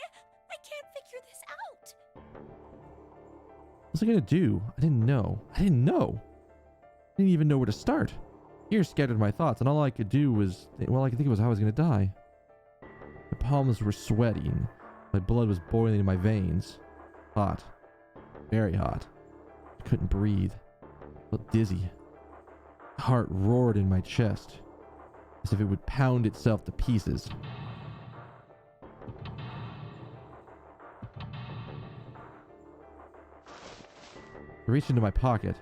I can't figure this out. What was I gonna do? I didn't know. I didn't even know where to start. Fear scattered my thoughts, and all I could do was... Well, I could think it was how I was gonna die. My palms were sweating. My blood was boiling in my veins. Hot. Very hot. I couldn't breathe. I felt dizzy. My heart roared in my chest, as if it would pound itself to pieces. I reached into my pocket.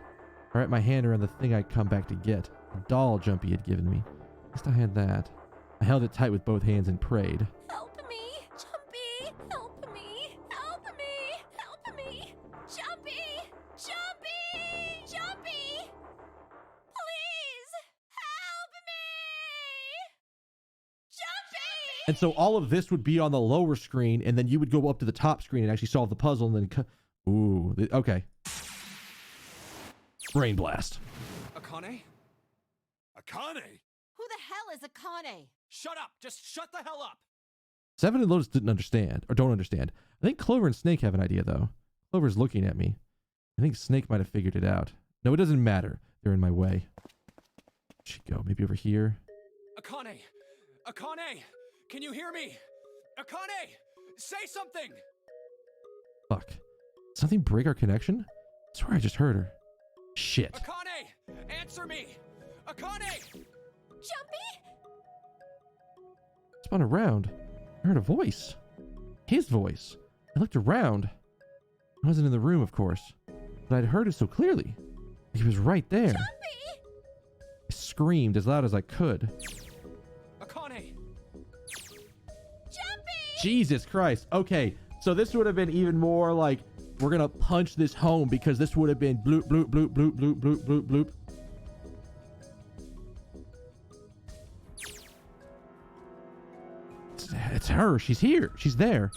I wrapped my hand around the thing I'd come back to get. A doll Jumpy had given me. At least I had that. I held it tight with both hands and prayed. Help me, Jumpy! Help me! Help me! Help me! Jumpy! Jumpy! Jumpy! Please! Help me! Jumpy! And so all of this would be on the lower screen, and then you would go up to the top screen and actually solve the puzzle, and then... Ooh, okay. Brain blast. Akane? Akane? Who the hell is Akane? Shut up! Just shut the hell up! Seven and Lotus didn't understand, or don't understand. I think Clover and Snake have an idea, though. Clover's looking at me. I think Snake might have figured it out. No, it doesn't matter. They're in my way. Where'd she go? Maybe over here? Akane! Akane! Can you hear me? Akane! Say something! Fuck. Did something break our connection? I swear I just heard her. Shit. Akane! Answer me! Akane! Jumpy? I spun around. I heard a voice. His voice. I looked around. He wasn't in the room, of course, but I'd heard it so clearly. He was right there. Jumpy! I screamed as loud as I could. Akane! Jesus Christ. Okay, so this would have been even more like, we're gonna punch this home, because this would have been bloop, bloop, bloop, bloop, bloop, bloop, bloop, bloop. It's her. She's here. She's there.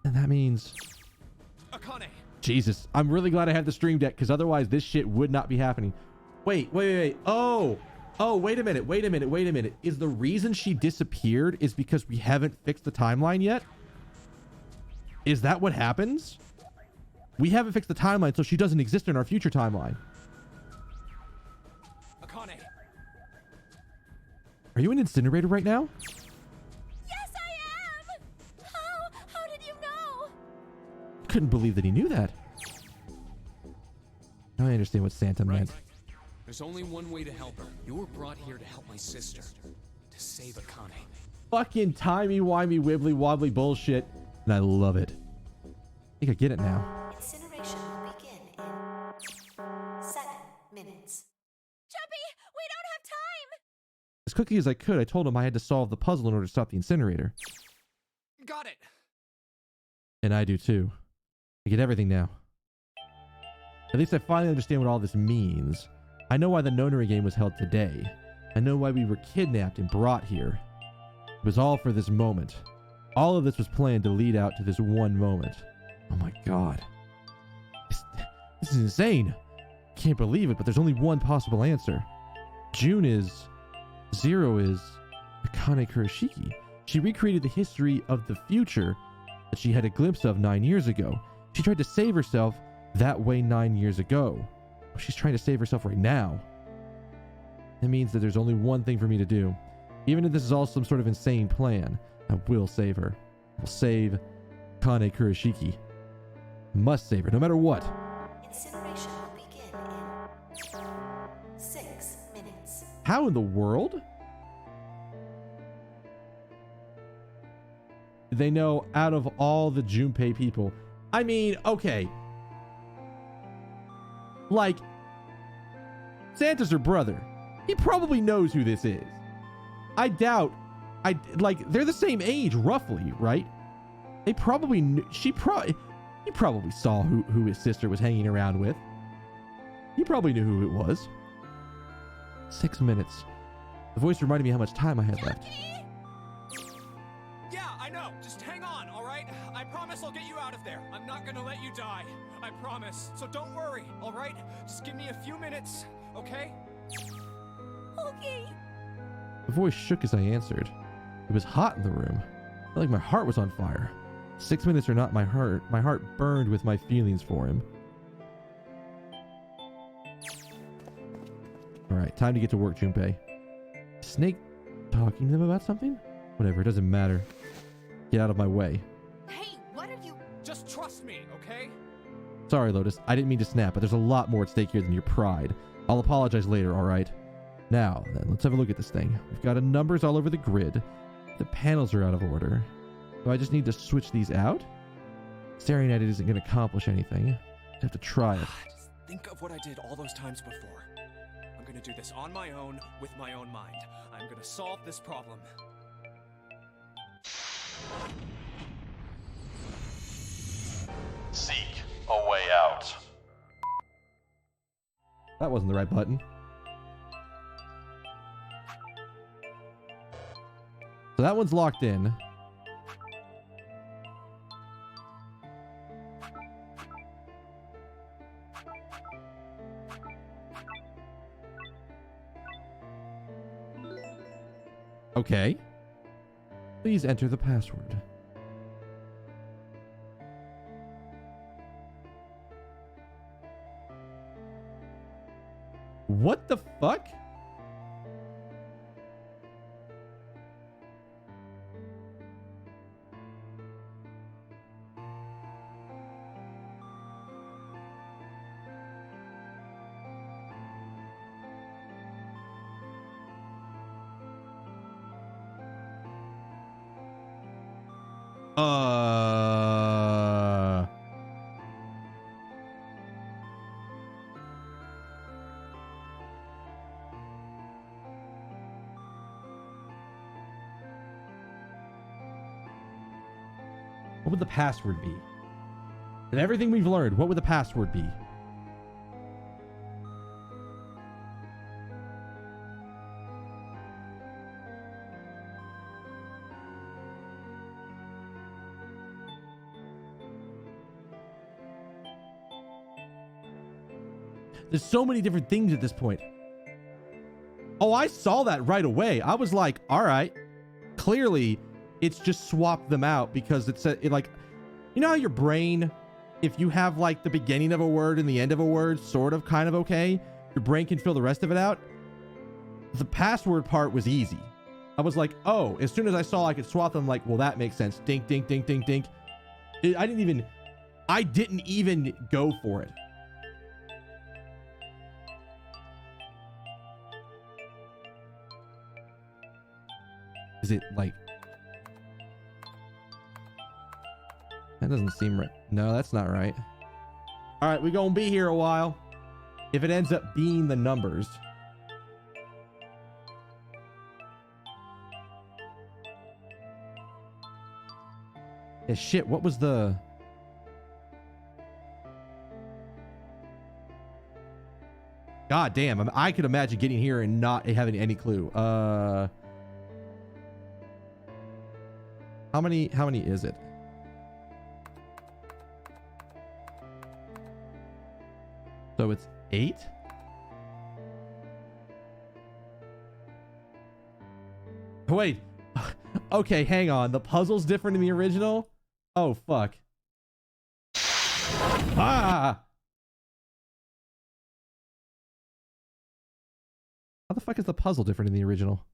And that means... Akane. Jesus. I'm really glad I have the stream deck, because otherwise this shit would not be happening. Wait. Oh, wait a minute. Is the reason she disappeared is because we haven't fixed the timeline yet? Is that what happens? We haven't fixed the timeline, so she doesn't exist in our future timeline. Akane. Are you an incinerator right now? Yes, I am! How did you know? Couldn't believe that he knew that. Now I understand what Santa meant. There's only one way to help her. You were brought here to help my sister. To save Akane. Fucking timey-wimey, wibbly-wobbly bullshit. And I love it. I think I get it now. Incineration will begin in 7 minutes. Jumpy, we don't have time! As quickly as I could, I told him I had to solve the puzzle in order to stop the incinerator. Got it. And I do too. I get everything now. At least I finally understand what all this means. I know why the nonary game was held today. I know why we were kidnapped and brought here. It was all for this moment. All of this was planned to lead out to this one moment. Oh my god. This is insane. Can't believe it, but there's only one possible answer. June is... 0 is... Akane Kurashiki. She recreated the history of the future that she had a glimpse of 9 years ago. She tried to save herself that way 9 years ago. She's trying to save herself right now. That means that there's only one thing for me to do. Even if this is all some sort of insane plan, I will save her. I will save Akane Kurashiki. Must save her, no matter what. Incineration will begin in 6 minutes. How in the world? They know out of all the Junpei people. I mean, okay. Like, Santa's her brother. He probably knows who this is. I doubt. They're the same age, roughly, right? They probably knew. He probably saw who his sister was hanging around with. He probably knew who it was. 6 minutes. The voice reminded me how much time I had left. Yeah, I know. Just hang on, all right? I promise I'll get you out of there. I'm not gonna let you die. I promise. So don't worry, all right? Just give me a few minutes, okay? Okay. The voice shook as I answered. It was hot in the room. I felt like my heart was on fire. 6 minutes or not, my heart burned with my feelings for him. Alright, time to get to work, Junpei. Snake talking to them about something? Whatever, it doesn't matter. Get out of my way. Hey, what are you... Just trust me, okay? Sorry, Lotus. I didn't mean to snap, but there's a lot more at stake here than your pride. I'll apologize later, alright? Now, then, let's have a look at this thing. We've got numbers all over the grid. The panels are out of order. Do I just need to switch these out? Staring at it isn't going to accomplish anything. I have to try it. Just think of what I did all those times before. I'm gonna do this on my own, with my own mind. I'm gonna solve this problem. Seek a way out. That wasn't the right button. So that one's locked in. Okay. Please enter the password. What the fuck? would the password be? And everything we've learned, what would the password be? There's so many different things at this point. Oh, I saw that right away. I was like, all right, clearly it's just swapped them out because it's like, you know how your brain, if you have like the beginning of a word and the end of a word sort of kind of okay, your brain can fill the rest of it out. The password part was easy. I was like, oh, as soon as I saw I could swap them, like, well, that makes sense. Dink, dink, dink, dink, dink. I didn't even go for it. Is it like... That doesn't seem right. No, that's not right. All right, we're going to be here a while. If it ends up being the numbers. Yeah, shit, what was the... God damn, I could imagine getting here and not having any clue. How many is it? So it's 8? Wait. Okay, hang on. The puzzle's different in the original? Oh, fuck. Ah! How the fuck is the puzzle different in the original?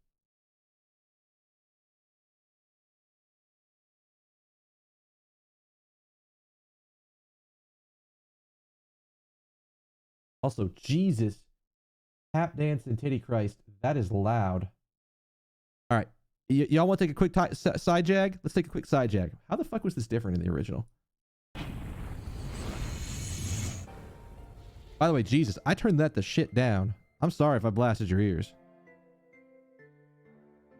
Also, Jesus. Tap dance and titty Christ. That is loud. All right. Y'all want to take a quick side jag? Let's take a quick side jag. How the fuck was this different in the original? By the way, Jesus, I turned that the shit down. I'm sorry if I blasted your ears.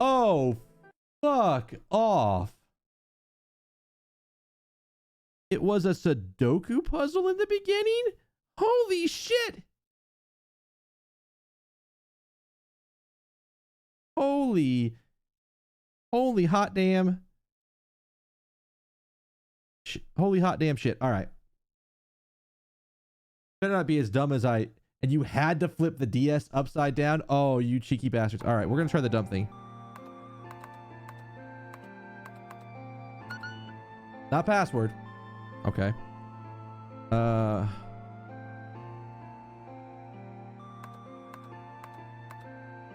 Oh, fuck off. It was a Sudoku puzzle in the beginning? Holy shit. Holy hot damn. Holy hot damn shit. All right. Better not be as dumb as I... And you had to flip the DS upside down? Oh, you cheeky bastards. All right, we're going to try the dumb thing. Not password. Okay.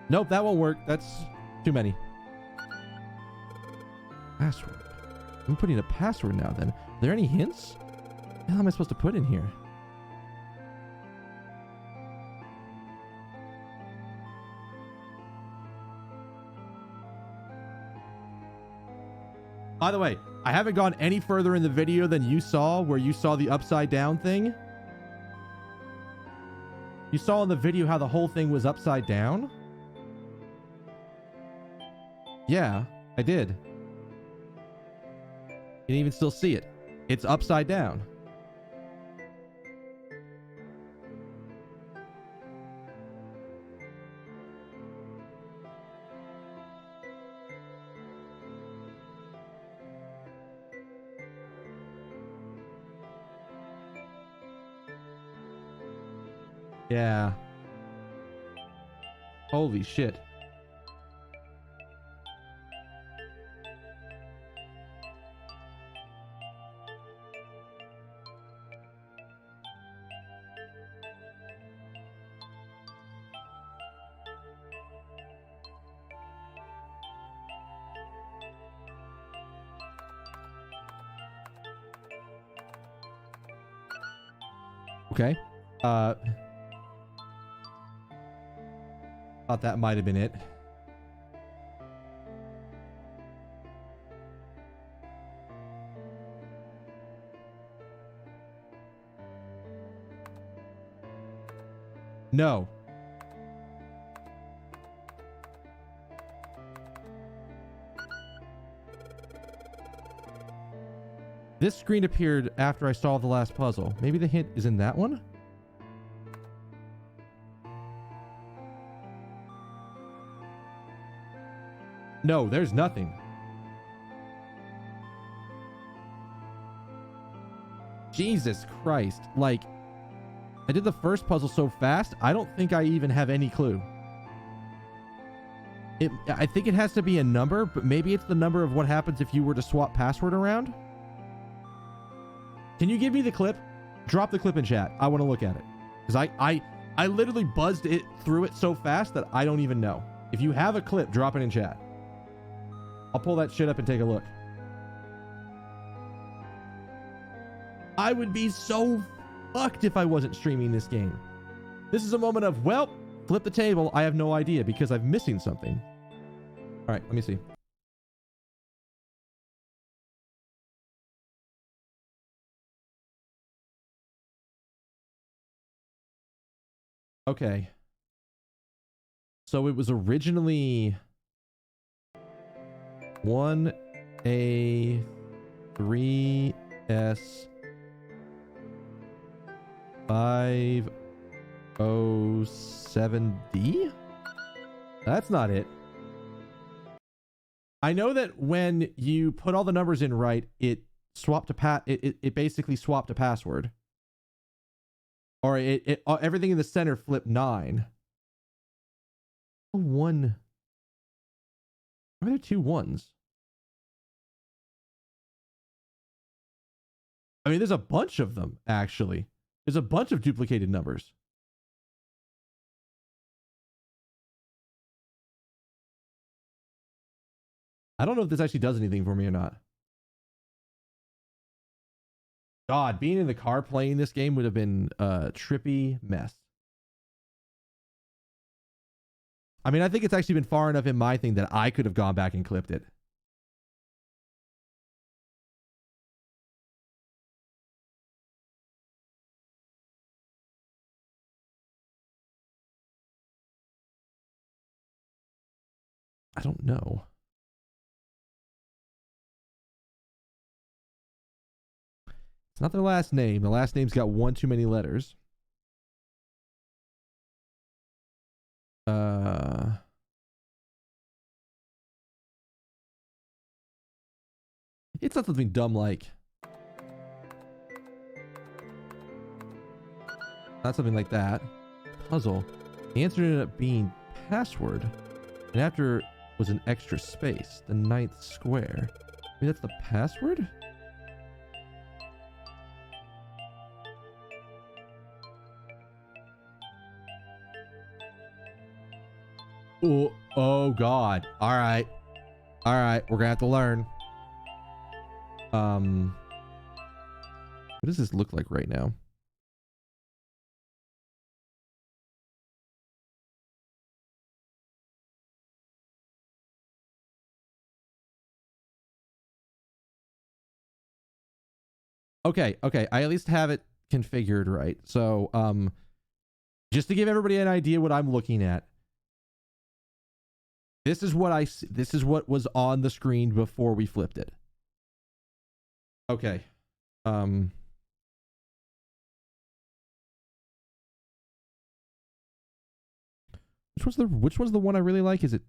Nope, that won't work. That's too many. Password. I'm putting a password now then. Are there any hints? What the hell am I supposed to put in here? By the way, I haven't gone any further in the video than you saw, where you saw the upside down thing. You saw in the video how the whole thing was upside down? Yeah, I did. You can even still see it. It's upside down. Yeah. Holy shit. Okay. Thought that might have been it. No. This screen appeared after I solved the last puzzle. Maybe the hint is in that one? No, there's nothing. Jesus Christ. Like, I did the first puzzle so fast, I don't think I even have any clue. I think it has to be a number, but maybe it's the number of what happens if you were to swap password around. Can you give me the clip? Drop the clip in chat. I want to look at it. Because I literally buzzed it through it so fast that I don't even know. If you have a clip, drop it in chat. I'll pull that shit up and take a look. I would be so fucked if I wasn't streaming this game. This is a moment of, well, flip the table. I have no idea because I'm missing something. All right, let me see. Okay. So it was originally 1A 3S 507D? That's not it. I know that when you put all the numbers in right, it swapped to it basically swapped a password. Or everything in the center flipped 9. One. Why are there 2 1s? I mean, there's a bunch of them, actually. There's a bunch of duplicated numbers. I don't know if this actually does anything for me or not. God, being in the car playing this game would have been a trippy mess. I mean, I think it's actually been far enough in my thing that I could have gone back and clipped it. I don't know. It's not their last name. The last name's got one too many letters. It's not something dumb like. Not something like that. Puzzle. The answer ended up being password. And after was an extra space. The 9th square. Maybe that's the password? Oh God. All right. We're gonna have to learn. What does this look like right now? Okay. I at least have it configured right. So, just to give everybody an idea what I'm looking at. This is what was on the screen before we flipped it. Okay. Which one's the one I really like? Is it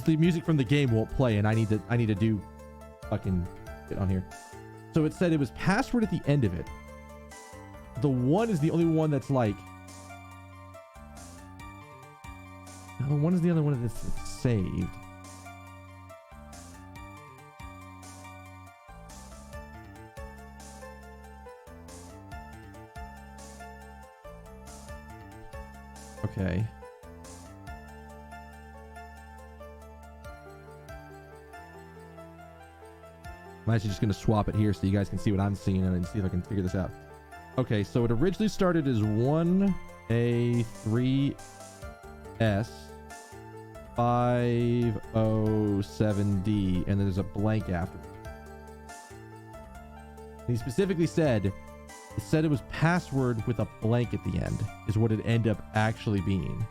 the music from the game won't play and I need to do fucking get on here. So it said it was password at the end of it. The 1 is the only one that's like. No, the 1 is the other one that's saved. Okay. I'm actually just going to swap it here so you guys can see what I'm seeing and see if I can figure this out. Okay, so it originally started as 1A3S 507D, and then there's a blank after. He specifically said, it was password with a blank at the end is what it ended up actually being.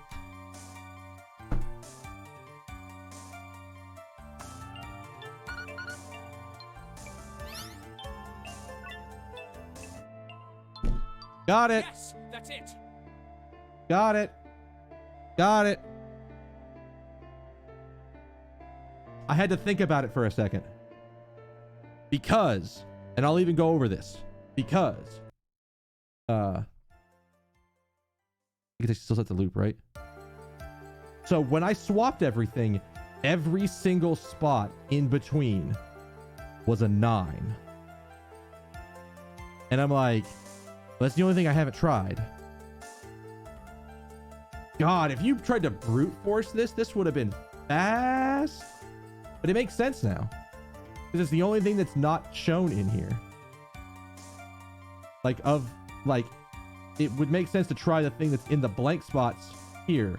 Got it. Yes, that's it. Got it. Got it. I had to think about it for a second. Because, and I'll even go over this, because, I guess I still set the loop, right? So when I swapped everything, every single spot in between was a 9. And I'm like, well, that's the only thing I haven't tried. God, if you tried to brute force this would have been fast. But it makes sense now. Because it's the only thing that's not shown in here. It would make sense to try the thing that's in the blank spots here.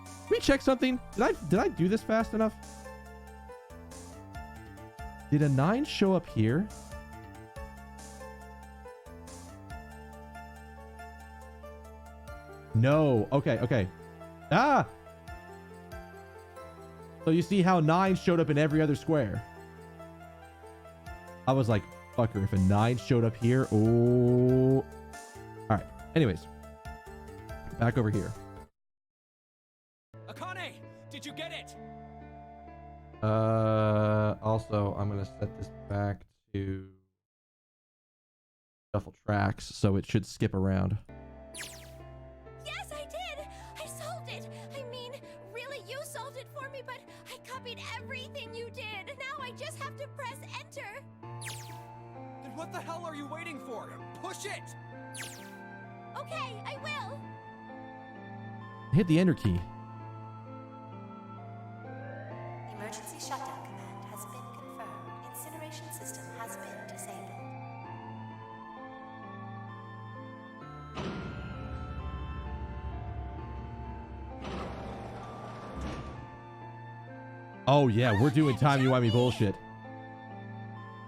Can we check something? Did I do this fast enough? Did a 9 show up here? No. Okay. Ah! So you see how 9 showed up in every other square. I was like, fucker, if a 9 showed up here, oh. Alright. Anyways. Back over here. Akane, did you get it? Also, I'm going to set this back to shuffle tracks, so it should skip around. Yes, I did! I solved it! I mean, really, you solved it for me, but I copied everything you did. Now I just have to press enter. Then what the hell are you waiting for? Push it! Okay, I will. Hit the enter key. Emergency shutdown command has been confirmed. Incineration system has been disabled. Oh yeah, we're doing timey-wimey bullshit.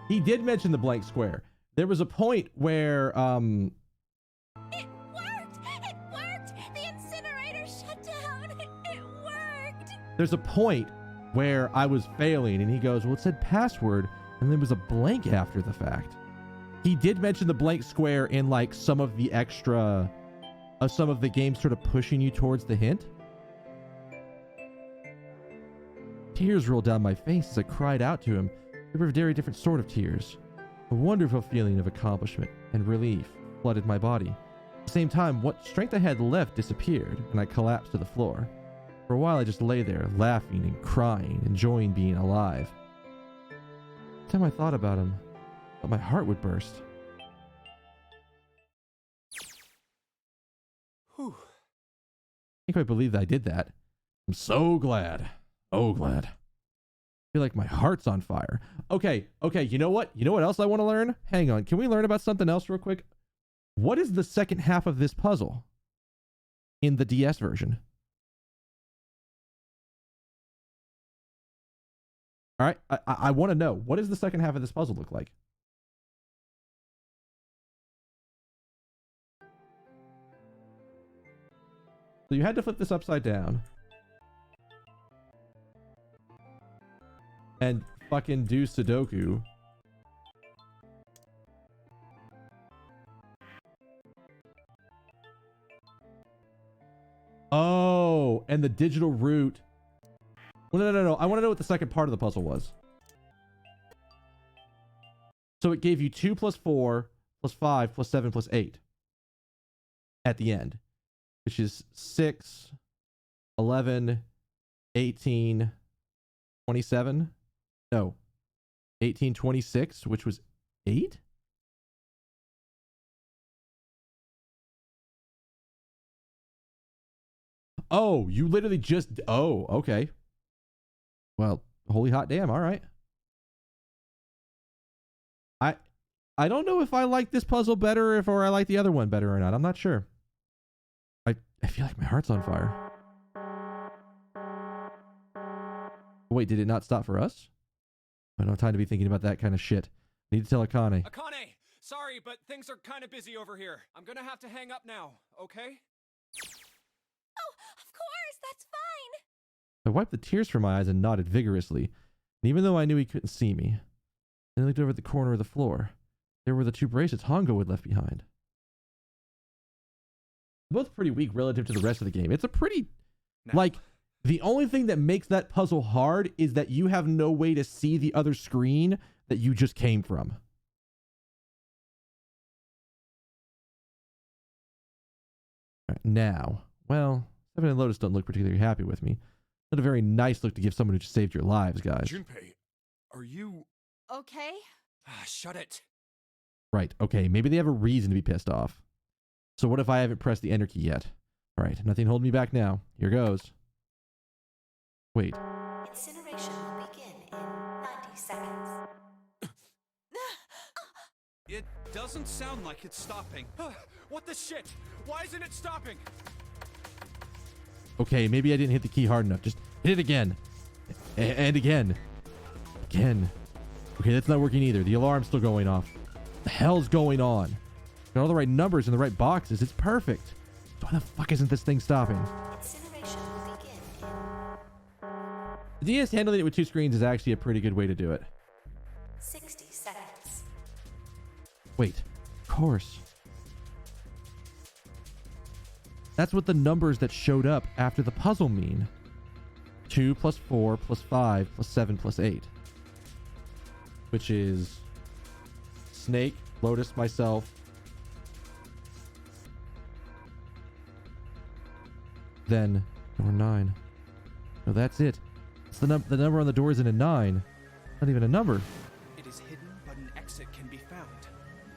He did mention the blank square. There was a point where It worked! It worked! The incinerator shut down! It worked! there's a point where I was failing and he goes, well, it said password and there was a blank after the fact. He did mention the blank square in like some of the extra some of the games sort of pushing you towards the hint. Tears rolled down my face as I cried out to him. They were a very different sort of tears. A wonderful feeling of accomplishment and relief flooded my body. At the same time, what strength I had left disappeared, and I collapsed to the floor. For a while, I just lay there, laughing and crying, enjoying being alive. Every time I thought about him, I thought my heart would burst. Whew. I can't quite believe that I did that. I'm so glad. Oh, glad. I feel like my heart's on fire. Okay, you know what? You know what else I want to learn? Hang on, can we learn about something else real quick? What is the second half of this puzzle in the DS version? All right, I want to know. What does the second half of this puzzle look like? So you had to flip this upside down. And fucking do Sudoku. Oh, and the digital route. Well, no. I want to know what the second part of the puzzle was. So it gave you 2 plus 4 plus 5 plus 7 plus 8 at the end, which is 6, 11, 18, 27. No, 1826, which was 8? Oh, you literally just... Oh, okay. Well, holy hot damn, all right. I don't know if I like this puzzle better or I like the other one better or not. I'm not sure. I feel like my heart's on fire. Wait, did it not stop for us? I don't have time to be thinking about that kind of shit. Need to tell Akane. Akane, sorry, but things are kind of busy over here. I'm gonna have to hang up now, okay? Oh, of course, that's fine. I wiped the tears from my eyes and nodded vigorously. And even though I knew he couldn't see me, I looked over at the corner of the floor. There were the 2 bracelets Hongo had left behind. Both pretty weak relative to the rest of the game. It's a pretty... Like, the only thing that makes that puzzle hard is that you have no way to see the other screen that you just came from. All right, now, well, Seven and Lotus don't look particularly happy with me. Not a very nice look to give someone who just saved your lives, guys. Junpei, are you... Okay. Shut it. Right, okay, maybe they have a reason to be pissed off. So what if I haven't pressed the enter key yet? All right, nothing holding me back now. Here goes. Wait. Incineration will begin in 90 seconds. It doesn't sound like it's stopping. What the shit? Why isn't it stopping? Okay, maybe I didn't hit the key hard enough. Just hit it again. And again. Again. Okay, that's not working either. The alarm's still going off. What the hell's going on? Got all the right numbers in the right boxes. It's perfect. So why the fuck isn't this thing stopping? Incineration will begin in... The DS handling it with 2 screens is actually a pretty good way to do it. 60 seconds. Wait. Of course. That's what the numbers that showed up after the puzzle mean. 2 plus 4 plus 5 plus 7 plus 8. Which is Snake, Lotus, myself. Then number 9. No, that's it. It's the number on the door isn't a 9. Not even a number. It is hidden, but an exit can be found.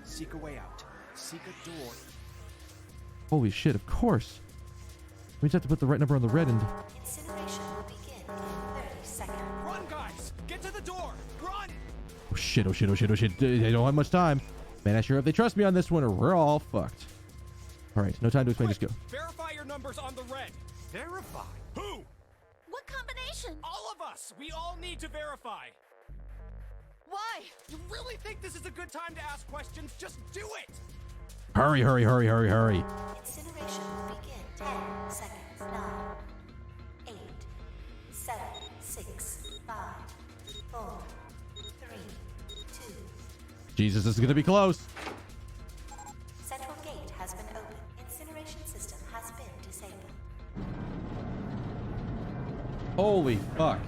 Seek a way out. Seek a door. Holy shit, of course. We just have to put the right number on the red and... Incineration will begin in 30 seconds. Run, guys! Get to the door! Run! Oh shit, oh shit, oh shit, oh shit. They don't have much time. Man, I sure hope they trust me on this one or we're all fucked. Alright, no time to explain, just go. Verify your numbers on the red. Verify? Who? What combination? All of us! We all need to verify. Why? You really think this is a good time to ask questions? Just do it! Hurry, hurry, hurry, hurry, hurry. Incineration will begin 10 seconds. 9, 8, 7, 6, 5, 4, 3, 2. Jesus, this is gonna be close. Central gate has been opened. Incineration system has been disabled. Holy fuck.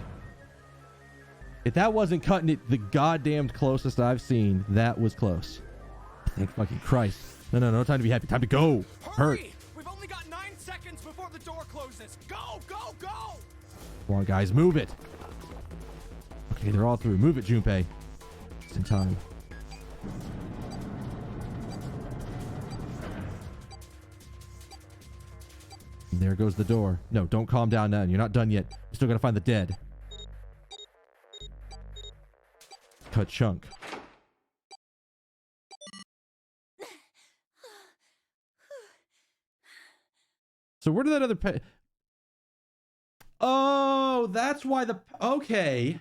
If that wasn't cutting it the goddamn closest I've seen, that was close. Thank fucking Christ. No time to be happy. Time to go. Hurry! We've only got 9 seconds before the door closes. Go, go, go! Come on, guys, move it. Okay, they're all through. Move it, Junpei. Just in time. And there goes the door. No, don't calm down now. You're not done yet. You're still gonna find the dead. Cut chunk. So where did that other Oh, that's why the... Okay.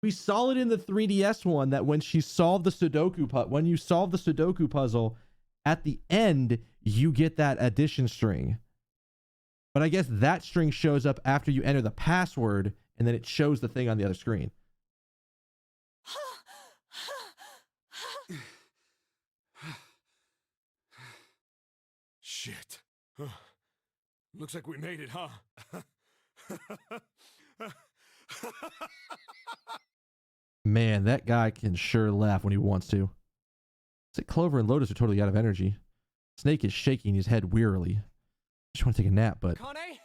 We saw it in the 3DS one that when she solved the Sudoku when you solve the Sudoku puzzle, at the end, you get that addition string. But I guess that string shows up after you enter the password, and then it shows the thing on the other screen. Shit. Looks like we made it, huh? Man, that guy can sure laugh when he wants to. It's like Clover and Lotus are totally out of energy. Snake is shaking his head wearily. Just want to take a nap, but... Akane?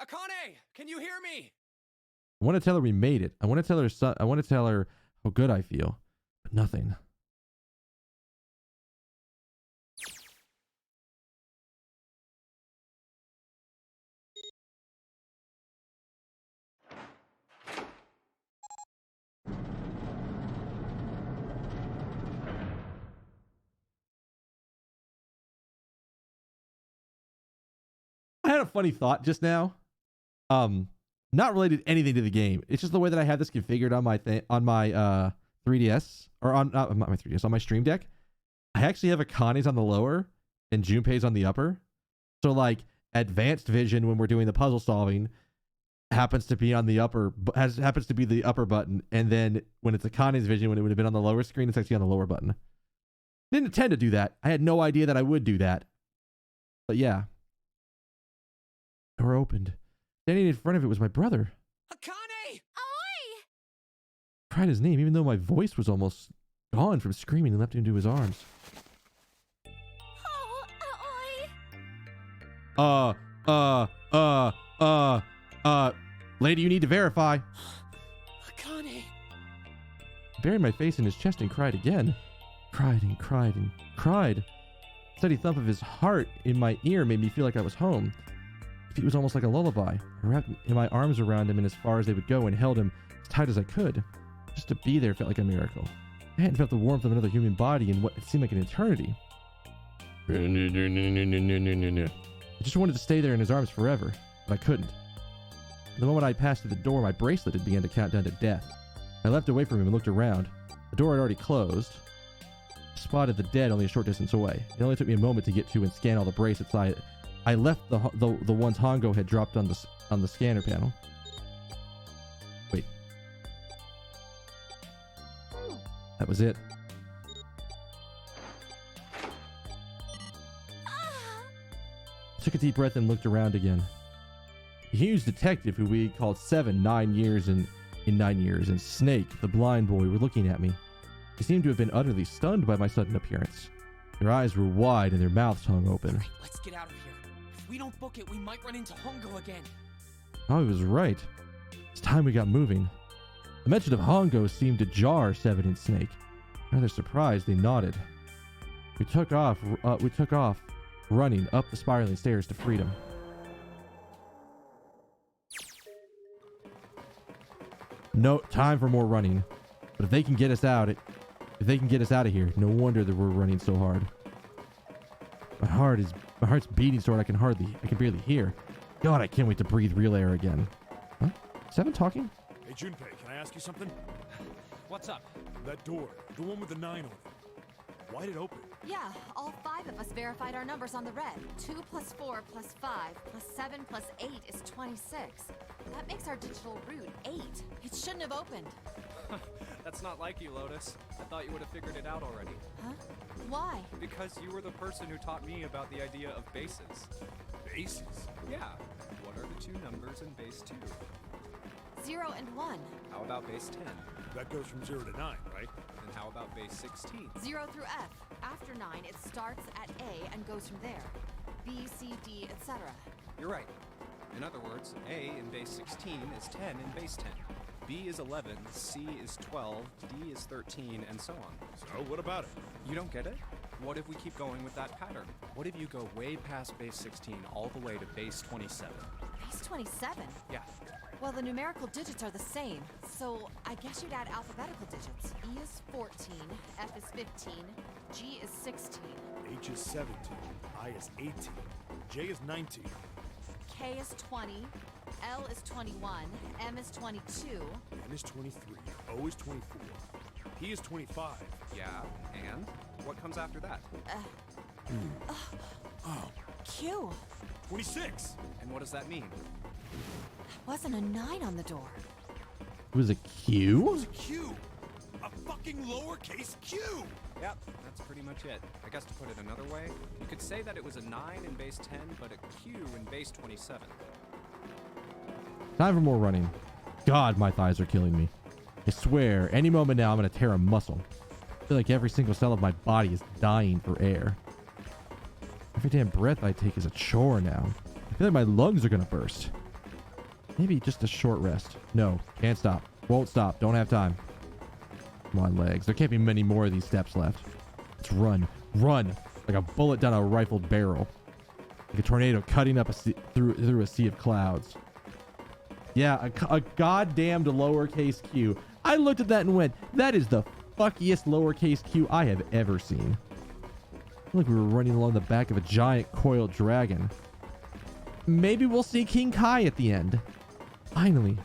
Akane! Can you hear me? I want to tell her we made it. I want to tell her I want to tell her how good I feel. But nothing. I had a funny thought just now. Not related anything to the game. It's just the way that I have this configured on my 3DS or on not my 3DS, on my Stream Deck. I actually have Akane's on the lower and Junpei's on the upper. So like advanced vision when we're doing the puzzle solving happens to be on the upper, happens to be the upper button, and then when it's Akane's vision, when it would have been on the lower screen, it's actually on the lower button. Didn't intend to do that. I had no idea that I would do that. But yeah. Door opened. Standing in front of it was my brother. Akane! Oi! Cried his name, even though my voice was almost gone from screaming, and left him into his arms. Oh, oi! Lady, you need to verify. Akane! Buried my face in his chest and cried again. Cried and cried and cried. Steady thump of his heart in my ear made me feel like I was home. It was almost like a lullaby. I wrapped my arms around him and as far as they would go and held him as tight as I could. Just to be there felt like a miracle. I hadn't felt the warmth of another human body in what seemed like an eternity. I just wanted to stay there in his arms forever, but I couldn't. The moment I passed through the door, my bracelet had begun to count down to death. I leapt away from him and looked around. The door had already closed. I spotted the dead only a short distance away. It only took me a moment to get to and scan all the bracelets I left the ones Hongo had dropped on the scanner panel. Wait. That was it. I took a deep breath and looked around again. The huge detective who we called Seven 9 years in 9 years, and Snake, the blind boy, were looking at me. They seemed to have been utterly stunned by my sudden appearance. Their eyes were wide and their mouths hung open. Right, let's get out of here. If we don't book it, we might run into Hongo again. Oh, he was right. It's time we got moving. The mention of Hongo seemed to jar Seven and Snake. Rather surprised, they nodded. We took off, running up the spiraling stairs to freedom. No time for more running. But if they can get us out of here, no wonder that we're running so hard. My heart's beating so hard I can barely hear. God, I can't wait to breathe real air again. Huh? Seven talking? Hey, Junpei, can I ask you something? What's up? That door, the one with the 9 on it. Why'd it open? Yeah, all 5 of us verified our numbers on the red. 2 + 4 + 5 + 7 + 8 is 26. That makes our digital route 8. It shouldn't have opened. That's not like you, Lotus. I thought you would have figured it out already. Huh? Why? Because you were the person who taught me about the idea of bases. Bases? Yeah. What are the 2 numbers in base 2? 0 and 1. How about base 10? That goes from 0 to 9, right? And how about base 16? 0 through F. After 9, it starts at A and goes from there. B, C, D, etc. You're right. In other words, A in base 16 is 10 in base 10. B is 11, C is 12, D is 13, and so on. So, what about it? You don't get it? What if we keep going with that pattern? What if you go way past base 16 all the way to base 27? Base 27? Yeah. Well, the numerical digits are the same, so I guess you'd add alphabetical digits. E is 14, F is 15, G is 16. H is 17, I is 18, J is 19. K is 20, L is 21, M is 22. N is 23, O is 24, P is 25. Yeah, and? What comes after that? Q. 26! And what does that mean? Wasn't a 9 on the door. It was a Q? It's a Q! A fucking lowercase q! Yep, that's pretty much it. I guess to put it another way, you could say that it was a 9 in base 10, but a Q in base 27. Time for more running. God, my thighs are killing me. I swear, any moment now I'm going to tear a muscle. I feel like every single cell of my body is dying for air. Every damn breath I take is a chore now. I feel like my lungs are going to burst. Maybe just a short rest. No, can't stop. Won't stop. Don't have time. Come on, legs. There can't be many more of these steps left. Let's run. Run! Like a bullet down a rifled barrel. Like a tornado cutting up through a sea of clouds. Yeah, a goddamned lowercase q. I looked at that and went, that is the fuckiest lowercase q I have ever seen. I feel like we were running along the back of a giant coiled dragon. Maybe we'll see King Kai at the end. Finally.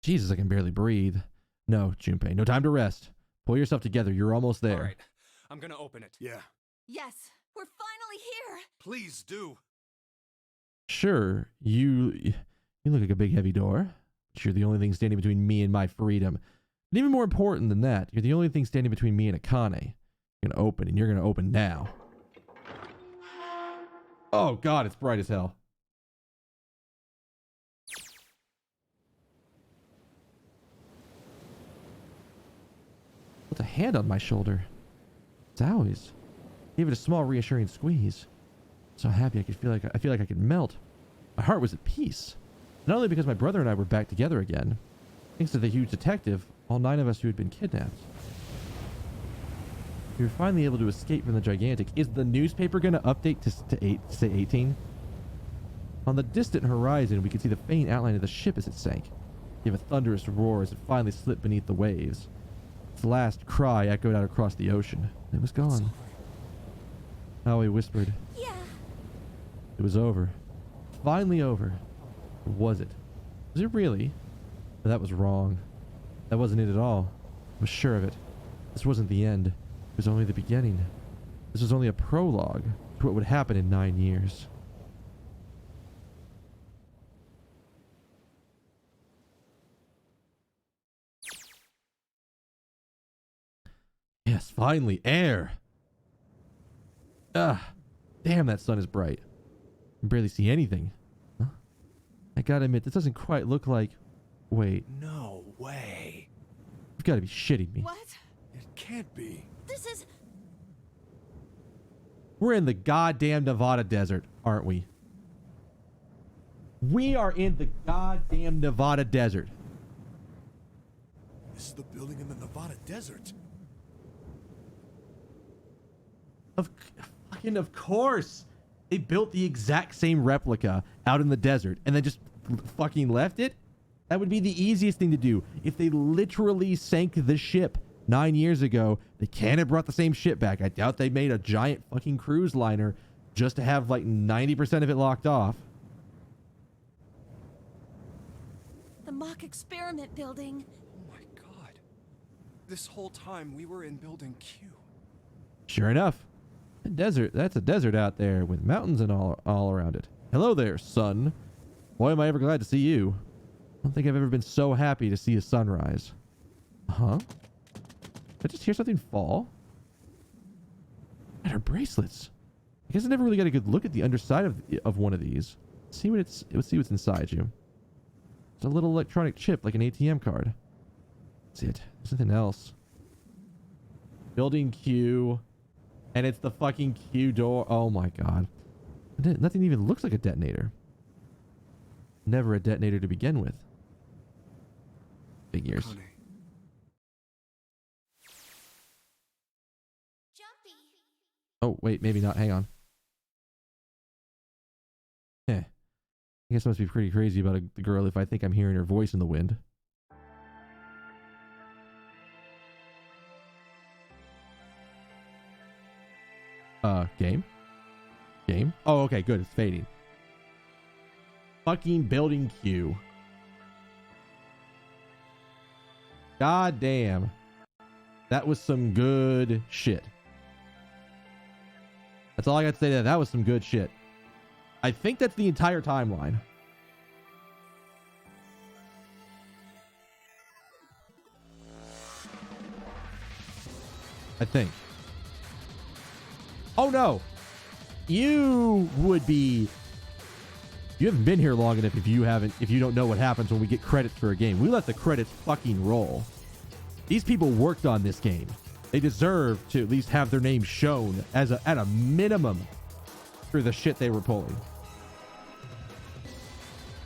Jesus, I can barely breathe. No, Junpei, no time to rest. Pull yourself together. You're almost there. All right, I'm gonna open it. Yeah. Yes, we're finally here. Please do. Sure, you look like a big heavy door, but you're the only thing standing between me and my freedom. And even more important than that, you're the only thing standing between me and Akane. You're gonna open, and you're gonna open now. Oh God, it's bright as hell. With a hand on my shoulder. It's Owie's. Gave it a small, reassuring squeeze. So happy I feel like I could melt. My heart was at peace. Not only because my brother and I were back together again, thanks to the huge detective, all 9 of us who had been kidnapped. We were finally able to escape from the gigantic. Is the newspaper going to update to say 18? On the distant horizon, we could see the faint outline of the ship as it sank. Gave a thunderous roar as it finally slipped beneath the waves. Its last cry echoed out across the ocean. It was gone. Howie whispered. Yeah. It was over. Finally over. Or was it? Was it really? But that was wrong. That wasn't it at all. I was sure of it. This wasn't the end. It was only the beginning. This was only a prologue to what would happen in 9 years. Yes, finally, air. Ah, damn, that sun is bright. I can barely see anything. Huh? I gotta admit, this doesn't quite look like... Wait. No way. You've got to be shitting me. What? It can't be. This is... We're in the goddamn Nevada desert, aren't we? We are in the goddamn Nevada desert. This is the building in the Nevada desert. Of course. They built the exact same replica out in the desert and then just fucking left it. That would be the easiest thing to do. If they literally sank the ship 9 years ago, they can't have brought the same ship back. I doubt they made a giant fucking cruise liner just to have like 90% of it locked off. The mock experiment building. Oh my God. This whole time we were in Building Q. Sure enough. A desert. That's a desert out there with mountains and all around it. Hello there, sun. Boy, am I ever glad to see you. I don't think I've ever been so happy to see a sunrise. Huh? Did I just hear something fall? And her bracelets. I guess I never really got a good look at the underside of one of these. See what's inside you. It's a little electronic chip like an ATM card. That's it. There's nothing else. Building Q. And it's the fucking Q door. Oh my God. Nothing even looks like a detonator. Never a detonator to begin with. Figures. Jumpy. Oh, wait, maybe not. Hang on. I guess I must be pretty crazy about the girl if I think I'm hearing her voice in the wind. Game? Oh, okay, good. It's fading. Fucking Building Q. God damn. That was some good shit. That's all I got to say. That was some good shit. I think that's the entire timeline. I think. Oh no. You haven't been here long enough if you don't know what happens when we get credits for a game. We let the credits fucking roll. These people worked on this game. They deserve to at least have their name shown at a minimum for the shit they were pulling.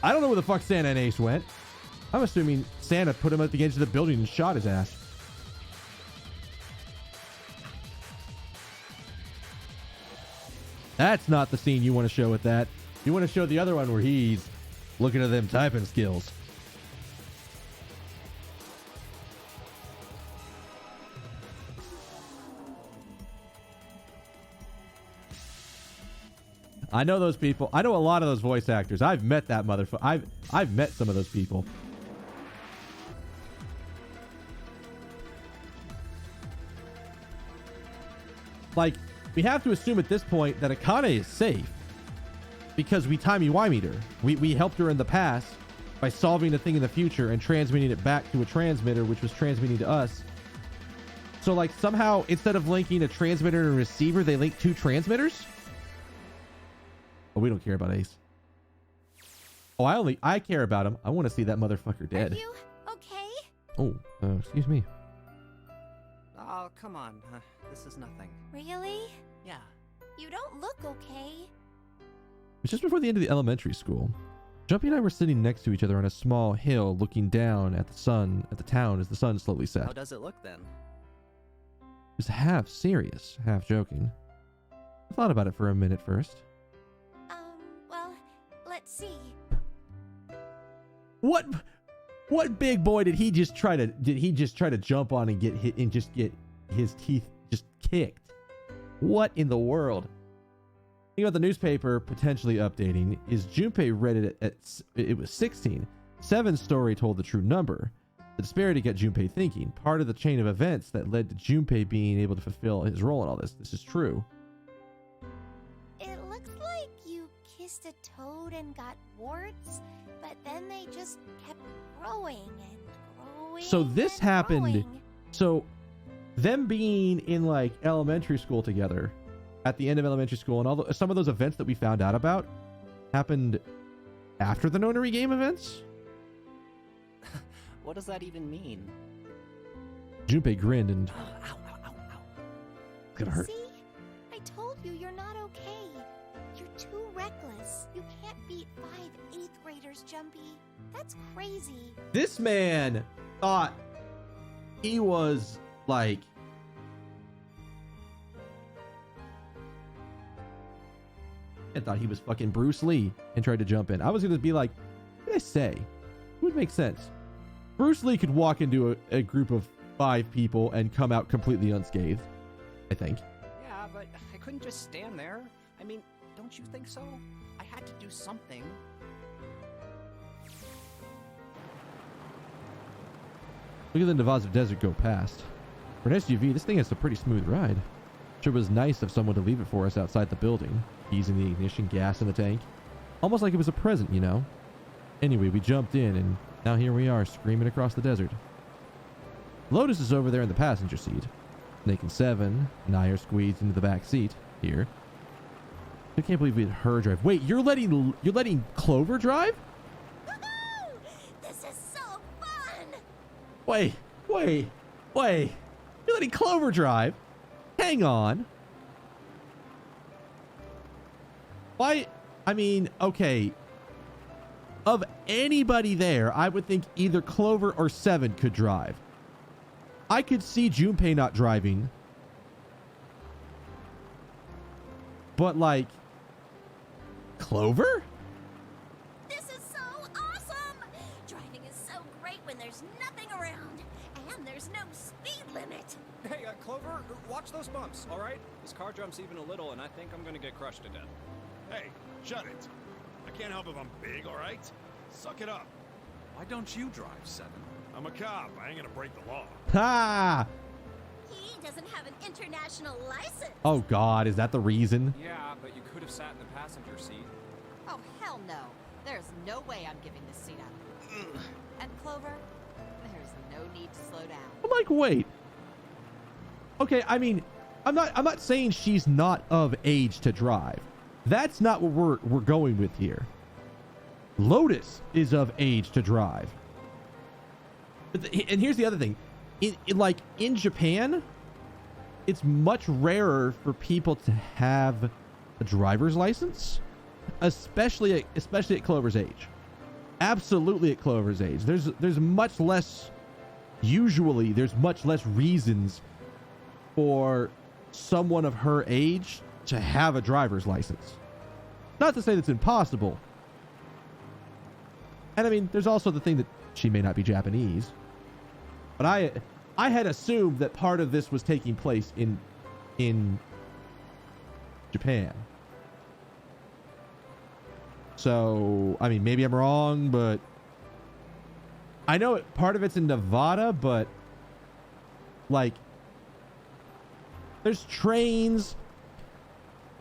I don't know where the fuck Santa and Ace went. I'm assuming Santa put him at the edge of the building and shot his ass. That's not the scene you want to show with that. You want to show the other one where he's looking at them typing skills. I know those people. I know a lot of those voice actors. I've met that motherfucker. I've met some of those people. Like, we have to assume at this point that Akane is safe because we timey-wimeyed her. We helped her in the past by solving a thing in the future and transmitting it back to a transmitter, which was transmitting to us. So, like, somehow, instead of linking a transmitter and a receiver, they link two transmitters? Oh, we don't care about Ace. Oh, I care about him. I want to see that motherfucker dead. Are you okay? Oh, excuse me. Oh, come on. This is nothing. Really? Yeah. You don't look okay. It's just before the end of the elementary school. Jumpy and I were sitting next to each other on a small hill looking down at the town as the sun slowly set. How does it look then? It was half serious, half joking. I thought about it for a minute first. Well, let's see. What big boy did he just try to jump on and get hit and just get his teeth just kicked? What in the world? Think about the newspaper potentially updating. Is Junpei read it at it was 16. 7's story told the true number. The disparity got Junpei thinking. Part of the chain of events that led to Junpei being able to fulfill his role in all this. This is true. It looks like you kissed a toad and got warts, but then they just kept growing and growing. So this happened. Growing. So them being in like elementary school together, at the end of elementary school, and some of those events that we found out about happened after the Nonary game events. What does that even mean? Junpei grinned and Ow. it's gonna hurt. See? I told you you're not okay. You're too reckless. You can't beat 5 8th graders, Jumpy. That's crazy. This man thought he was like I thought he was fucking Bruce Lee and tried to jump in. I was gonna be like, what did I say? It would make sense. Bruce Lee could walk into a group of 5 people and come out completely unscathed, I think. Yeah, but I couldn't just stand there. I mean, don't you think so? I had to do something. Look at the Navaza Desert go past. For an SUV, this thing has a pretty smooth ride. Sure was nice of someone to leave it for us outside the building. Keys in the ignition, gas in the tank. Almost like it was a present, you know? Anyway, we jumped in and now here we are screaming across the desert. Lotus is over there in the passenger seat. Snake and 7 and I are squeezed into the back seat here. I can't believe we had her drive. Wait, you're letting Clover drive? Woohoo! This is so fun! Wait. You're letting Clover drive? Hang on. Why? I mean, okay. Of anybody there, I would think either Clover or 7 could drive. I could see Junpei not driving. But like, Clover? This is so awesome! Driving is so great when there's nothing around, and there's no speed limit. Hey, Clover, watch those bumps, all right? This car jumps even a little, and I think I'm gonna get crushed to death. Hey, shut it. I can't help if I'm big, all right? Suck it up. Why don't you drive, 7? I'm a cop. I ain't gonna break the law. Ha! He doesn't have an international license. Oh God, is that the reason? Yeah, but you could have sat in the passenger seat. Oh, hell no. There's no way I'm giving this seat up. And Clover, there's no need to slow down. I'm like, wait. Okay, I mean, I'm not saying she's not of age to drive. That's not what we're going with here. Lotus is of age to drive. And here's the other thing. In Japan, it's much rarer for people to have a driver's license, especially at Clover's age. Absolutely at Clover's age. There's much less reasons for someone of her age to have a driver's license. Not to say that's impossible. And I mean, there's also the thing that she may not be Japanese. But I had assumed that part of this was taking place in Japan. So, I mean, maybe I'm wrong, but I know part of it's in Nevada, but like there's trains.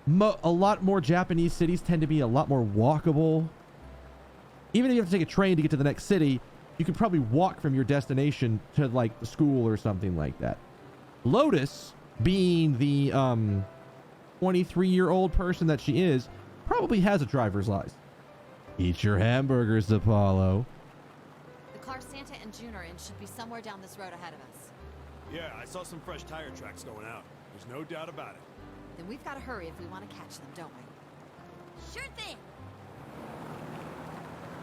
A lot more Japanese cities tend to be a lot more walkable. Even if you have to take a train to get to the next city, you could probably walk from your destination to like the school or something like that. Lotus, being the 23-year-old person that she is, probably has a driver's license. Eat your hamburgers, Apollo. The car Santa and June are in should be somewhere down this road ahead of us. Yeah, I saw some fresh tire tracks going out. There's no doubt about it. Then we've got to hurry if we want to catch them, don't we? Sure thing.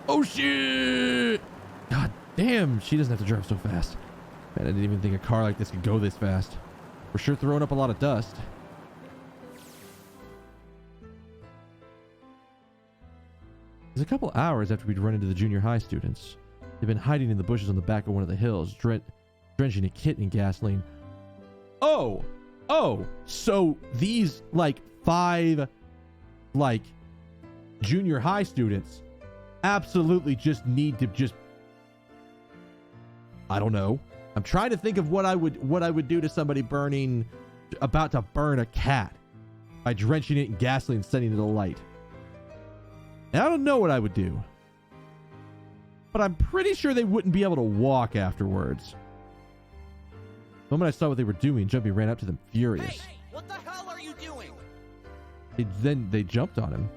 Oh shit! God damn, she doesn't have to drive so fast. Man, I didn't even think a car like this could go this fast. We're sure throwing up a lot of dust. It was a couple hours after we'd run into the junior high students. They'd been hiding in the bushes on the back of one of the hills, drenching a kit in gasoline. Oh, so these like 5 like junior high students absolutely just need to just, I don't know. I'm trying to think of what I would do to somebody about to burn a cat by drenching it in gasoline and setting it alight. And I don't know what I would do, but I'm pretty sure they wouldn't be able to walk afterwards. The moment I saw what they were doing, Jumpy ran up to them furious. Hey, what the hell are you doing? They jumped on him.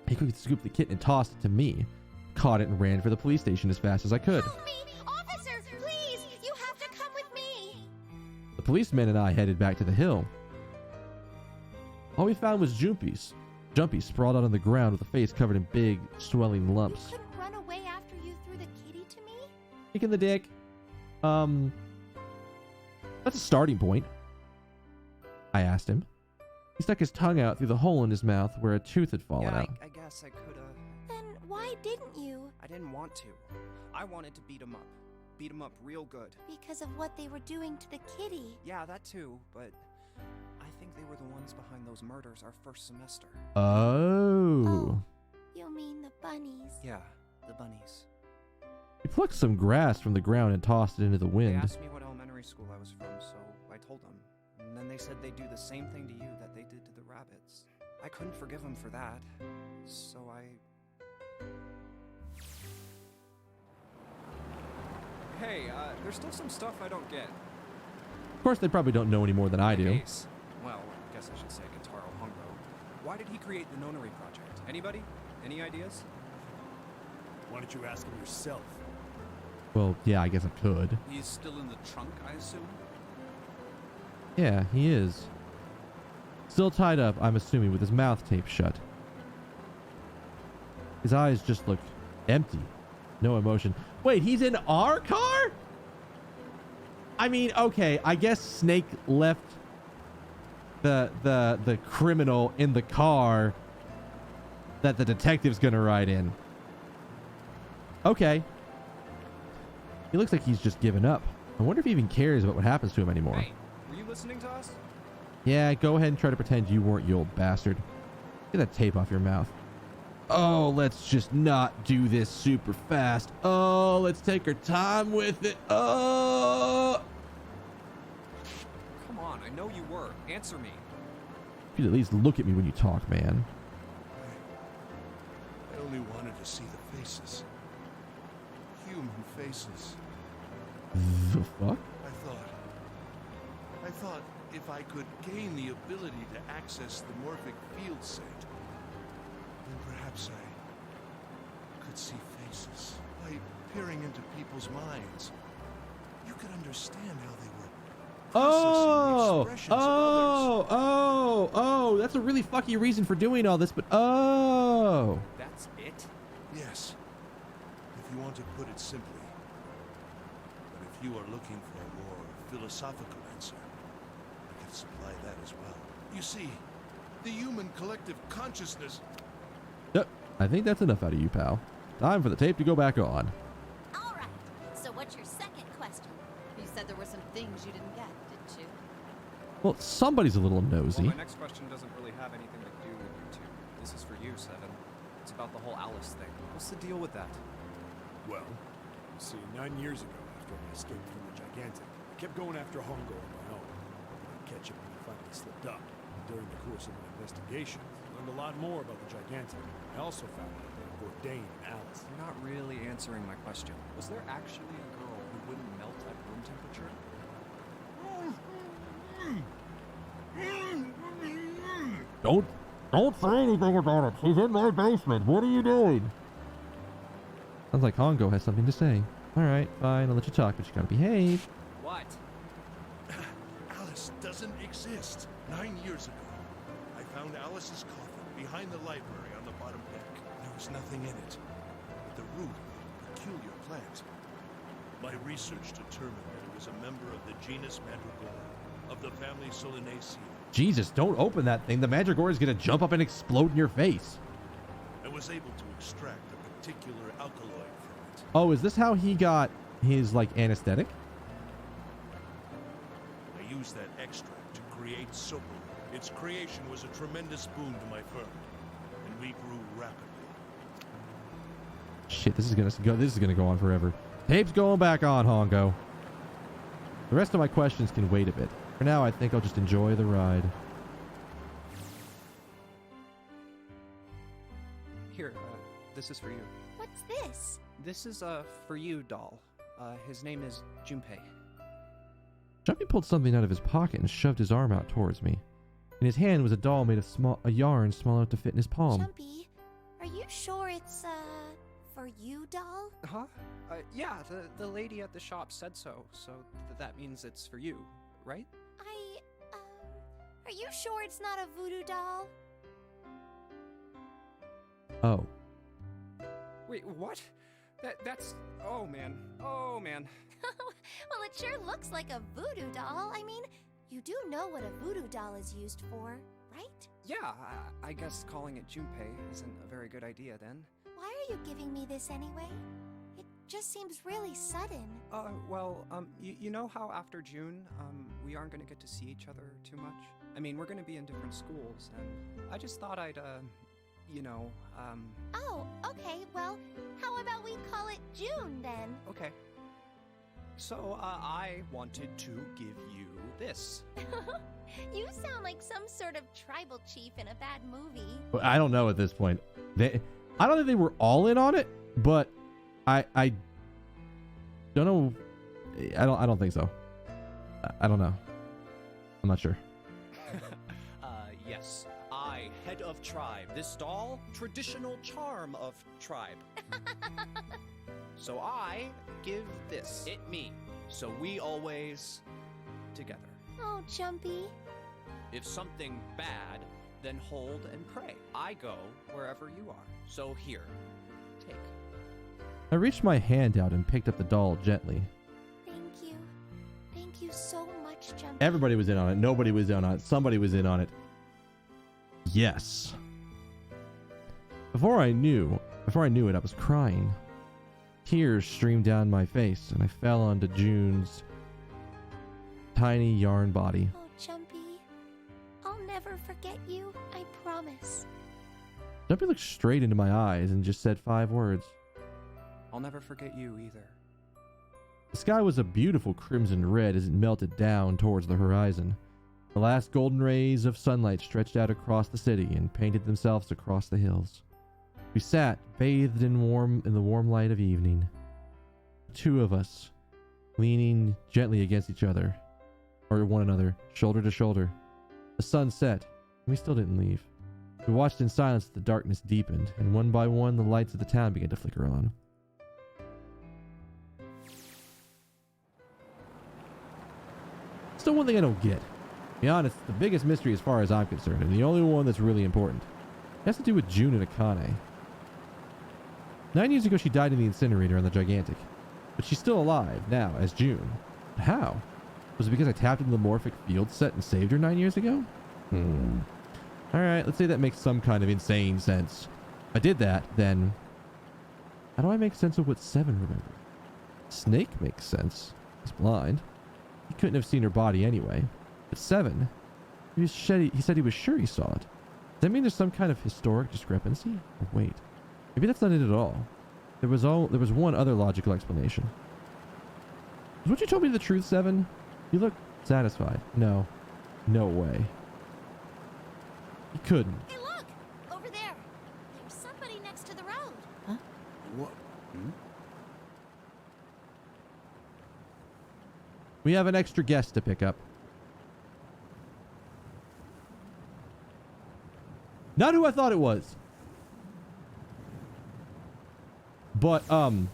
He quickly scooped the kit and tossed it to me. Caught it and ran for the police station as fast as I could. Help me! Officer, please! You have to come with me! The policeman and I headed back to the hill. All we found was Jumpy sprawled out on the ground with a face covered in big, swelling lumps. You couldn't run away after you threw the kitty to me? Kick in the dick. That's a starting point. I asked him. He stuck his tongue out through the hole in his mouth where a tooth had fallen out. I guess I could've... Then why didn't you? I didn't want to. I wanted to beat him up. Beat him up real good. Because of what they were doing to the kitty. Yeah, that too, but I think they were the ones behind those murders our first semester. Oh. You mean the bunnies? Yeah, the bunnies. He plucked some grass from the ground and tossed it into the wind. They asked me what elementary school I was from, so I told them. And then they said they'd do the same thing to you that they did to the rabbits. I couldn't forgive them for that, so Hey, there's still some stuff I don't get. Of course, they probably don't know any more than I do. Ace. Well, I guess I should say Kentaro Hongo. Why did he create the Nonary Project? Anybody? Any ideas? Why don't you ask him yourself? Well, yeah, I guess I could. He's still in the trunk, I assume? Yeah, he is. Still tied up, I'm assuming, with his mouth taped shut. His eyes just look empty. No emotion. Wait, he's in our car? I mean, okay, I guess Snake left the criminal in the car that the detective's gonna ride in. Okay. He looks like he's just given up. I wonder if he even cares about what happens to him anymore. Hey, were you listening to us? Yeah, go ahead and try to pretend you weren't, you old bastard. Get that tape off your mouth. Oh, let's just not do this super fast. Oh, let's take our time with it. Oh! Come on, I know you were. Answer me. You'd at least look at me when you talk, man. I only wanted to see the faces. Human faces. The fuck? I thought if I could gain the ability to access the morphic field set, then perhaps I could see faces. By peering into people's minds, you could understand how they were processing the expressions of others. That's a really fucky reason for doing all this, but oh. That's it? Yes. If you want to put it simply. But if you are looking for a more philosophical answer, I can supply that as well. You see, the human collective consciousness... Yep, I think that's enough out of you, pal. Time for the tape to go back on. All right. So what's your second question? You said there were some things you didn't get, didn't you? Well, somebody's a little nosy. Well, my next question doesn't really have anything to do with you two. This is for you, Seven. reports about the whole Alice thing. What's the deal with that? Well, you see, 9 years ago, after I escaped from the Gigantic, I kept going after Hongo on my own. I'd catch him when he finally slipped up. During the course of my investigation, I learned a lot more about the Gigantic. I also found out about Bourdain and Alice. You're not really answering my question. Was there actually a girl who wouldn't melt at room temperature? Don't say anything about it. She's in my basement. What are you doing? Sounds like Hongo has something to say. All right, fine. I'll let you talk, but you gotta behave. What? Alice doesn't exist. 9 years ago, I found Alice's coffin behind the library on the bottom deck. There was nothing in it but the root of a peculiar plant. My research determined that it was a member of the genus Mandragora, of the family Solanaceae. Jesus, don't open that thing. The Mandragora is gonna jump up and explode in your face. I was able to extract a particular alkaloid from it. Oh, is this how he got his, like, anesthetic? I used that extract to create Soap. Its creation was a tremendous boon to my firm, and we grew rapidly. Shit, this is gonna go on forever. Tape's going back on, Hongo. The rest of my questions can wait a bit. For now, I think I'll just enjoy the ride. Here, this is for you. What's this? This is a for you doll. His name is Junpei. Jumpy pulled something out of his pocket and shoved his arm out towards me. In his hand was a doll made of a yarn small enough to fit in his palm. Jumpy, are you sure it's, for you, doll? Huh? Yeah, the lady at the shop said so, so that means it's for you, right? Are you sure it's not a voodoo doll? Oh. Wait, what? That's... Oh, man. Oh, man. Well, it sure looks like a voodoo doll. I mean, you do know what a voodoo doll is used for, right? Yeah, I guess calling it Junpei isn't a very good idea then. Why are you giving me this anyway? It just seems really sudden. Well, you know how after June, we aren't gonna get to see each other too much? I mean, we're gonna be in different schools, and I just thought I'd, you know, Oh, okay, well, how about we call it June then? Okay. So, I wanted to give you this. You sound like some sort of tribal chief in a bad movie. I don't know at this point. I don't think they were all in on it, but I don't know. I don't think so. I don't know. I'm not sure. Yes. I, head of tribe. This doll, traditional charm of tribe. So I give this. It me. So we always together. Oh, Jumpy. If something bad, then hold and pray. I go wherever you are. So here, take. I reached my hand out and picked up the doll gently. Thank you. Thank you so much, Jumpy. Everybody was in on it. Nobody was in on it. Somebody was in on it. Yes. Before I knew it, I was crying. Tears streamed down my face, and I fell onto June's tiny yarn body. Oh, Jumpy. I'll never forget you, I promise. Jumpy looked straight into my eyes and just said 5 words. I'll never forget you either. The sky was a beautiful crimson red as it melted down towards the horizon. The last golden rays of sunlight stretched out across the city and painted themselves across the hills. We sat, bathed in the warm light of evening. The two of us, leaning gently against each other, or one another, shoulder to shoulder. The sun set, and we still didn't leave. We watched in silence as the darkness deepened, and one by one the lights of the town began to flicker on. Still one thing I don't get. To be honest, the biggest mystery as far as I'm concerned, and the only one that's really important, has to do with June and Akane. 9 years ago she died in the incinerator on the Gigantic, but she's still alive now as June. But how? Was it because I tapped into the morphic field set and saved her 9 years ago? Alright, let's say that makes some kind of insane sense. If I did that, then how do I make sense of what 7 remembered? Snake makes sense. He's blind. He couldn't have seen her body anyway. But 7, he said he was sure he saw it. Does that mean there's some kind of historic discrepancy? Oh, wait. Maybe that's not it at all. There was one other logical explanation. Was what you told me the truth, Seven? You look satisfied. No. No way. You couldn't. Hey, look! Over there. There's somebody next to the road. Huh? What? Hmm? We have an extra guest to pick up. Not who I thought it was. But, the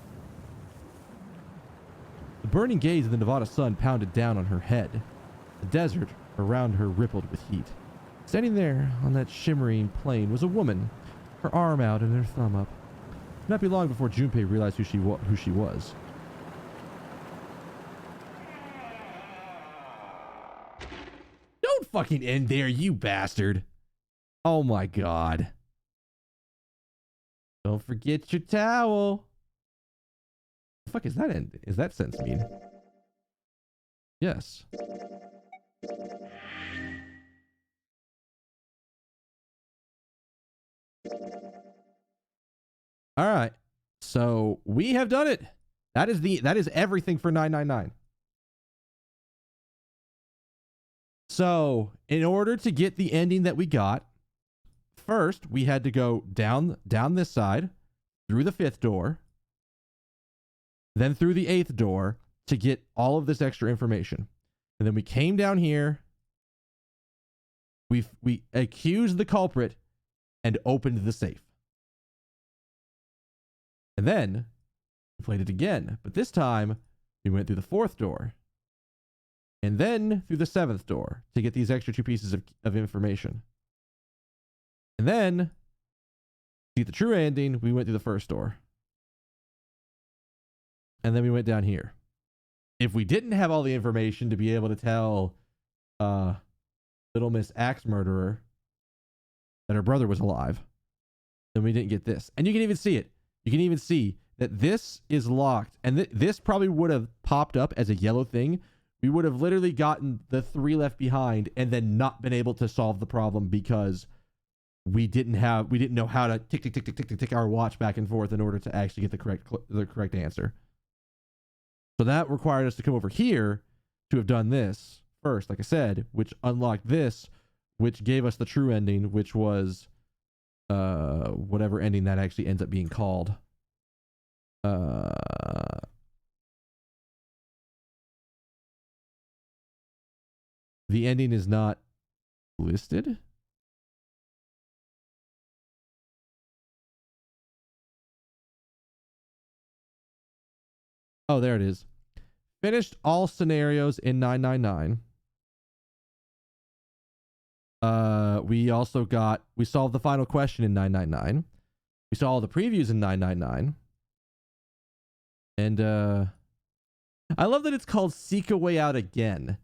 burning gaze of the Nevada sun pounded down on her head. The desert around her rippled with heat. Standing there on that shimmering plain was a woman, her arm out and her thumb up. It would not be long before Junpei realized who she was. Don't fucking end there, you bastard. Oh my god. Don't forget your towel. The fuck is that end? Is that sentence mean? Yes. All right. So we have done it. That is everything for 999. So, in order to get the ending that we got, first we had to go down this side, through the 5th door, then through the 8th door to get all of this extra information. And then we came down here, we accused the culprit and opened the safe. And then we played it again, but this time we went through the 4th door and then through the 7th door to get these extra 2 pieces of information. And then to get the true ending, we went through the 1st door. And then we went down here. If we didn't have all the information to be able to tell Little Miss Axe Murderer that her brother was alive, then we didn't get this. And you can even see it. You can even see that this is locked. And this probably would have popped up as a yellow thing. We would have literally gotten the 3 left behind and then not been able to solve the problem because we didn't know how to tick our watch back and forth in order to actually get the correct answer. So that required us to come over here to have done this first, like I said, which unlocked this, which gave us the true ending, which was whatever ending that actually ends up being called. The ending is not listed. Oh, there it is. Finished all scenarios in 999. We solved the final question in 999. We saw all the previews in 999. And I love that it's called Seek a Way Out Again.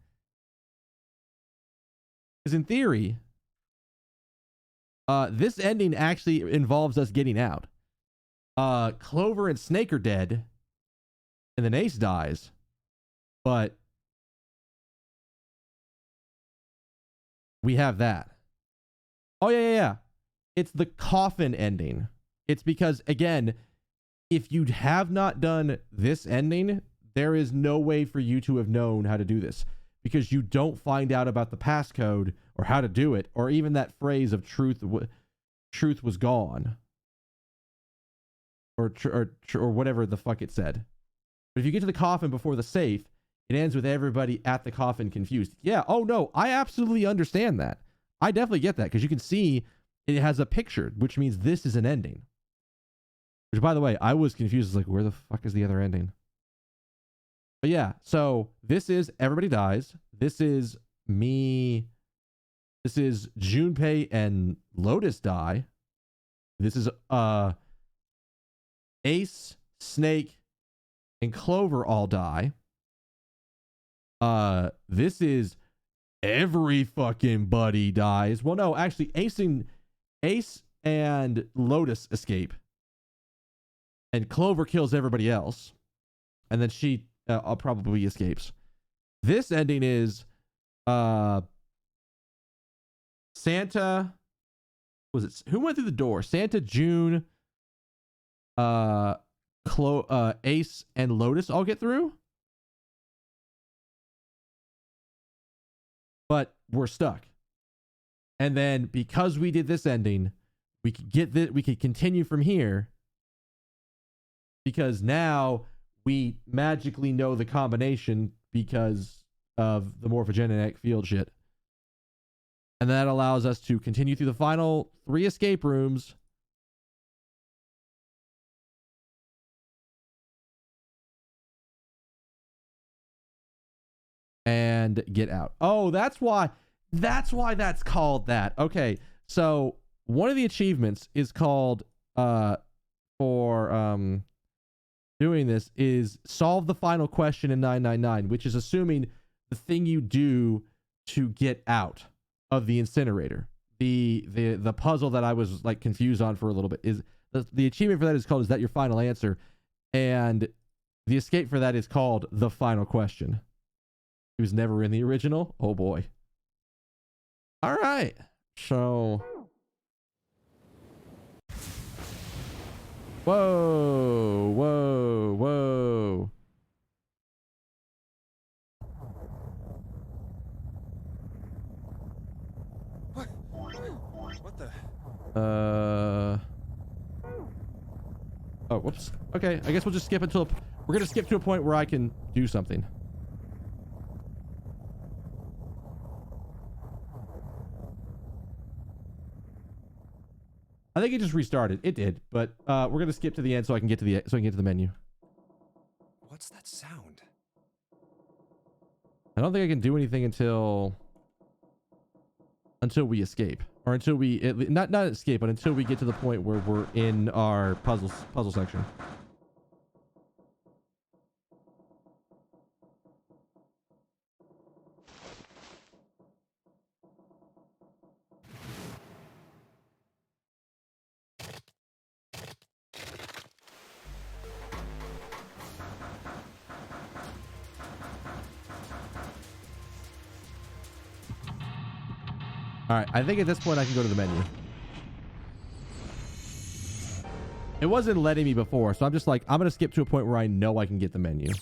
Because in theory, this ending actually involves us getting out. Clover and Snake are dead. And then Ace dies. But we have that. Oh, yeah. It's the coffin ending. It's because, again, if you have not done this ending, there is no way for you to have known how to do this. Because you don't find out about the passcode or how to do it, or even that phrase of truth was gone. Or whatever the fuck it said. But if you get to the coffin before the safe, it ends with everybody at the coffin confused. Yeah, oh no, I absolutely understand that. I definitely get that, because you can see it has a picture, which means this is an ending. Which, by the way, I was confused. It's like, where the fuck is the other ending? But yeah, so this is everybody dies. This is me. This is Junpei and Lotus die. This is Ace, Snake, and Clover all die. This is every fucking buddy dies. Well, no, actually, Ace and Lotus escape. And Clover kills everybody else. And then she probably escapes. This ending is Santa. Was it who went through the door? Santa, June, Ace and Lotus all get through. But we're stuck. And then because we did this ending, we could continue from here. Because now we magically know the combination because of the morphogenetic field shit. And that allows us to continue through the final 3 escape rooms. And get out. Oh, that's why that's called that. Okay. So one of the achievements is called for doing this is solve the final question in 999, which is assuming the thing you do to get out of the incinerator. The puzzle that I was like confused on for a little bit is the achievement for that is called, is that your final answer? And the escape for that is called the final question. He was never in the original. Oh boy. All right. So. Whoa, whoa, whoa. What the? Oh, whoops. Okay, I guess we'll just skip until we're gonna skip to a point where I can do something. I think it just restarted. It did, but we're gonna skip to the end so I can get to the menu. What's that sound? I don't think I can do anything until we escape, or until we not escape, but until we get to the point where we're in our puzzle section. All right, I think at this point I can go to the menu. It wasn't letting me before, so I'm just like, I'm going to skip to a point where I know I can get the menu.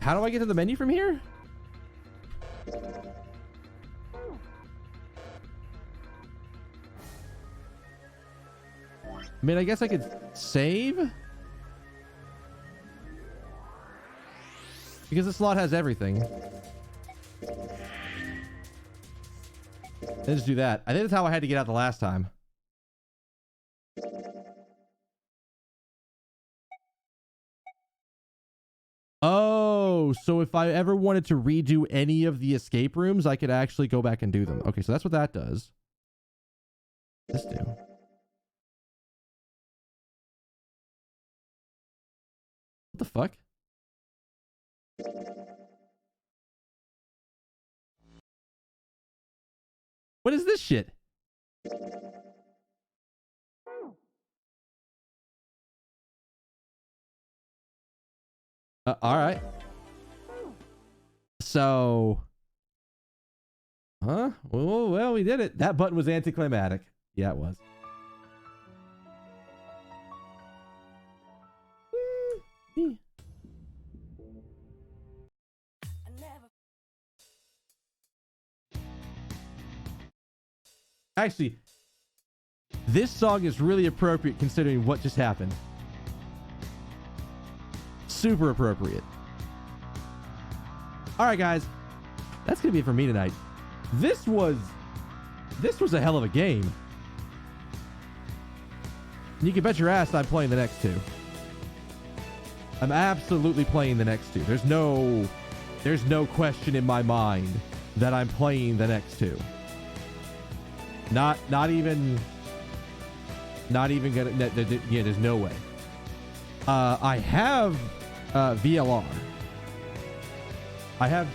How do I get to the menu from here? I mean, I guess I could save? Because this slot has everything. Let's just do that. I think that's how I had to get out the last time. Oh, so if I ever wanted to redo any of the escape rooms, I could actually go back and do them. Okay, so that's what that does. This do. What the fuck? What is this shit? All right. So, huh? Well, we did it. That button was anticlimactic. Yeah, it was. Actually, this song is really appropriate considering what just happened. Super appropriate. All right, guys, that's gonna be it for me tonight. This was a hell of a game. And you can bet your ass I'm playing the next two. I'm absolutely playing the next two. There's no question in my mind that I'm playing the next two. Not even gonna. Yeah, there's no way. I have VLR. I have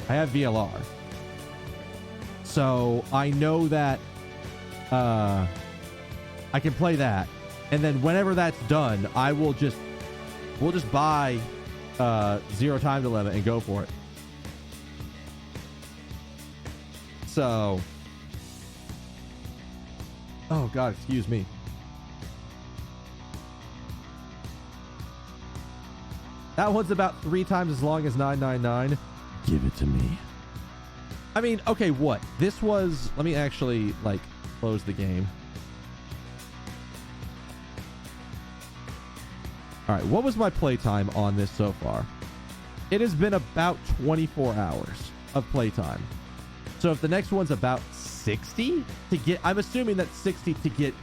VLR. So I know that I can play that, and then whenever that's done, we'll just buy Zero Time Dilemma and go for it. So, oh God, excuse me. That one's about 3 times as long as 999. Give it to me. I mean, okay, what? This was... Let me actually, like, close the game. All right, what was my playtime on this so far? It has been about 24 hours of playtime. So if the next one's about 60 to get... I'm assuming that's 60 to get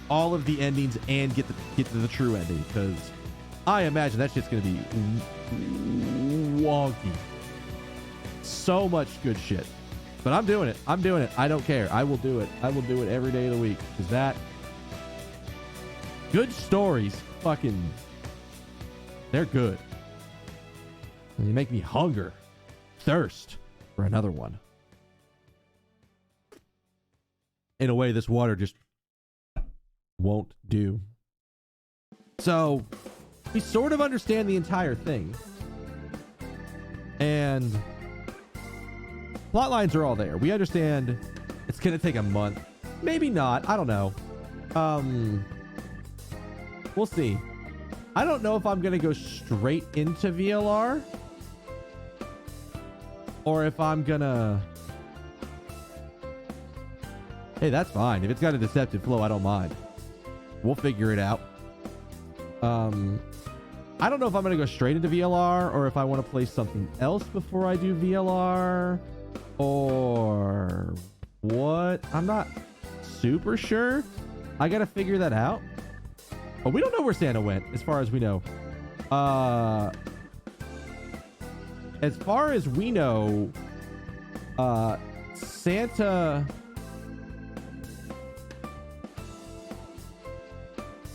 all of the endings and get to the true ending, because I imagine that shit's going to be wonky. So much good shit. But I'm doing it. I'm doing it. I don't care. I will do it. I will do it every day of the week. Because that... Good stories. Fucking... They're good. And they make me thirst for another one. In a way, this water just won't do. So, we sort of understand the entire thing. And plot lines are all there. We understand it's going to take a month. Maybe not. I don't know. We'll see. I don't know if I'm going to go straight into VLR or if I'm going to... Hey, that's fine. If it's got a deceptive flow, I don't mind. We'll figure it out. I don't know if I'm going to go straight into VLR or if I want to play something else before I do VLR or what. I'm not super sure. I got to figure that out. But we don't know where Santa went, as far as we know. As far as we know, Santa...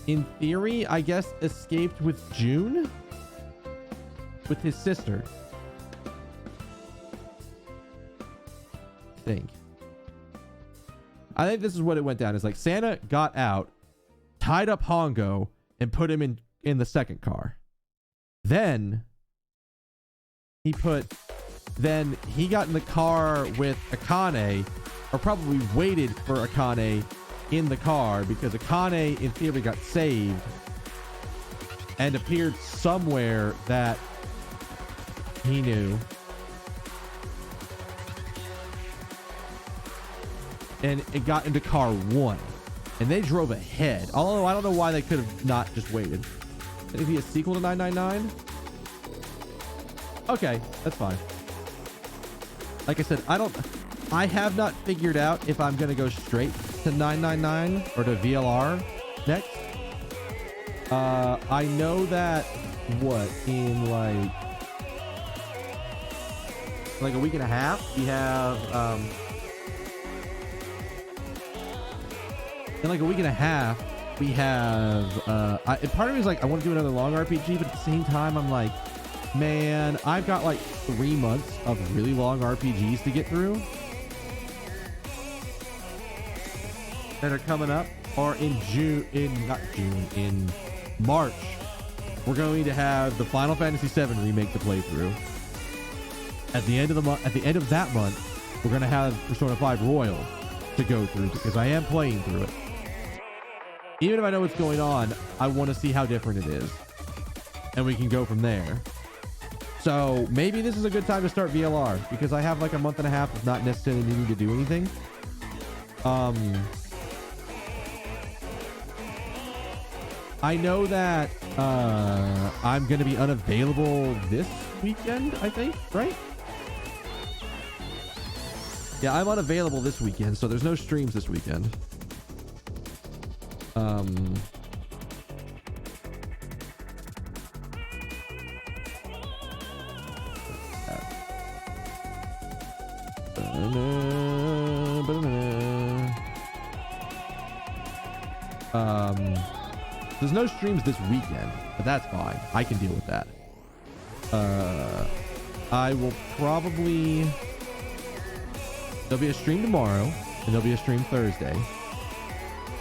in theory, I guess, escaped with June? With his sister. I think this is what it went down. It's like Santa got out, tied up Hongo, and put him in the second car. Then he got in the car with Akane, or probably waited for Akane in the car because Akane in theory got saved and appeared somewhere that he knew, and it got into car 1 and they drove ahead, although I don't know why they could have not just waited. Could it be a sequel to 999? Okay, that's fine. Like I said, I have not figured out if I'm gonna go straight to 999 or to VLR next. I know that in like a week and a half we have in like a week and a half we have part of me is like I want to do another long RPG, but at the same time I'm like, man, I've got like 3 months of really long RPGs to get through that are coming up. Or in March, we're going to have the Final Fantasy VII remake to play through. At the end of the month, at the end of that month, we're going to have Persona 5 Royal to go through because I am playing through it. Even if I know what's going on, I want to see how different it is, and we can go from there. So maybe this is a good time to start VLR because I have like a month and a half of not necessarily needing to do anything. I know that I'm going to be unavailable this weekend, I think, right? Yeah, I'm unavailable this weekend, so there's no streams this weekend. There's no streams this weekend, but that's fine. I can deal with that. I will probably... There'll be a stream tomorrow, and there'll be a stream Thursday.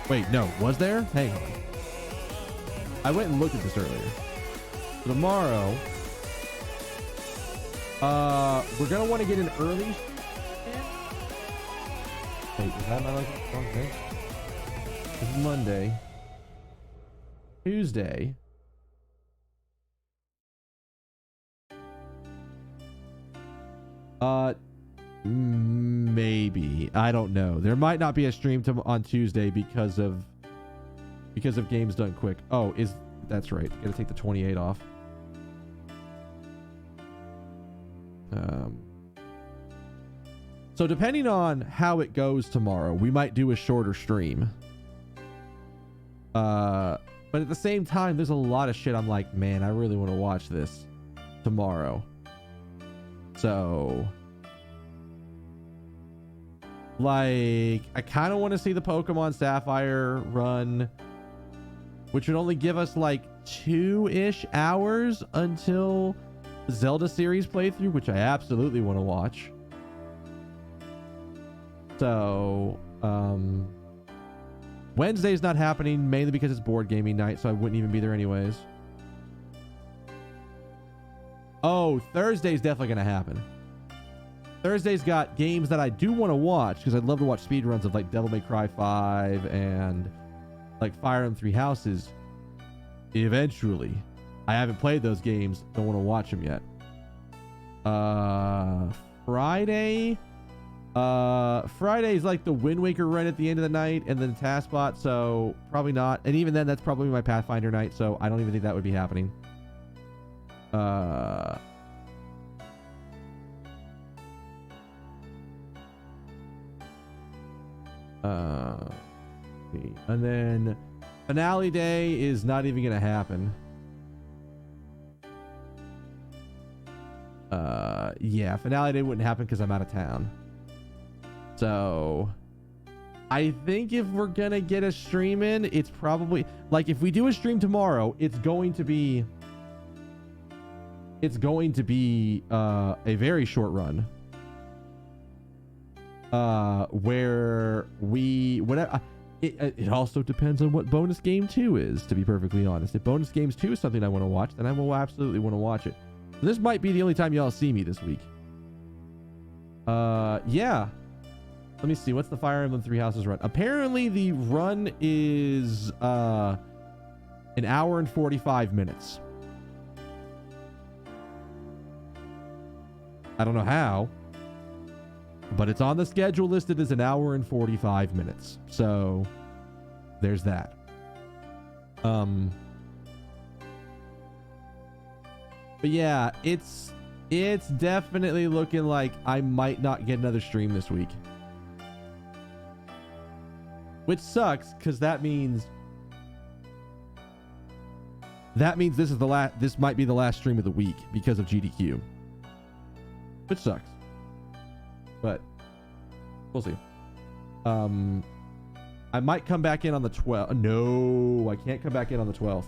Wait, no. Was there? Hang on. I went and looked at this earlier. Tomorrow, we're going to want to get an early... Wait, is that my wrong thing? It's Monday. Tuesday. Maybe. I don't know. There might not be a stream on Tuesday because of games done quick. Oh, that's right. Gotta take the 28 off. So depending on how it goes tomorrow, we might do a shorter stream. But at the same time, there's a lot of shit I'm like, man, I really want to watch this tomorrow. So, like, I kind of want to see the Pokemon Sapphire run, which would only give us like 2-ish hours until the Zelda series playthrough, which I absolutely want to watch. So, Wednesday's not happening mainly because it's board gaming night, so I wouldn't even be there anyways. Oh, Thursday's definitely going to happen. Thursday's got games that I do want to watch because I'd love to watch speedruns of like Devil May Cry 5 and like Fire Emblem 3 Houses. Eventually. I haven't played those games. Don't want to watch them yet. Friday. Friday's like the Wind Waker run at the end of the night and then TaskBot, so probably not. And even then, that's probably my Pathfinder night, so I don't even think that would be happening. And then finale day is not even gonna happen. Yeah, finale day wouldn't happen because I'm out of town. So I think if we're gonna get a stream in, it's probably like if we do a stream tomorrow, it's going to be a very short run. Where we whatever it also depends on what bonus game 2 is, to be perfectly honest. If bonus games 2 is something I want to watch, then I will absolutely want to watch it. So this might be the only time y'all see me this week. Yeah. Let me see. What's the Fire Emblem 3 Houses run? Apparently the run is an hour and 45 minutes. I don't know how, but it's on the schedule listed as an hour and 45 minutes. So there's that. But yeah, it's definitely looking like I might not get another stream this week. Which sucks, because that means this is this might be the last stream of the week because of GDQ. Which sucks. But we'll see. I might come back in on the 12th. No, I can't come back in on the 12th.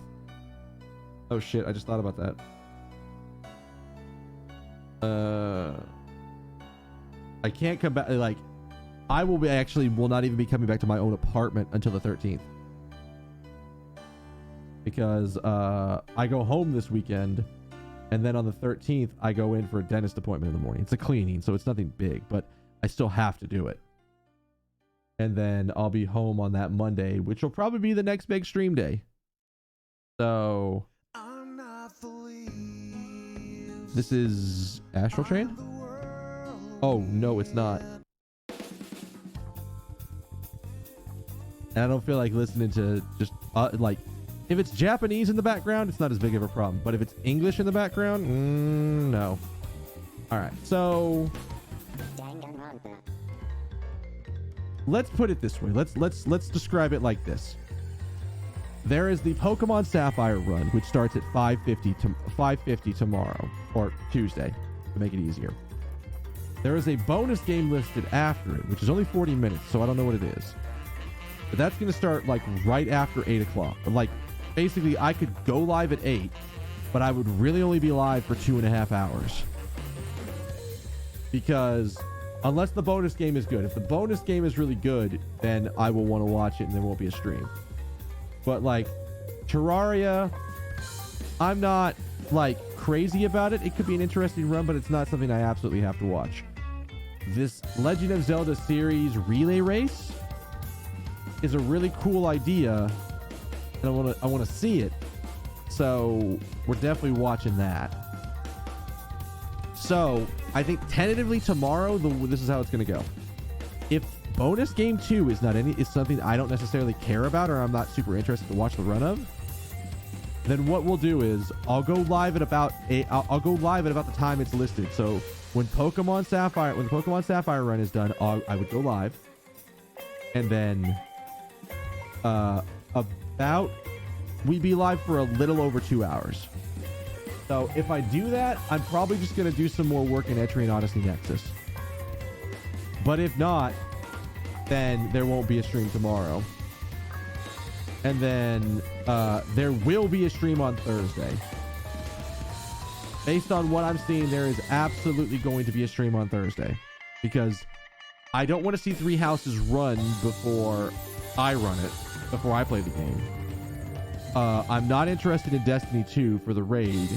Oh shit, I just thought about that. I can't come back. Like, I will not even be coming back to my own apartment until the 13th. Because I go home this weekend, and then on the 13th, I go in for a dentist appointment in the morning. It's a cleaning, so it's nothing big, but I still have to do it. And then I'll be home on that Monday, which will probably be the next big stream day. So this is Astral Chain? Oh, no, it's not. And I don't feel like listening to just like, if it's Japanese in the background, it's not as big of a problem. But if it's English in the background, no. All right, so let's put it this way. Let's describe it like this. There is the Pokemon Sapphire run, which starts at 5:50 tomorrow or Tuesday, to make it easier. There is a bonus game listed after it, which is only 40 minutes, so I don't know what it is. But that's going to start like right after 8 o'clock, or like basically I could go live at 8, but I would really only be live for 2.5 hours. Because unless the bonus game is good, if the bonus game is really good, then I will want to watch it and there won't be a stream. But like Terraria, I'm not like crazy about it. It could be an interesting run, but it's not something I absolutely have to watch. This Legend of Zelda series relay race is a really cool idea, and I want to see it. So we're definitely watching that. So I think tentatively tomorrow, this is how it's going to go. If bonus game 2 is something I don't necessarily care about, or I'm not super interested to watch the run of, then what we'll do is I'll go live at about the time it's listed. So when the Pokemon Sapphire run is done, I would go live, and then we'd be live for a little over 2 hours. So if I do that, I'm probably just going to do some more work in Etrian Odyssey Nexus. But if not, then there won't be a stream tomorrow. And then there will be a stream on Thursday. Based on what I'm seeing, there is absolutely going to be a stream on Thursday. Because I don't want to see Three Houses run before I run it, before I play the game. I'm not interested in Destiny 2 for the raid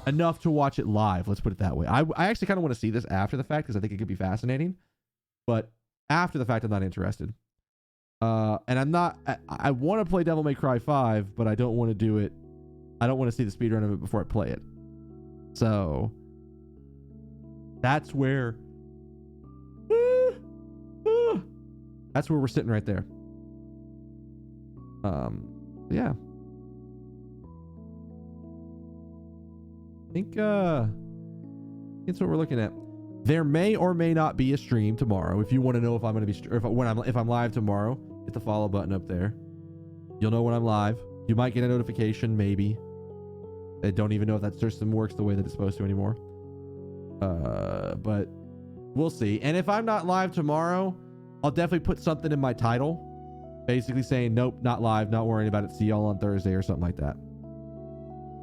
enough to watch it live. Let's put it that way. I actually kind of want to see this after the fact because I think it could be fascinating. But after the fact, I'm not interested. And I want to play Devil May Cry 5, but I don't want to do it. I don't want to see the speedrun of it before I play it. So that's where that's where we're sitting right there. Yeah. I think it's what we're looking at. There may or may not be a stream tomorrow. If you want to know if I'm going to be if I'm live tomorrow, hit the follow button up there. You'll know when I'm live. You might get a notification, maybe. I don't even know if that system works the way that it's supposed to anymore. But we'll see. And if I'm not live tomorrow, I'll definitely put something in my title, basically saying, nope, not live, not worrying about it. See y'all on Thursday or something like that.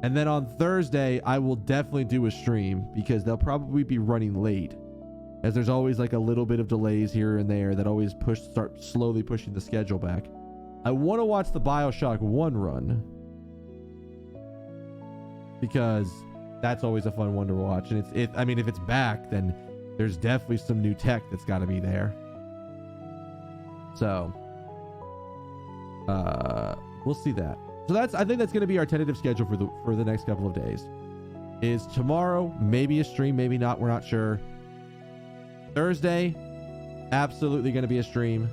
And then on Thursday, I will definitely do a stream because they'll probably be running late, as there's always like a little bit of delays here and there that always start slowly pushing the schedule back. I want to watch the BioShock 1 run because that's always a fun one to watch. And if it's back, then there's definitely some new tech that's got to be there. So we'll see that. So I think that's going to be our tentative schedule for the next couple of days. Is tomorrow maybe a stream, maybe not, we're not sure. Thursday, absolutely going to be a stream,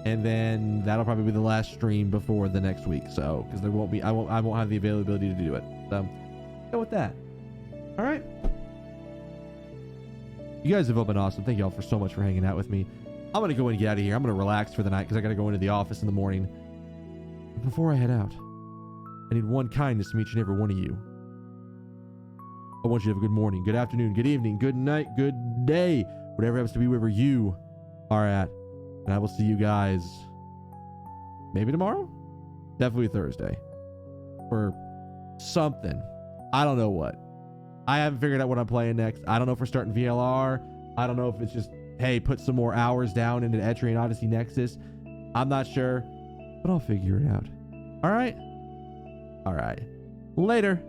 and then that'll probably be the last stream before the next week. So because I won't have the availability to do it. So go with that. All right. You guys have all been awesome. Thank you all so much for hanging out with me. I'm going to go and get out of here. I'm going to relax for the night because I got to go into the office in the morning. But before I head out, I need one kindness from each and every one of you. I want you to have a good morning, good afternoon, good evening, good night, good day, whatever happens to be wherever you are at. And I will see you guys maybe tomorrow? Definitely Thursday. Or something. I don't know what. I haven't figured out what I'm playing next. I don't know if we're starting VLR. I don't know if it's just, hey, put some more hours down into Etrian Odyssey Nexus. I'm not sure, but I'll figure it out. All right? All right. Later.